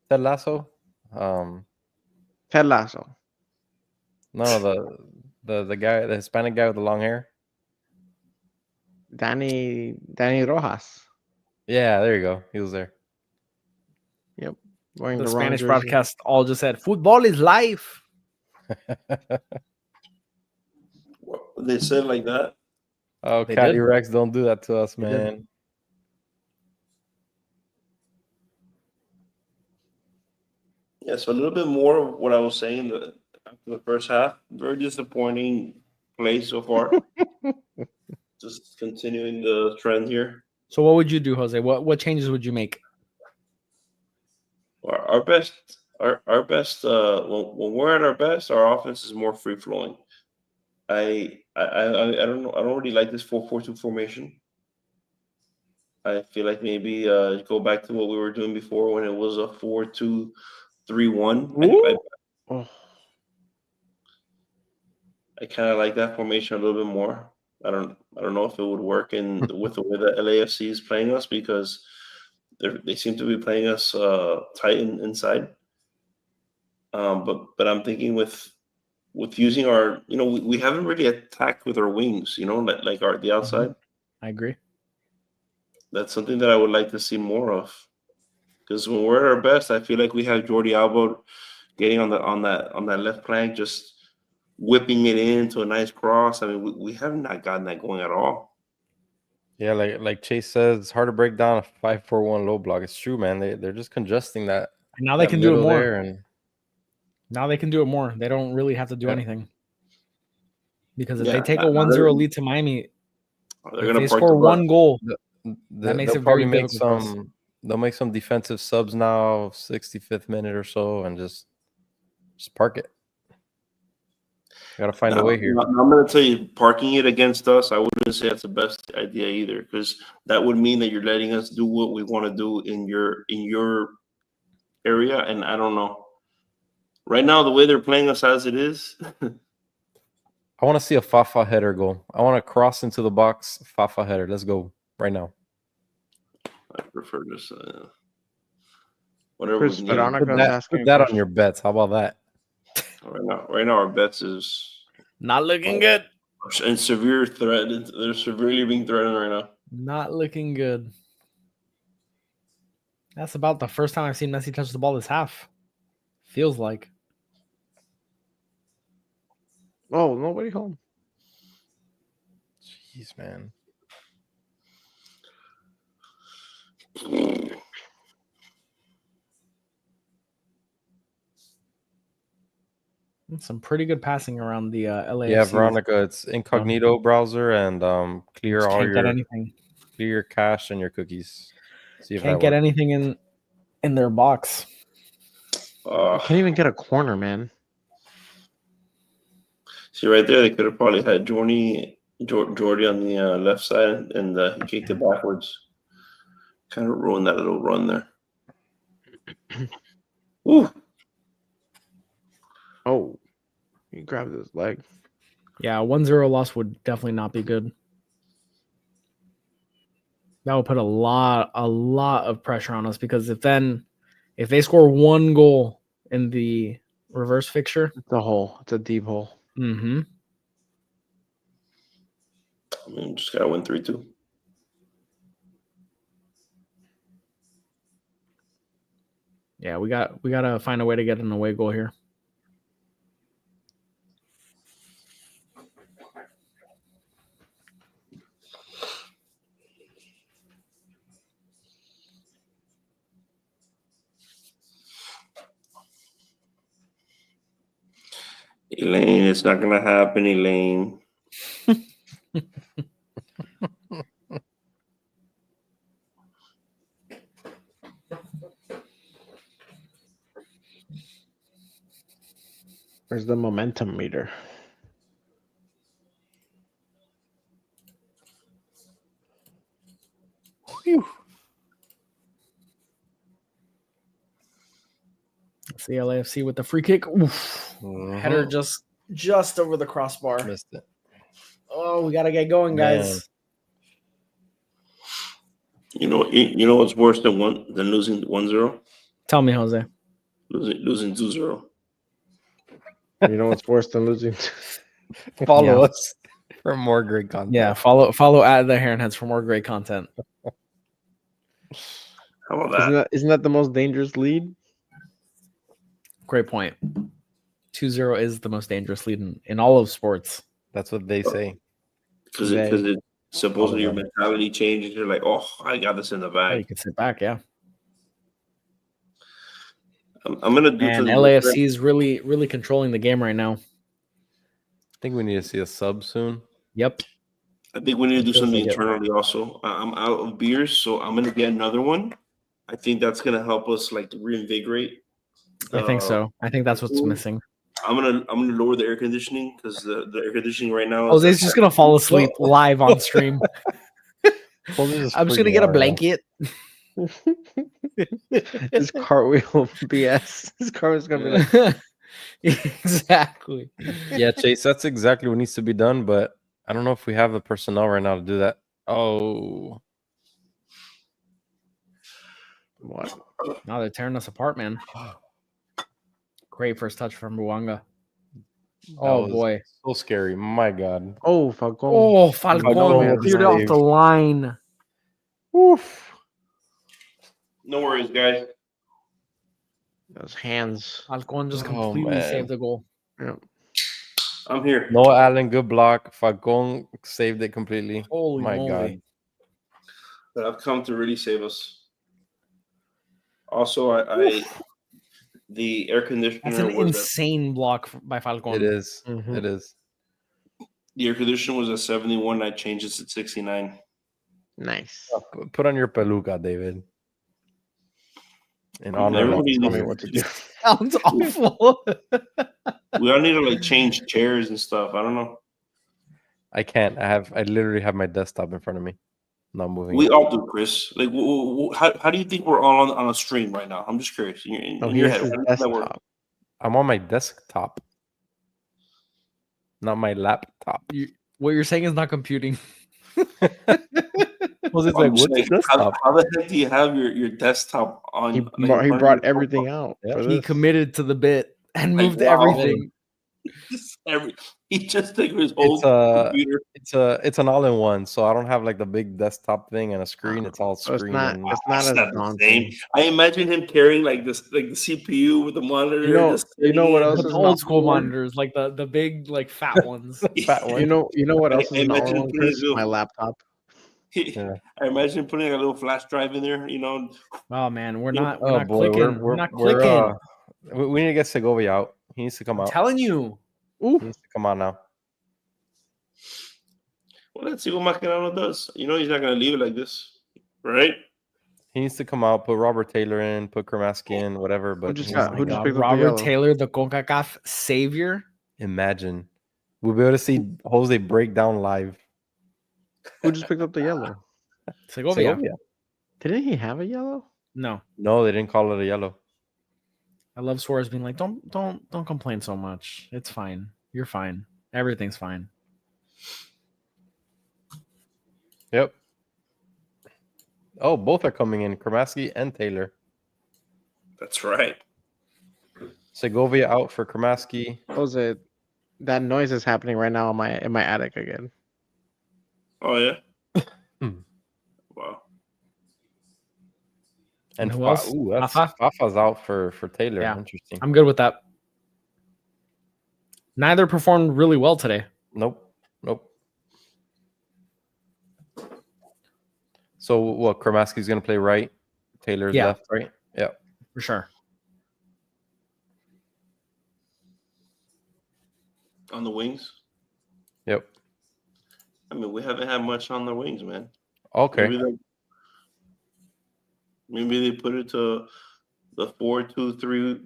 Ted Lasso? Ted Lasso. No, the guy, the Hispanic guy with the long hair. Danny Rojas. Yeah, there you go. He was there. Yep. The Spanish broadcast all just said, "Football is life." They said like that. Oh, Caddy Rex, don't do that to us, man. Yeah, so a little bit more of what I was saying after the first half. Very disappointing play so far. Just continuing the trend here. So what would you do, Jose? What changes would you make? Our best when we're at our best, our offense is more free flowing. I don't know. I don't really like this 4-4-2 formation. I feel like maybe go back to what we were doing before when it was a 4-2-3-1. I kind of like that formation a little bit more. I don't know if it would work with the way that LAFC is playing us because they seem to be playing us tight inside. But I'm thinking with using our, we haven't really attacked with our wings, like the outside. I agree. That's something that I would like to see more of. Because when we're at our best, I feel like we have Jordi Alba getting on that left flank, just whipping it into a nice cross. I mean, we have not gotten that going at all. Yeah, like Chase says, it's hard to break down a 5-4-1 low block. It's true, man. They're just congesting that. And now they can do it more. And Now they can do it more. They don't really have to do anything. Because if Yeah, they take a 1-0 lead to Miami, they're if gonna they park score the bus. one goal, that makes They'll it probably very make difficult for us. they'll make some defensive subs now, 65th minute or so, and just park it. Gotta find a way here. I'm gonna tell you, parking it against us, I wouldn't say that's the best idea either, because that would mean that you're letting us do what we want to do in your area, and I don't know. Right now, the way they're playing us as it is, I want to see a Fafa header goal. I want to cross into the box, Fafa header. Let's go right now. I prefer this. Whatever Chris we need. Veronica's asking Put a that on question. your bets. How about that? Right now, our bets is Not looking good. in severe threat. They're severely being threatened right now. Not looking good. That's about the first time I've seen Messi touch the ball this half. Feels like. Oh, nobody home. Jeez, man. Some pretty good passing around the LAFC. Yeah, Veronica, it's incognito browser and clear Just all can't get your anything. clear your cache and your cookies. See if Can't that get works. anything in their box. Can't even get a corner, man. See right there, they could have probably had Jordy on the left side, and he kicked it backwards. Kind of ruined that little run there. Woo. Oh, he grabbed his leg. Yeah, 1-0 loss would definitely not be good. That would put a lot of pressure on us, because if they score one goal in the reverse fixture, It's a hole. It's a deep hole. mm-hmm. I mean, just gotta win 3-2. Yeah, we gotta find a way to get an away goal here. Elaine, it's not gonna happen, Elaine. Where's the momentum meter? Whew. Let's see LAFC with the free kick. Oof. Header just over the crossbar. Missed it. Oh, we gotta get going, guys. Man. You know what's worse than losing 1-0? Tell me, Jose. Losing 2-0. You know what's worse than losing? Follow us for more great content. Yeah, follow at the Heron Heads for more great content. How about that? Isn't that the most dangerous lead? Great point. 2-0 is the most dangerous lead in all of sports. That's what they say. Because it supposedly your mentality changes. You're like, oh, I got this in the Oh, bag. you can sit back, yeah. I'm gonna do. And LAFC is really controlling the game right now. I think we need to see a sub soon. Yep. I think we need to do Feels something like it. internally also. I'm out of beers, so I'm gonna get another one. I think that's gonna help us like reinvigorate. I think so. I think that's what's missing. I'm gonna lower the air conditioning, because the air conditioning right now. Jose's just gonna fall asleep live on stream. I'm just gonna get a blanket. This cartwheel BS. This cartwheel's gonna be like, Exactly. Yeah, Chase, that's exactly what needs to be done, but I don't know if we have the personnel right now to do that. Oh. what? Now they're tearing us apart, man. Great first touch from Ruanga. Oh boy. So scary. My God. Oh, Falcon. Oh, Falcon Falcon cleared it off saved. the line. Oof. No worries, guys. Those hands. Falcon just Oh, completely man. saved the goal. Yeah. I'm here. Noah Allen, good block. Falcon saved it completely. Holy My moly. God. But I've come to really save us. Also, I The air That's conditioner an was insane block by Falcon. It is. Mhm. It is. the air conditioner was at 71. I changed it to 69. Nice. Put on your peluca, David. In I mean, honor of everybody Tell needs me what to do. Sounds awful. We all need to like change chairs and stuff. I don't know. I can't. I literally have my desktop in front of me. Not moving. We it. all do, Chris. Like, how do you think we're all on a stream right now? I'm just curious. In Oh, your here's head, his how do you think that works? desktop. I'm on my desktop, not my laptop. What you're saying is not computing. Was it I'm like just what's saying, the desktop? how the heck do you have your desktop on? He, like, in front he of brought your everything profile? out Yeah. for He this. committed to the bit and Like, moved wow. everything. He just took his whole It's computer. it's an all-in-one, so I don't have like the big desktop thing and a screen. It's all So it's screen not. and It's not It's as not the daunting. same. I imagine him carrying like this, like the CPU with the monitor. You know. just You know sitting what in. else But is the an old school all-in-one? monitors, like the big like fat ones. fat one. You know what else I is an imagine all-in-one, putting Chris? his little- My laptop. Yeah. I imagine putting a little flash drive in there. Oh man, we're Yeah. not Oh boy, clicking. We're not clicking. we need to get Segovia out. He needs to come I'm out. telling you. He needs to come out now. Well, let's see what Mascherano does. He's not going to leave it like this, right? He needs to come out. Put Robert Taylor in. Put Kramaski in. Whatever. But just he got- needs to who just come out. picked up the Robert yellow? Taylor, the CONCACAF savior. Imagine we'll be able to see Jose break down live. Who just picked up the yellow? Segovia. Didn't he have a yellow? No. No, they didn't call it a yellow. I love Suarez being like, don't complain so much. It's fine. You're fine. Everything's fine. Yep. Oh, both are coming in. Kramaski and Taylor. That's right. Segovia out for Kramaski. Jose, that noise is happening right now in my attic again. Oh, yeah? Hmm. Wow. And who else? Ooh, that's Fafa? Fafa's out for Taylor. Yeah. Interesting. I'm good with that. Neither performed really well today. Nope. So what? Kramaski's gonna play right. Taylor's Yeah. left, right? Yeah. For sure. On the wings? Yep. I mean, we haven't had much on the wings, man. Okay. Maybe they put it to the 4-2-3.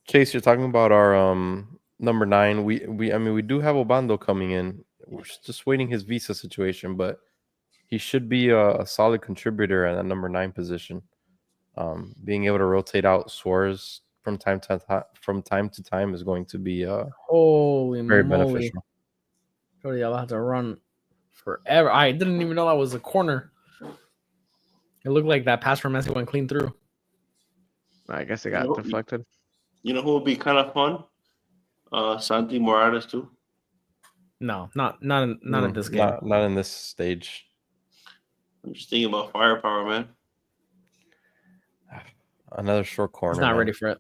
Chase, you're talking about our number 9. We do have Obando coming in. We're just waiting his visa situation, but he should be a solid contributor at that number 9 position. Being able to rotate out Suarez from time to time is going to be Holy very moly. beneficial. Cody, I'll have to run forever. I didn't even know that was a corner. It looked like that pass from Messi went clean through. I guess it got deflected. You know who would be kind of fun? Santi Morales too. No, not at this game. Not in this stage. I'm just thinking about firepower, man. Another short corner. He's not man. ready for it.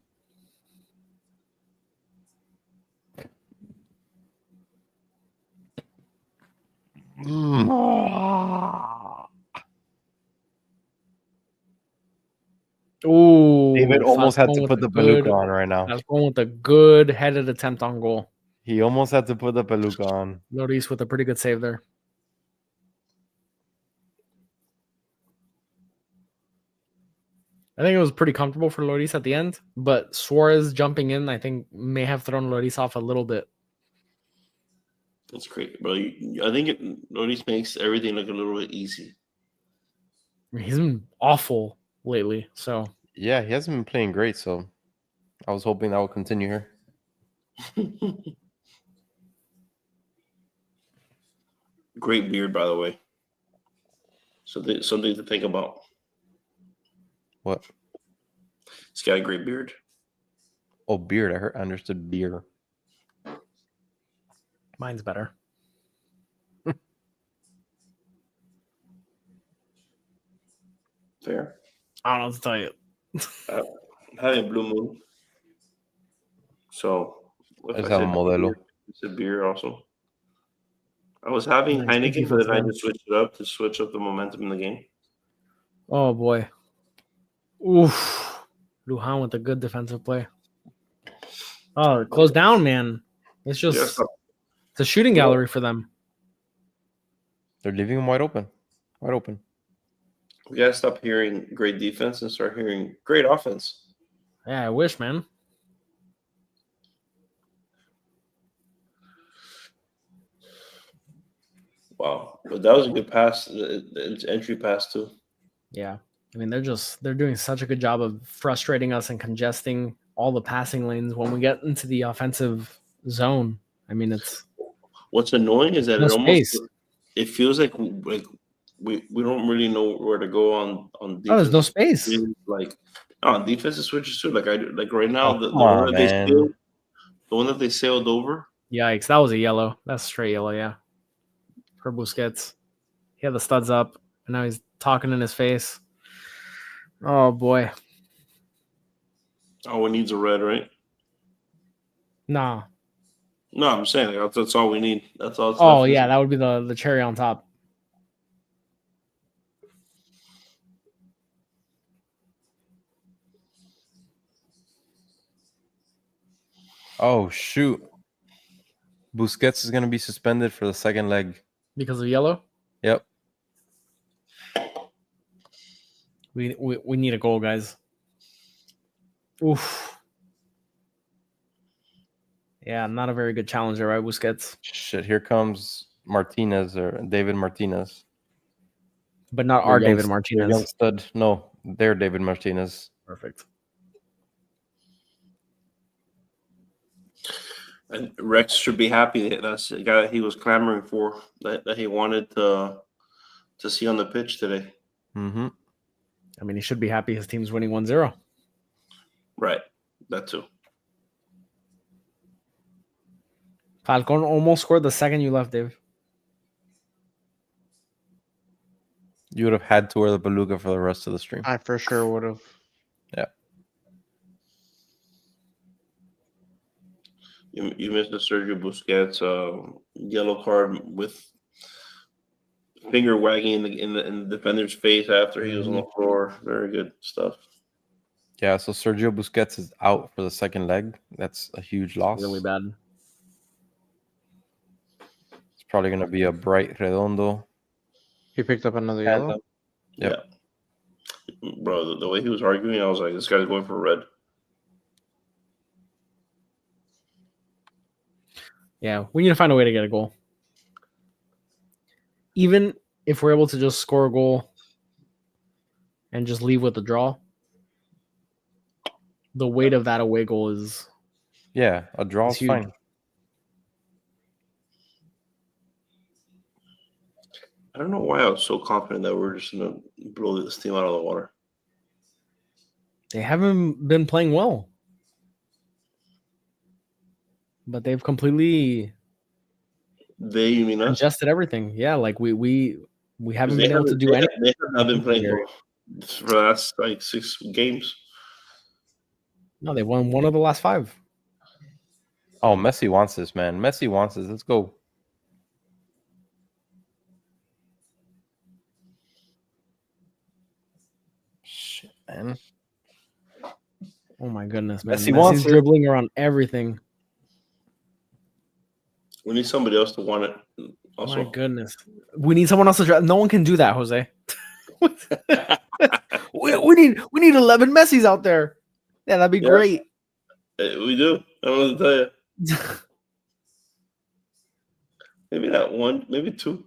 Ooh, David almost had to Falcon put the with a good- Beluga on right now. That's going with a good headed attempt on goal. He almost had to put the Beluga on. Loris with a pretty good save there. I think it was pretty comfortable for Loris at the end, but Suarez jumping in, I think, may have thrown Loris off a little bit. That's great, bro. I think Loris makes everything look a little bit easy. He's been awful lately, so Yeah, he hasn't been playing great, so I was hoping that would continue here. Great beard, by the way. Something to think about. What? He's got a great beard. Oh, beard. I understood beer. mine's better. Fair. I don't know what to tell you. Having Blue Moon. So If Esa I said modelo. beer, it's a beer also. I was having Nice. Thank you Heineken, for but then I that. just switched it up to switch up the momentum in the game. Oh boy. Oof. Lujan with a good defensive play. Oh, close down, man. It's just Yeah, stop. it's a shooting gallery for them. They're leaving him wide open. Wide open. We gotta stop hearing great defense and start hearing great offense. Yeah, I wish, man. Wow, but that was a good pass. It's entry pass too. Yeah. I mean, they're doing such a good job of frustrating us and congesting all the passing lanes when we get into the offensive zone. I mean, it's What's annoying is that no it almost space. it feels like we don't really know where to go on Oh, defense. there's no space. Like on defensive switches too. Like right now, Oh, the come one on, that man. the one that they sailed over. Yikes, that was a yellow. That's straight yellow, yeah. For Busquets. He had the studs up, and now he's talking in his face. Oh boy. Oh, it needs a red, right? Nah. No, I'm saying like, that's all we need. That's all. Oh yeah, that would be the cherry on top. Oh shoot. Busquets is gonna be suspended for the second leg. Because of yellow? Yep. We need a goal, guys. Oof. Yeah, not a very good challenger, right, Busquets? Shit, here comes Martinez or David Martinez. But not Your our young- David your Martinez. young stud. No, they're David Martinez. Perfect. And Rex should be happy that that's the guy that he was clamoring for, that he wanted to see on the pitch today. Mm-hmm. I mean, he should be happy his team's winning 1-0. Right, that too. Falcon almost scored the second you left, Dave. You would have had to wear the beluga for the rest of the stream. I for sure would have. Yeah. You missed the Sergio Busquets yellow card with finger wagging in the defender's face after he was on the floor. Very good stuff. Yeah, so Sergio Busquets is out for the second leg. That's a huge loss. Really bad. It's probably going to be a bright Redondo. He picked up another yellow. Phantom. Yep. Yeah. Bro, the way he was arguing, I was like, this guy's going for red. Yeah, we need to find a way to get a goal. Even if we're able to just score a goal and just leave with a draw, the weight of that away goal is Yeah, a draw is huge. fine. I don't know why I was so confident that we're just going to blow this team out of the water. They haven't been playing well. But they've completely You mean us? adjusted everything. Yeah, like we haven't They been able to haven't- do they anything. They have not been playing here. for the last like 6 games. No, they won one of the last 5. Oh, Messi wants this, man. Messi wants this. Let's go. Shit, man. Oh my goodness, man. Messi wants Messi's it. dribbling around everything. We need somebody else to want it. Also, My goodness. We need someone else to drive. No one can do that, Jose. we need 11 Messis out there. Yeah, that'd be Yeah. great. We do. I don't know what to tell you. Maybe not one, maybe 2.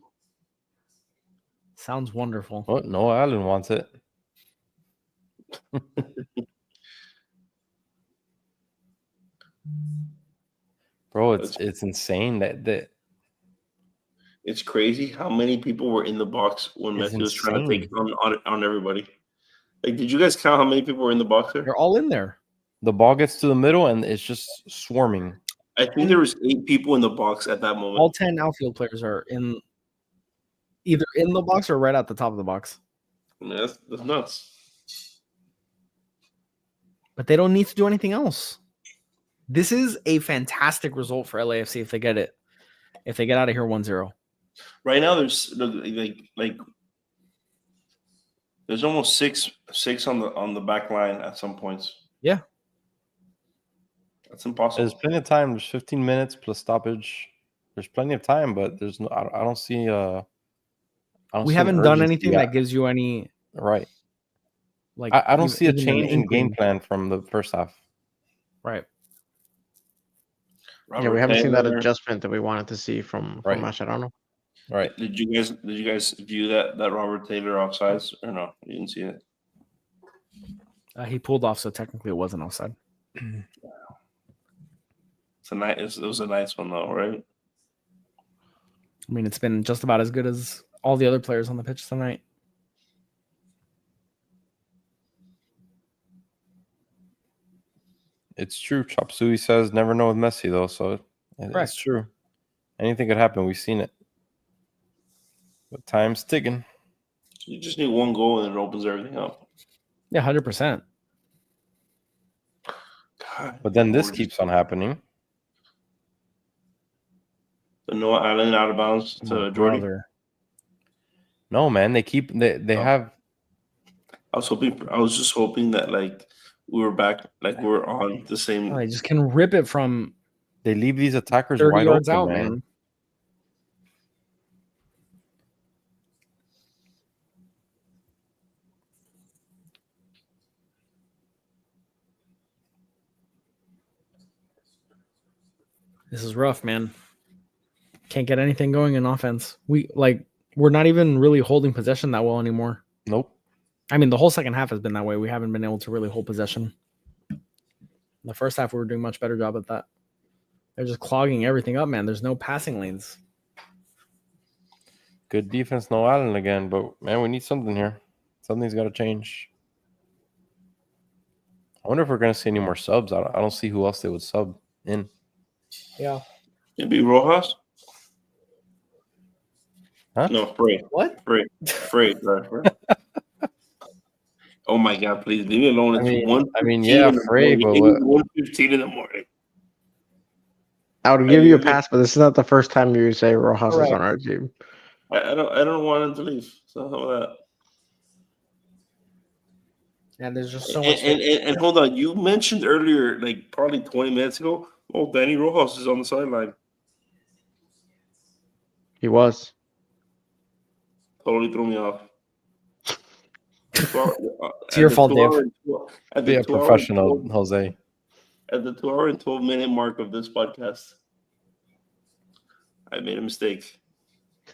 Sounds wonderful. What? No, Allen wants it. Bro, it's insane that It's crazy how many people were in the box when It's Messi was trying to take insane. on everybody. Like, did you guys count how many people were in the box there? They're all in there. the ball gets to the middle and it's just swarming. I think there was 8 people in the box at that moment. All 10 outfield players are either in the box or right at the top of the box. I mean, that's nuts. But they don't need to do anything else. This is a fantastic result for LAFC if they get it. If they get out of here 1-0. Right now, there's like there's almost six on the back line at some points. Yeah. That's impossible. There's plenty of time. There's 15 minutes plus stoppage. There's plenty of time, but there's no. I don't see. We haven't done anything that gives you any. Right. Like I don't see a even an change in game inkling. plan from the first half. Right. Yeah, we haven't seen that adjustment that we wanted to see from Mascherano. Right. Did you guys view that Robert Taylor offsides or no? You didn't see it. He pulled off, so technically it wasn't offside. It was a nice one though, right? I mean, it's been just about as good as all the other players on the pitch tonight. It's true. Chop Suey says never know with Messi though, so it's true. Anything could happen. We've seen it. But time's ticking. You just need one goal and it opens everything up. Yeah, 100%. God, but then this keeps on happening. The Noah Allen out of bounds to Jordy. No, man, they have. I was just hoping that like we were back, like we're on the same. They just can rip it from. They leave these attackers 30 wide yards open, out, man. This is rough, man. Can't get anything going in offense. We're not even really holding possession that well anymore. Nope. I mean, the whole second half has been that way. We haven't been able to really hold possession. The first half, we were doing a much better job at that. They're just clogging everything up, man. There's no passing lanes. Good defense, no Allen again, but man, we need something here. Something's got to change. I wonder if we're going to see any more subs. I don't see who else they would sub in. Yeah. Maybe Rojas? Huh? No, Frey. What? Frey. Oh my God! Please leave me alone. It's Frey, but 1:15 in the morning. I would give you a pass, but this is not the first time you say Rojas is on our team. I don't want him to leave. So how about that? And there's just so much. And hold on, you mentioned earlier, like probably 20 minutes ago, Danny Rojas is on the sideline. He was. Totally threw me off. It's your fault, Dave. Be a professional, Jose. At the 2 hour and 12 minute mark of this podcast, I made a mistake.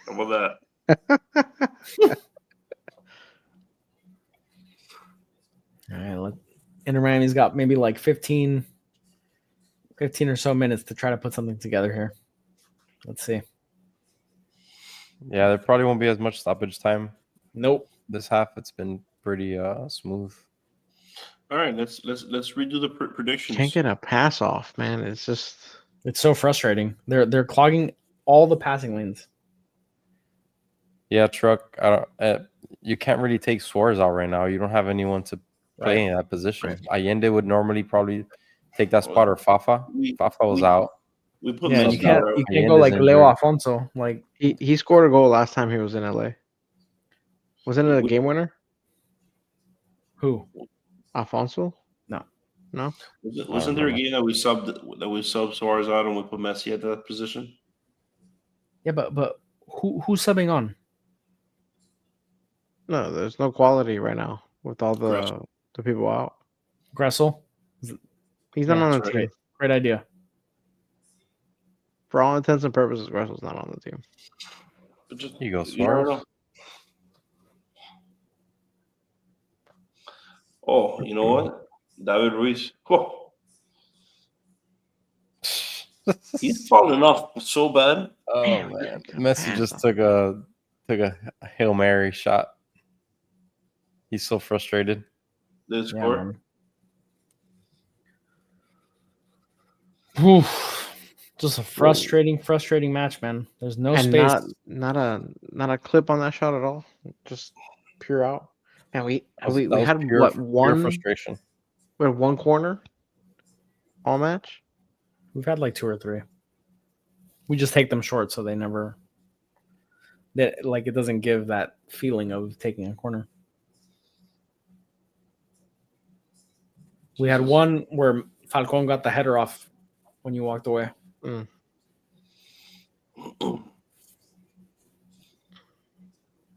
How about that? All right, Inter Miami's got maybe like 15 or so minutes to try to put something together here. Let's see. Yeah, there probably won't be as much stoppage time. Nope. This half, it's been pretty smooth. All right, let's redo the predictions. Can't get a pass off, man. It's so frustrating. They're clogging all the passing lanes. Yeah, Truck. You can't really take Suarez out right now. You don't have anyone to play in that position. Right. Allende would normally probably take that spot, or Fafa. Fafa was out. We put you can't go like Leo Alfonso. Like he scored a goal last time he was in LA. Wasn't it a game winner? Who? Alfonso? No. Wasn't there a game that we subbed Suarez out and we put Messi at that position? Yeah, but who's subbing on? No, there's no quality right now with all the people out. Gressel? He's not on the team. Great idea. For all intents and purposes, Gressel's not on the team. But just, Here you go, Suarez. Oh, you know what? David Ruiz. Oh. He's falling off so bad. Oh man, Messi just took a Hail Mary shot. He's so frustrated. They score. Just a frustrating match, man. There's no space. Not a clip on that shot at all. Just pure out. And we had pure one frustration. We had one corner all match. We've had like 2 or 3. We just take them short, so they never. That like it doesn't give that feeling of taking a corner. We had one where Falcon got the header off when you walked away. Mm.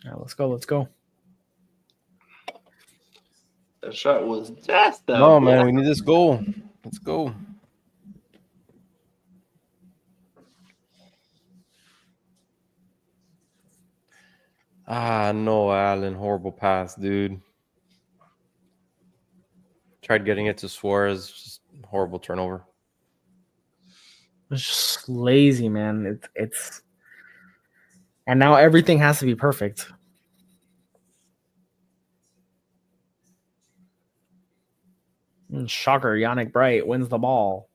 Yeah, let's go. Let's go. That shot was just No, man, we need this goal. Let's go. Ah, no, Allen. Horrible pass, dude. Tried getting it to Suarez. Just horrible turnover. It's just lazy, man. It's and now everything has to be perfect. And shocker, Yannick Bright wins the ball.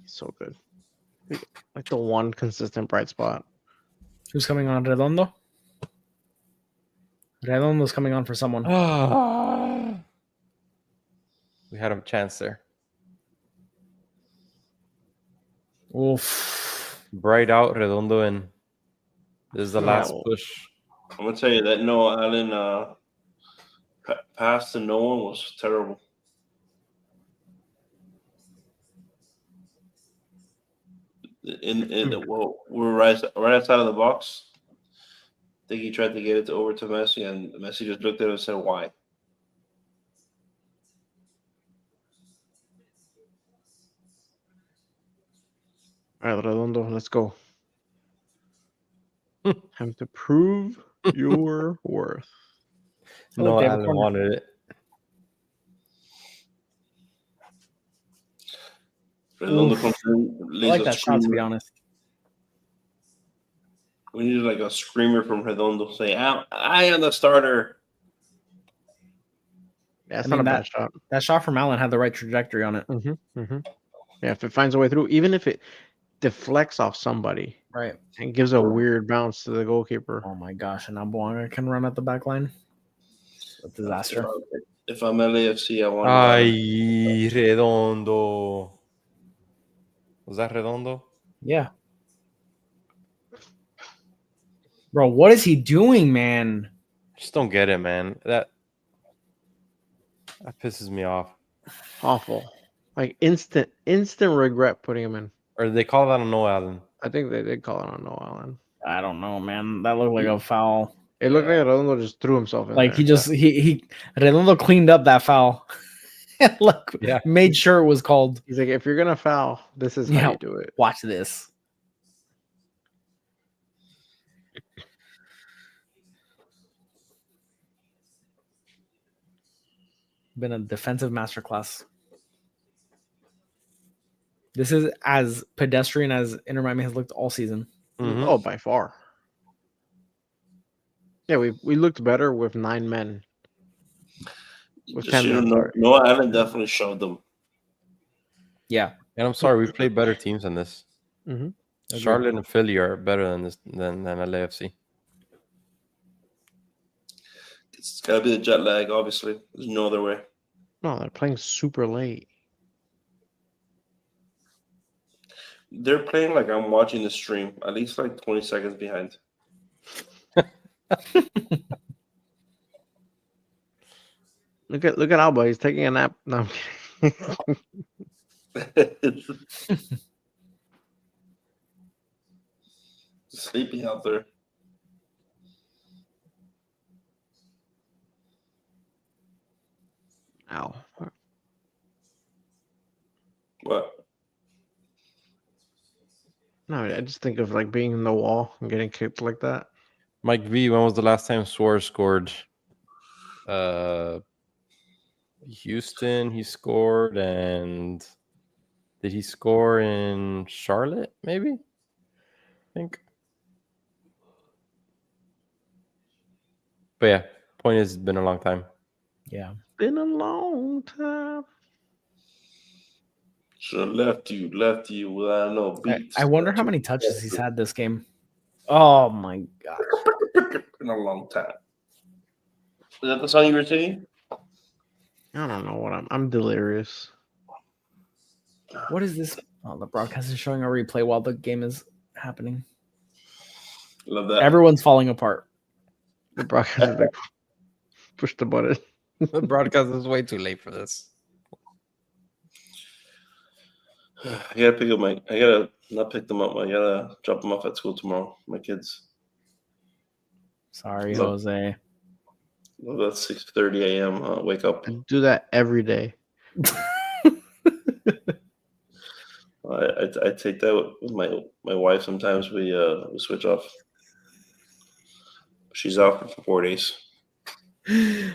So good. Like the one consistent bright spot. Who's coming on? Redondo? Redondo's coming on for someone. We had a chance there. Oof. Bright out, Redondo in. This is the last push. I'm gonna tell you that Noah Allen pass to no one was terrible. Well, we're right outside of the box. I think he tried to get it over to Messi, and Messi just looked at it and said, "Why?" All right, Redondo, let's go. Time to prove your worth. No, David Allen Corner. wanted it. Redondo comes in, I leaves like a that shot, to be screamer. honest. We need like a screamer from Redondo say, "I am the starter." Yeah, it's I not mean, a bad shot. That shot from Allen had the right trajectory on it. Yeah, if it finds a way through, even if it deflects off somebody Right. and gives a weird bounce to the goalkeeper. Oh my gosh, and Ambuanga can run at the back line. A disaster. If I'm LAFC, I want. Ay, Redondo. Was that Redondo? Yeah. Bro, what is he doing, man? Just don't get it, man. That pisses me off. Awful. Like instant regret putting him in. Or they call that a no, Allen. I think they did call it on Noah Allen. I don't know, man. That looked like a foul. It looked like Redondo just threw himself in Like there. he Redondo cleaned up that foul. Look, Yeah. made sure it was called. He's like, if you're gonna foul, this is how you do it. Watch this. Been a defensive masterclass. This is as pedestrian as Inter Miami has looked all season. Mhm. Oh, by far. Yeah, we looked better with 9 men. With 10 men. Sorry. Noah Allen definitely showed them. Yeah. And I'm sorry, we played better teams than this. Mhm. Charlotte and Philly are better than this than LAFC. It's got to be the jet lag, obviously. There's no other way. No, they're playing super late. They're playing like I'm watching the stream, at least like 20 seconds behind. Look at Alba. He's taking a nap. No, I'm kidding. Sleeping out there. Ow. What? No, I just think of like being in the wall and getting kicked like that. Mike V, when was the last time Suarez scored? Houston, he scored, and did he score in Charlotte? Maybe, I think. But yeah, point is, it's been a long time. Yeah. Been a long time. Should have left you without no beats. I wonder how many touches he's had this game. Oh my gosh. In a long time. Is that the song you were singing? I don't know what I'm delirious. What is this? Oh, the broadcast is showing a replay while the game is happening. Love that. Everyone's falling apart. The broadcast is like, push the button. The broadcast is way too late for this. I gotta pick up I gotta not pick them up. I gotta drop them off at school tomorrow. My kids. Sorry, Love- Jose. Well, that's 6:30 a.m. Wake up. I do that every day. I take that with my wife. Sometimes we switch off. She's out for 4 days.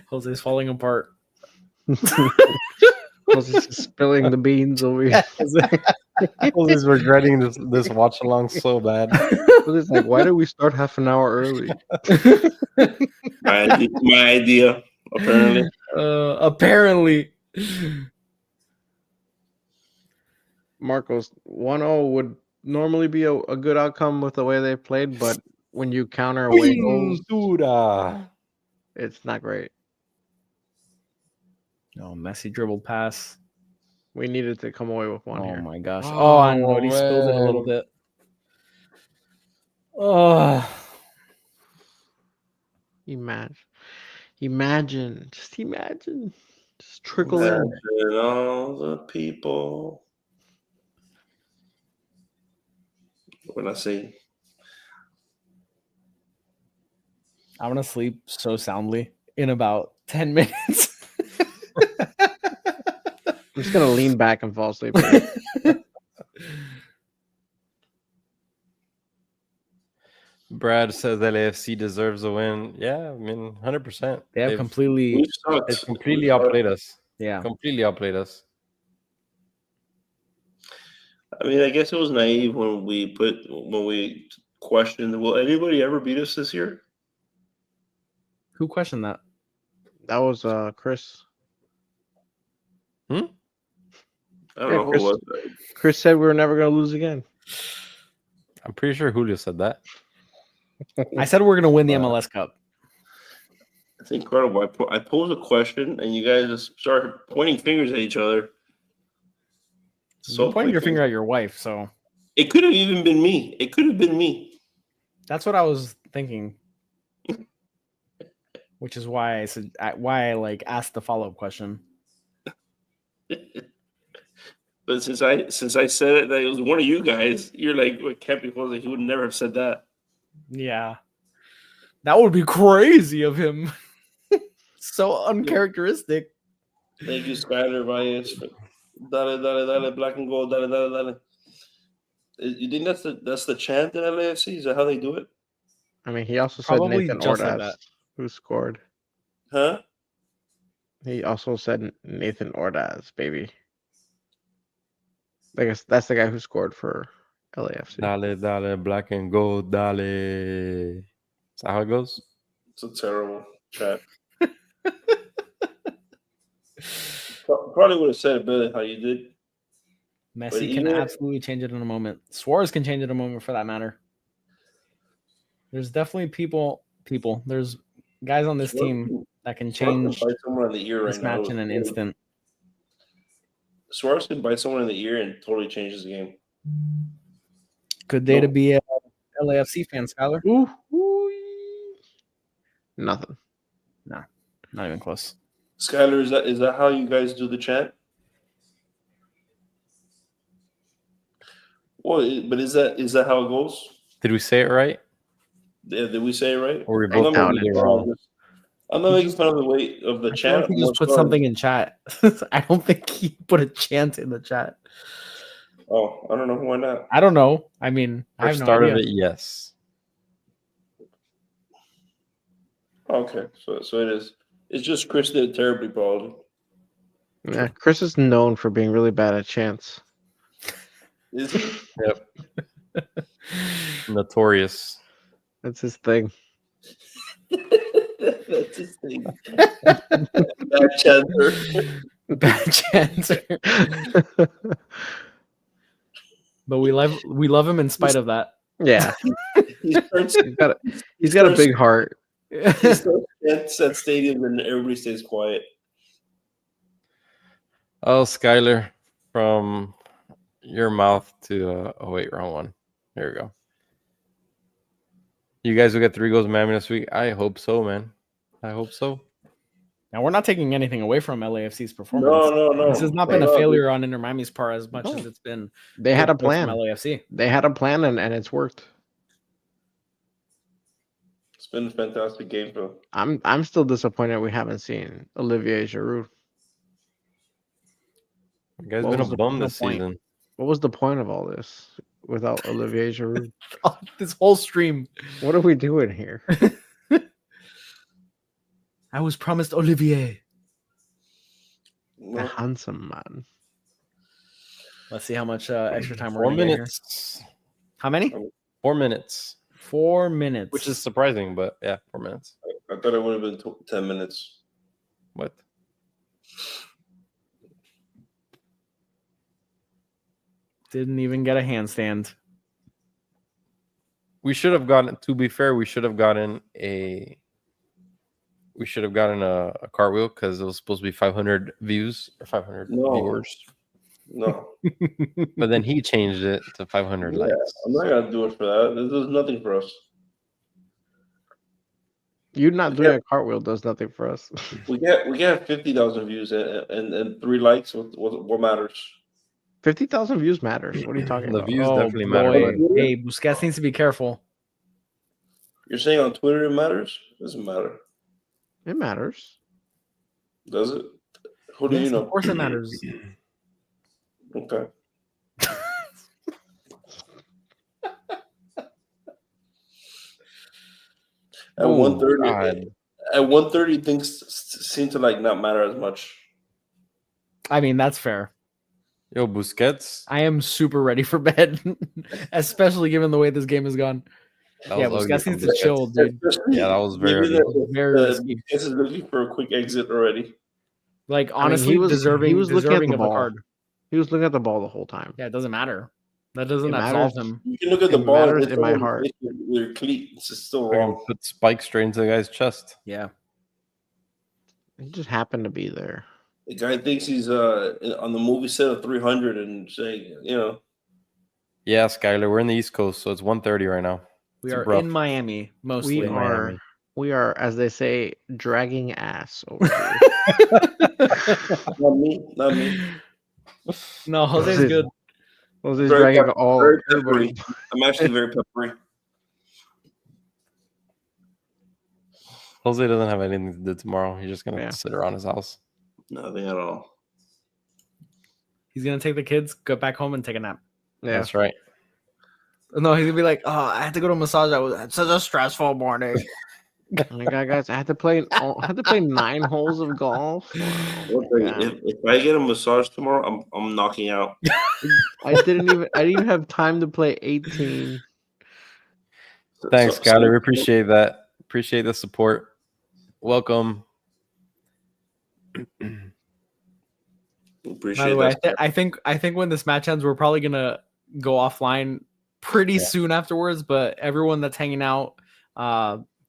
Jose's falling apart. Jose's spilling the beans over here. Jose's regretting this watch along so bad. Jose's like, why did we start half an hour early? My idea, apparently. Apparently. Marcos, 1-0 would normally be a good outcome with the way they played, but when you counter away goals, Pintura. it's not great. No, Messi dribbled pass. We needed to come away with one Oh here. my gosh. Oh, I know. He spilled it a little man. bit. Oh. Imagine. Just trickle in. Imagine all the people. When I say I'm going to sleep so soundly in about 10 minutes. I'm just gonna lean back and fall asleep. Brad says that LAFC deserves a win. Yeah, I mean, 100%. They have we completely, sucked. It's completely outplayed us. yeah. Completely outplayed us. I mean, I guess it was naive when we questioned, will anybody ever beat us this year? Who questioned that? That was Chris. I don't Yeah, know who Chris- it was. Chris said we were never gonna lose again. I'm pretty sure Julio said that. I said we're going to win the MLS Cup. It's incredible. I posed a question and you guys just started pointing fingers at each other. So pointing your finger at your wife, so It could have even been me. It could have been me. that's what I was thinking. Which is why I said I asked the follow-up question. But since I said it that it was one of you guys, you're like, well, it can't be Jose. He would never have said that. Yeah. That would be crazy of him. So uncharacteristic. Thank you, Skyler Valles. Dale, black and gold, dale. You think that's the chant in LAFC? Is that how they do it? I mean, he also said Probably Nathan just like Ordaz, that. who scored. Huh? He also said Nathan Ordaz, baby. I guess that's the guy who scored for LAFC. Dale, black and gold, dale. Is that how it goes? It's a terrible chant. Probably would have said it better how you did. But Messi can even- absolutely change it in a moment. Suarez can change it in a moment for that matter. There's definitely people. There's guys on this team that can change Bite someone in the ear this right now. match in an instant. Suarez can bite someone in the ear and totally changes the game. Good day to be a LAFC fan, Skyler. Nothing. Not even close. Skyler, is that how you guys do the chant? Well, but is that how it goes? Did we say it right? Did we say it right? Or we I both doubt did it. it wrong? I'm not making fun of the weight of the I feel chant. like he just put something in chat. I don't think he put a chant in the chat. Oh, I don't know why not. I don't know. I mean, I For have no start of idea. it, yes. Okay, so it is. It's just Chris did it terribly, probably. Yeah, Chris is known for being really bad at chants. Is he? Yep. Notorious. That's his thing. That's his thing. Bad chanter. Bad chancer. But we love him in spite of that. Yeah, He starts he's got a big heart. chants at stadium and everybody stays quiet. Oh, Skyler from your mouth to. Oh wait, wrong one. There we go. You guys will get 3 goals in Miami this week. I hope so, man. I hope so. Now we're not taking anything away from LAFC's performance. No. This has not been a failure on Inter Miami's part as much as it's been. They had a good play from plan. LAFC. They had a plan, and it's worked. It's been a fantastic game, bro. I'm still disappointed we haven't seen Olivier Giroud. You guys What been was a the- bum the this point? season. What was the point of all this without Olivier Giroud? This whole stream, What are we doing here? I was promised Olivier. The No. handsome man. Let's see how much extra time we're 4 gonna get here. minutes. How many? 4 minutes. 4 minutes. Which is surprising, but yeah, 4 minutes. I thought it would have been 10 minutes. What? Didn't even get a handstand. We should have gotten. To be fair, we should have gotten a cartwheel because it was supposed to be 500 views or 500 No. viewers. No. But then he changed it to 500 Yeah, likes. I'm not gonna do it for that. This does nothing for us. You not doing a cartwheel does nothing for us. We get 50,000 views and 3 likes. What matters? 50,000 views matters. What are you talking The about? views definitely matter. boy. But Hey, Busquets needs to be careful. You're saying on Twitter it matters? Doesn't matter, It matters. does it? Who do Yes, you know? of course it matters. Okay. At Oh, 1:30, God. at 1:30, things seem to like not matter as much. I mean, that's fair. Yo, Busquets. I am super ready for bed, especially given the way this game has gone. That Yeah, was ugly Busquets from needs to Busquets. chill, dude. Yeah, that was very Maybe ugly. Very risky. This is looking for a quick exit already. Like I mean, honestly, he was deserving looking at deserving the of a ball. card. He was looking at the ball the whole time. Yeah, it doesn't matter. That doesn't It absolve matters. him. You can look at the It ball and matters hit in my someone heart. face with your cleat. It's still Fucking wrong. put spikes straight into the guy's chest. Yeah. He just happened to be there. The guy thinks he's on the movie set of 300 and saying, Yeah, Skyler, we're in the East Coast, so it's 1:30 right now. We It's are rough. in Miami mostly. We are, as they say, dragging ass over here. not me. No, Jose's good. Jose's Very dragging pep- all very everybody. peppery. I'm actually very peppery. Jose doesn't have anything to do tomorrow. He's just gonna Yeah. sit around his house. Nothing at all. He's gonna take the kids, go back home, and take a nap. Yeah. That's right. No, he's gonna be like, "Oh, I had to go to a massage. It was such a stressful morning." Oh my God, guys! I had to play 9 holes of golf. One thing, Yeah. if I get a massage tomorrow, I'm knocking out. I didn't even have time to play 18. Thanks, So- Skyler. We appreciate that. Appreciate the support. Welcome. Appreciate By the way, that. I think when this match ends, we're probably gonna go offline pretty soon afterwards. But everyone that's hanging out,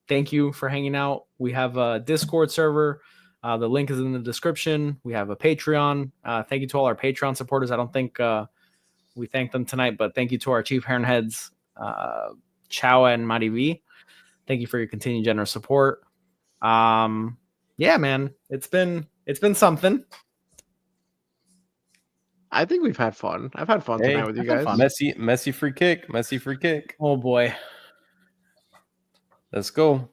thank you for hanging out. We have a Discord server. The link is in the description. We have a Patreon. Thank you to all our Patreon supporters. I don't think we thanked them tonight, but thank you to our Chief Heron Heads, Chow and Mari V. Thank you for your continued generous support. Yeah, man, it's been something. I think we've had fun. I've had fun Hey, tonight with you I've had guys. fun. Messi free kick. Messi free kick. Oh boy, Let's go.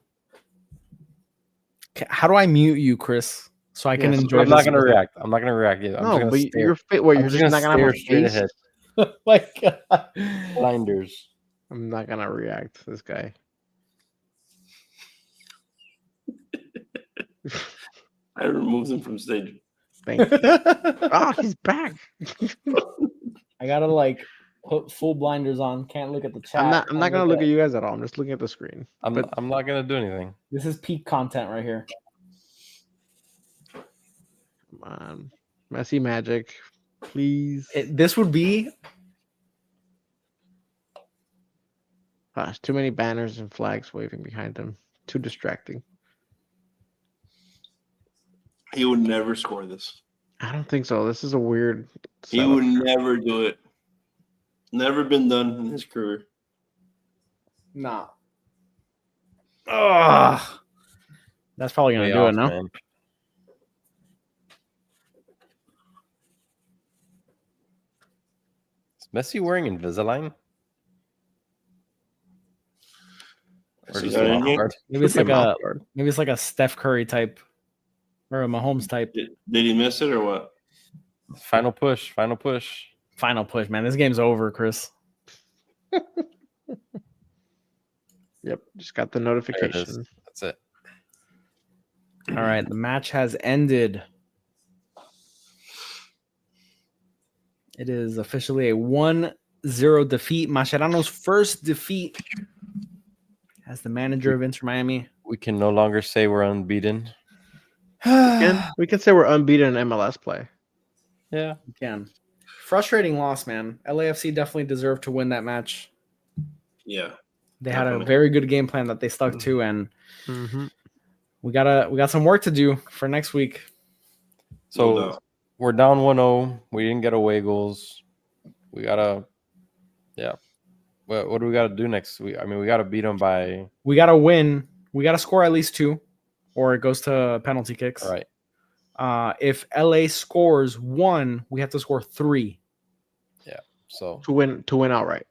how do I mute you, Chris, so I can Yes, enjoy? I'm not this gonna with you? react. I'm not gonna react yet. I'm just No, gonna but stare. you're fit. What? I'm You're just not gonna have a straight face. ahead. Like, Blinders. I'm not gonna react to this guy. I removed him from stage. Thank you. He's back. I gotta like put full blinders on. Can't look at the chat. I'm not gonna look at you guys at all. I'm just looking at the screen. I'm not gonna do anything. This is peak content right here. Come on, Messi magic, please. This would be Gosh, too many banners and flags waving behind him. Too distracting. He would never score this. I don't think so. This is a weird. He setup. would never do it. Never been done in his career. Nah. Ugh. That's probably gonna Way do off, it, no? man. Is Messi wearing Invisalign? Or So just got a it in mouth here? guard? Maybe it's Should be a like mouth a guard. maybe it's like a Steph Curry type or a Mahomes type. Did he miss it or what? Final push. Final push. Final push, man. This game's over, Chris. Yep, just got the There it is. notification. That's it. All right, the match has ended. It is officially a 1-0 defeat. Mascherano's first defeat as the manager of Inter Miami. We can no longer say we're unbeaten. We can say we're unbeaten in MLS play. Yeah. Can. Frustrating loss, man. LAFC definitely deserved to win that match. Yeah. They had a Definitely. very good game plan that they stuck to, and Mm-hmm. we got some work to do for next week. So No doubt. we're down 1-0. We didn't get away goals. We gotta, yeah. What do we gotta do next? We gotta beat them by. We got to win. We got to score at least 2, or it goes to penalty kicks. All right. If LA scores 1, we have to score 3 So To win outright.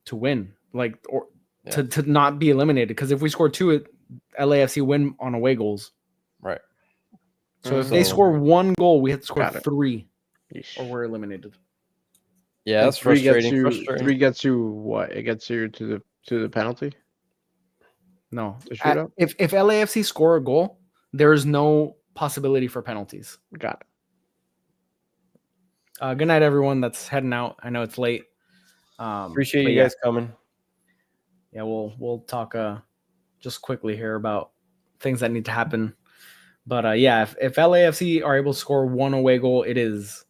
to win, like or Yeah. to not be eliminated. Because if we score 2, LAFC win on away goals. right. So if they So- score 1 goal, we have to score Got it. 3, Yeesh. or we're eliminated. Yeah, And that's frustrating. Three gets you what? It gets you to the penalty. No, The shootout? if LAFC score a goal, there is no possibility for penalties. Got it. Good night, everyone that's heading out. I know it's late. Appreciate but you yeah. guys coming. Yeah, we'll talk just quickly here about things that need to happen. But yeah, if LAFC are able to score 1 away goal, it is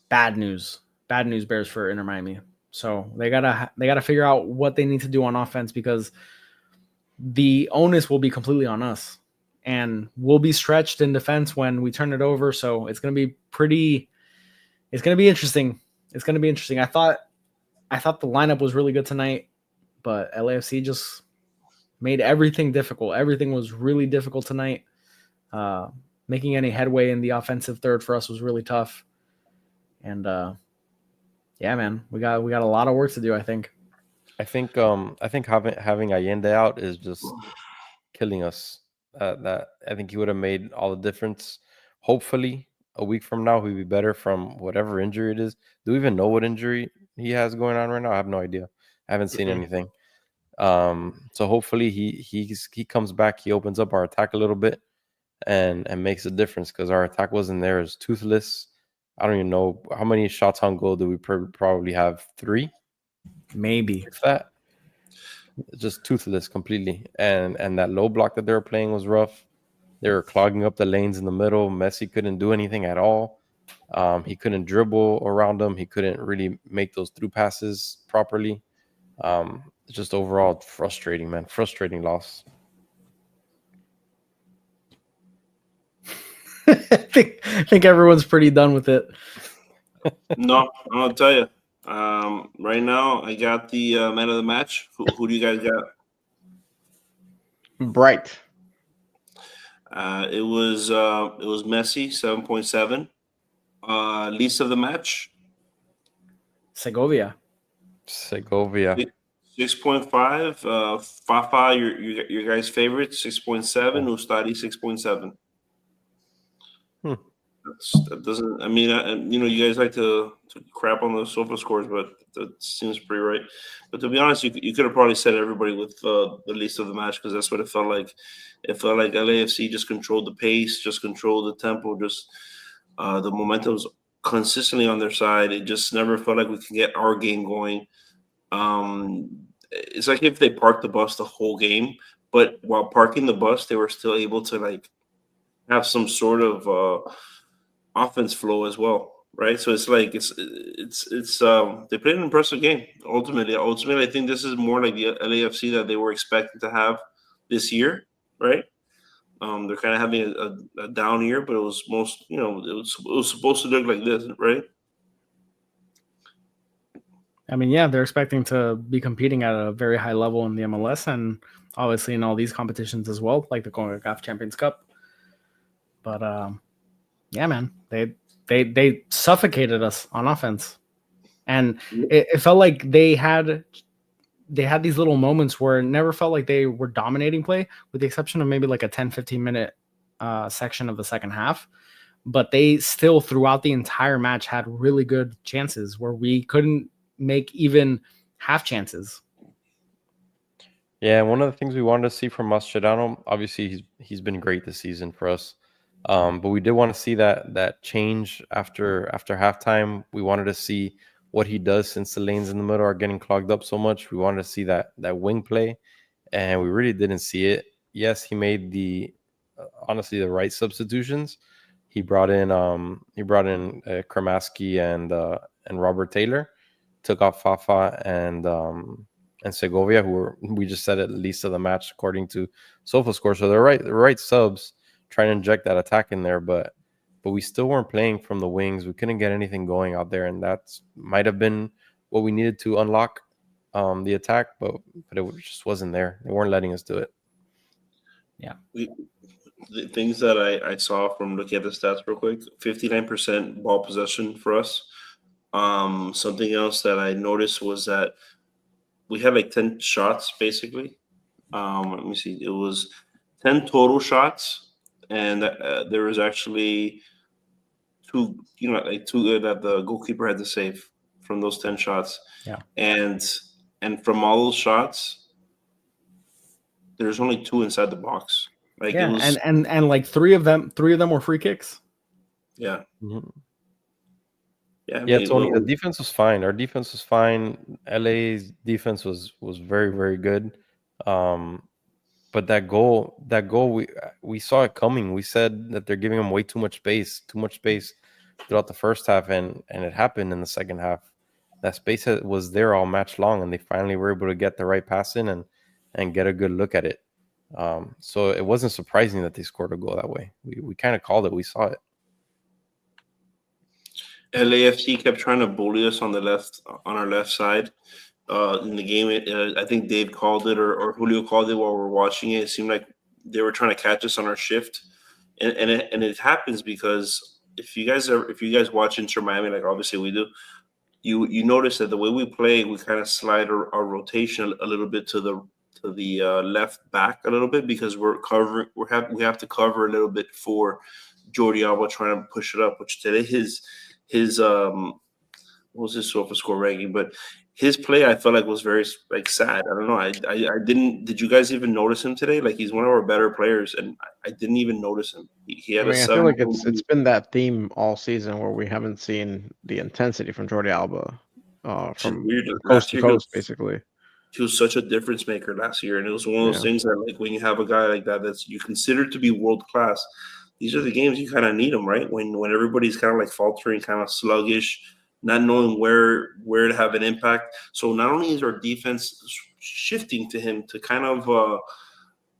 bad news. Bad news bears for Inter Miami. So they gotta figure out what they need to do on offense, because the onus will be completely on us, and we'll be stretched in defense when we turn it over. So it's gonna be interesting. It's gonna be interesting. I thought the lineup was really good tonight, but LAFC just made everything difficult. Everything was really difficult tonight. Making any headway in the offensive third for us was really tough. And yeah, man, we got a lot of work to do, I think. I think having Allende out is just killing us. That I think he would have made all the difference. Hopefully, a week from now he'll be better from whatever injury it is. Do we even know what injury he has going on right now? I have no idea. I haven't seen anything. So hopefully he comes back. He opens up our attack a little bit and makes a difference, because our attack wasn't there. It's toothless. I don't even know how many shots on goal do we probably have. 3, Maybe. if that. Just toothless completely. And that low block that they were playing was rough. They were clogging up the lanes in the middle. Messi couldn't do anything at all. He couldn't dribble around them. He couldn't really make those through passes properly. Just overall frustrating, man. Frustrating loss. I think everyone's pretty done with it. No, I'll tell you. Right now, I got the man of the match. Who do you guys got? Bright. It was Messi, 7.7. Least of the match, Segovia. 6.5. Fafa, your guys' favorite, 6.7. Ustadi, 6.7. That doesn't. I mean, you guys like to crap on the sofa scores, but that seems pretty right. But to be honest, you could have probably said everybody with the least of the match, because that's what it felt like. It felt like LAFC just controlled the pace, just controlled the tempo, just the momentum was consistently on their side. It just never felt like we could get our game going. It's like if they parked the bus the whole game, but while parking the bus, they were still able to like have some sort of offense flow as well, right? So it's like it's they played an impressive game. Ultimately, I think this is more like the LAFC that they were expecting to have this year, right? They're kind of having a down year, but it was it was supposed to look like this, right? I mean, yeah, they're expecting to be competing at a very high level in the MLS and obviously in all these competitions as well, like the CONCACAF Champions Cup. But yeah, man, they suffocated us on offense, and it felt like they had these little moments where it never felt like they were dominating play, with the exception of maybe like a 10-15 minute section of the second half. But they still, throughout the entire match, had really good chances where we couldn't make even half chances. Yeah, one of the things we wanted to see from Mascherano, obviously he's been great this season for us. But we did want to see that change after halftime. We wanted to see what he does since the lanes in the middle are getting clogged up so much. We wanted to see that wing play, and we really didn't see it. Yes, he made honestly the right substitutions. He brought in Kramaski and Robert Taylor, took off Fafa and Segovia, we just said at least of the match according to SofaScore. So they're right subs, trying to inject that attack in there, but we still weren't playing from the wings. We couldn't get anything going out there, and that might have been what we needed to unlock the attack, but it just wasn't there. They weren't letting us do it. Yeah. The things that I saw from looking at the stats real quick: 59% ball possession for us. Something else that I noticed was that we had like 10 shots basically. Let me see. It was 10 total shots, and there was actually two that the goalkeeper had to save from those 10 shots. Yeah. And from all those shots, there's only 2 inside the box. Like yeah, it was, and like three of them were free kicks. Yeah. Mm-hmm. Yeah, Tony, the defense was fine. Our defense was fine. LA's defense was very, very good. But that goal, we saw it coming. We said that they're giving them way too much space throughout the first half, and it happened in the second half. That space was there all match long, and they finally were able to get the right pass in and get a good look at it. So it wasn't surprising that they scored a goal that way. We kind of called it. We saw it. LAFC kept trying to bully us on our left side in the game. I think Dave called it or Julio called it while we were watching it. It seemed like they were trying to catch us on our shift, and it happens because if you guys watch Inter Miami, like obviously we do, you notice that the way we play, we kind of slide our rotation a little bit to the left back a little bit because we have to cover a little bit for Jordi Alba trying to push it up, which today his what was his SofaScore ranking, but his play I felt like was very like sad. I don't know. I didn't. Did you guys even notice him today? Like he's one of our better players, and I didn't even notice him. He had I feel like it's been that theme all season where we haven't seen the intensity from Jordi Alba from coast to coast, basically. He was such a difference maker last year, and it was one of those things that like when you have a guy like that that's you consider to be world class. These are the games you kind of need them, right? When everybody's kind of like faltering, kind of sluggish, not knowing where to have an impact. So not only is our defense shifting to him to kind of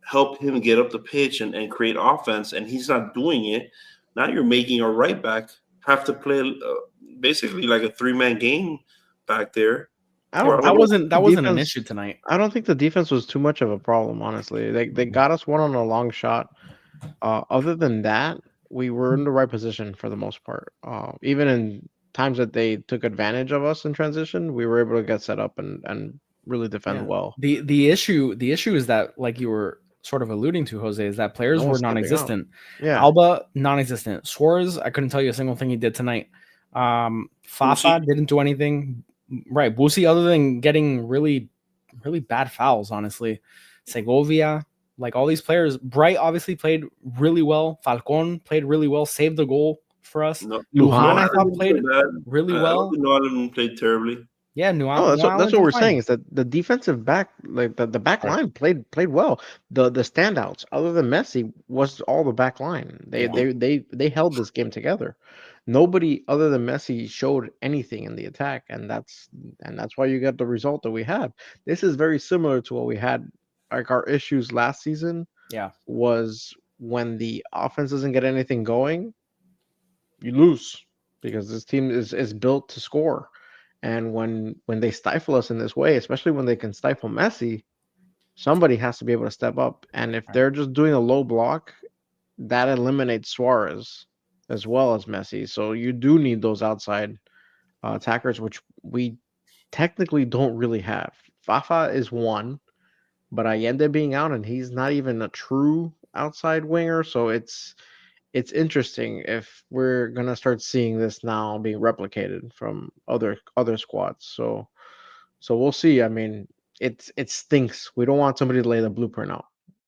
help him get up the pitch and create offense, and he's not doing it. Now you're making our right back have to play basically like a 3-man game back there. That wasn't an issue tonight. I don't think the defense was too much of a problem, honestly. They got us one on a long shot. Other than that, we were in the right position for the most part. Even in times that they took advantage of us in transition, we were able to get set up and really defend well. The issue is that, like you were sort of alluding to, Jose, is that players were non-existent. Yeah. Alba, non-existent. Suarez, I couldn't tell you a single thing he did tonight. Fafa didn't do anything. Right. Busi, other than getting really, really bad fouls, honestly. Segovia, like all these players. Bright obviously played really well. Falcon played really well, saved the goal for us. Lujan, I thought, played really well. Nualen played terribly. Yeah, Nualen. That's what we're saying, is that the defensive back, like the back line played well. The standouts, other than Messi, was all the back line. They held this game together. Nobody other than Messi showed anything in the attack, and that's why you got the result that we had. This is very similar to what we had, like our issues last season. Yeah, was when the offense doesn't get anything going, you lose, because this team is built to score, And when they stifle us in this way, especially when they can stifle Messi, somebody has to be able to step up. And if they're just doing a low block, that eliminates Suarez as well as Messi. So you do need those outside attackers, which we technically don't really have. Fafa is one, but Allende being out, and he's not even a true outside winger. So it's interesting if we're gonna start seeing this now being replicated from other squads. So we'll see. I mean, it stinks. We don't want somebody to lay the blueprint out,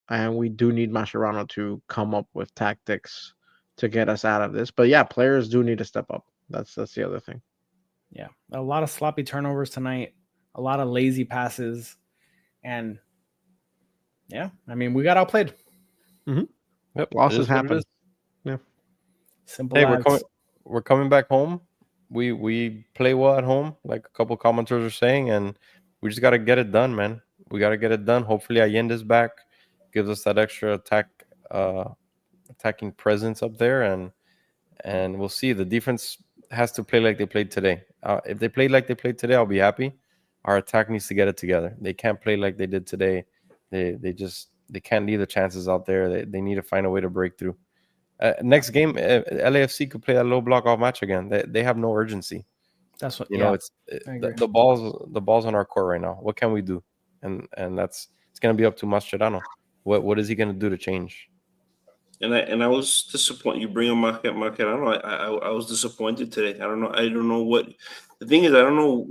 and we do need Mascherano to come up with tactics to get us out of this. But yeah, players do need to step up. That's the other thing. Yeah, a lot of sloppy turnovers tonight, a lot of lazy passes, and yeah, I mean, we got outplayed. Mm-hmm. Yep, losses happen. Yeah, simple. Hey, we're coming back home. We play well at home, like a couple commenters are saying, and we just got to get it done, man. We got to get it done. Hopefully, Allende's back, gives us that extra attacking presence up there, and we'll see. The defense has to play like they played today. If they played like they played today, I'll be happy. Our attack needs to get it together. They can't play like they did today. They can't leave the chances out there. They need to find a way to break through. Next game, LAFC could play that low block off match again. They have no urgency. That's what you know. It's the ball's on our court right now. What can we do? And it's going to be up to Mascherano. What is he going to do to change? And I was disappointed. You bring up Mascherano. I was disappointed today. I don't know what the thing is. I don't know.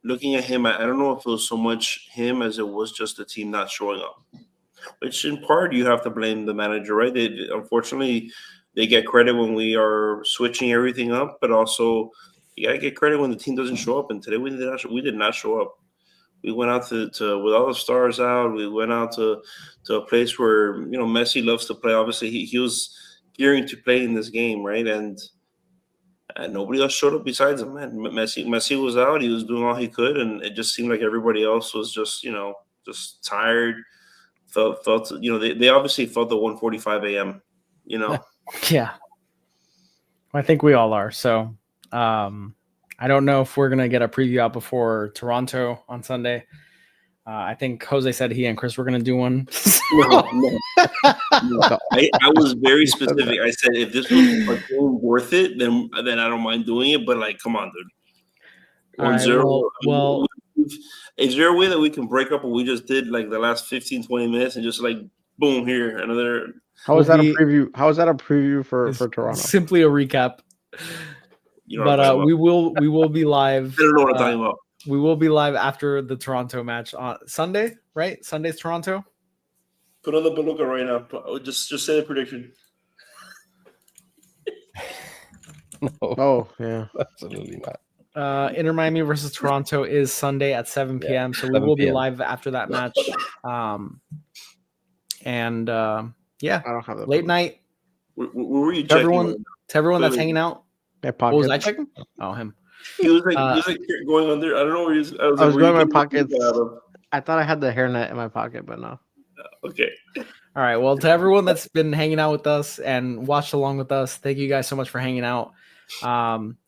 Looking at him, I don't know if it was so much him as it was just the team not showing up. Which in part you have to blame the manager, right? Unfortunately, they get credit when we are switching everything up, but also you gotta get credit when the team doesn't show up. And today we did not show up. We went out to with all the stars out. We went out to a place where Messi loves to play. Obviously, he was gearing to play in this game, right? And nobody else showed up besides him. Man, Messi was out. He was doing all he could, and it just seemed like everybody else was just just tired. Felt they obviously felt the 1:45 a.m. Yeah, I think we all are. So I don't know if we're gonna get a preview out before Toronto on Sunday. I think Jose said he and Chris were gonna do one. No. I was very specific. I said if this was worth it, then I don't mind doing it. But come on, dude. 1-0. Well, is there a way that we can break up what we just did the last 15, 20 minutes and just boom here another? How is that a preview? How is that a preview for Toronto? Simply a recap. But we will be live. I don't know what I'm talking about. We will be live after the Toronto match on Sunday, right? Sunday's Toronto. Put on the Beluga right now. Just say the prediction. No. Oh yeah, absolutely not. Inter Miami versus Toronto is Sunday at 7 p.m. So we will be live after that match. And I don't have that late night. Where were you? To everyone that's hanging out. What was I checking? Oh, him. He was going under. I don't know where he was. I was going in my pockets. I thought I had the hairnet in my pocket, but no. Okay. All right. Well, to everyone that's been hanging out with us and watched along with us, thank you guys so much for hanging out.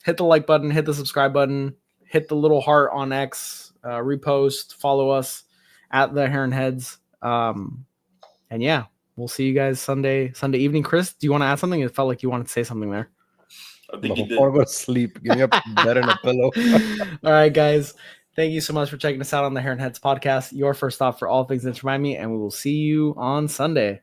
Hit the like button, hit the subscribe button, hit the little heart on X, repost, follow us at the Heron Heads. And yeah, we'll see you guys Sunday evening. Chris, do you want to add something? It felt like you wanted to say something there. I think you did. Before I go to sleep, give me a bed and a pillow. All right, guys. Thank you so much for checking us out on the Heron Heads podcast, your first stop for all things Inter Miami, and we will see you on Sunday.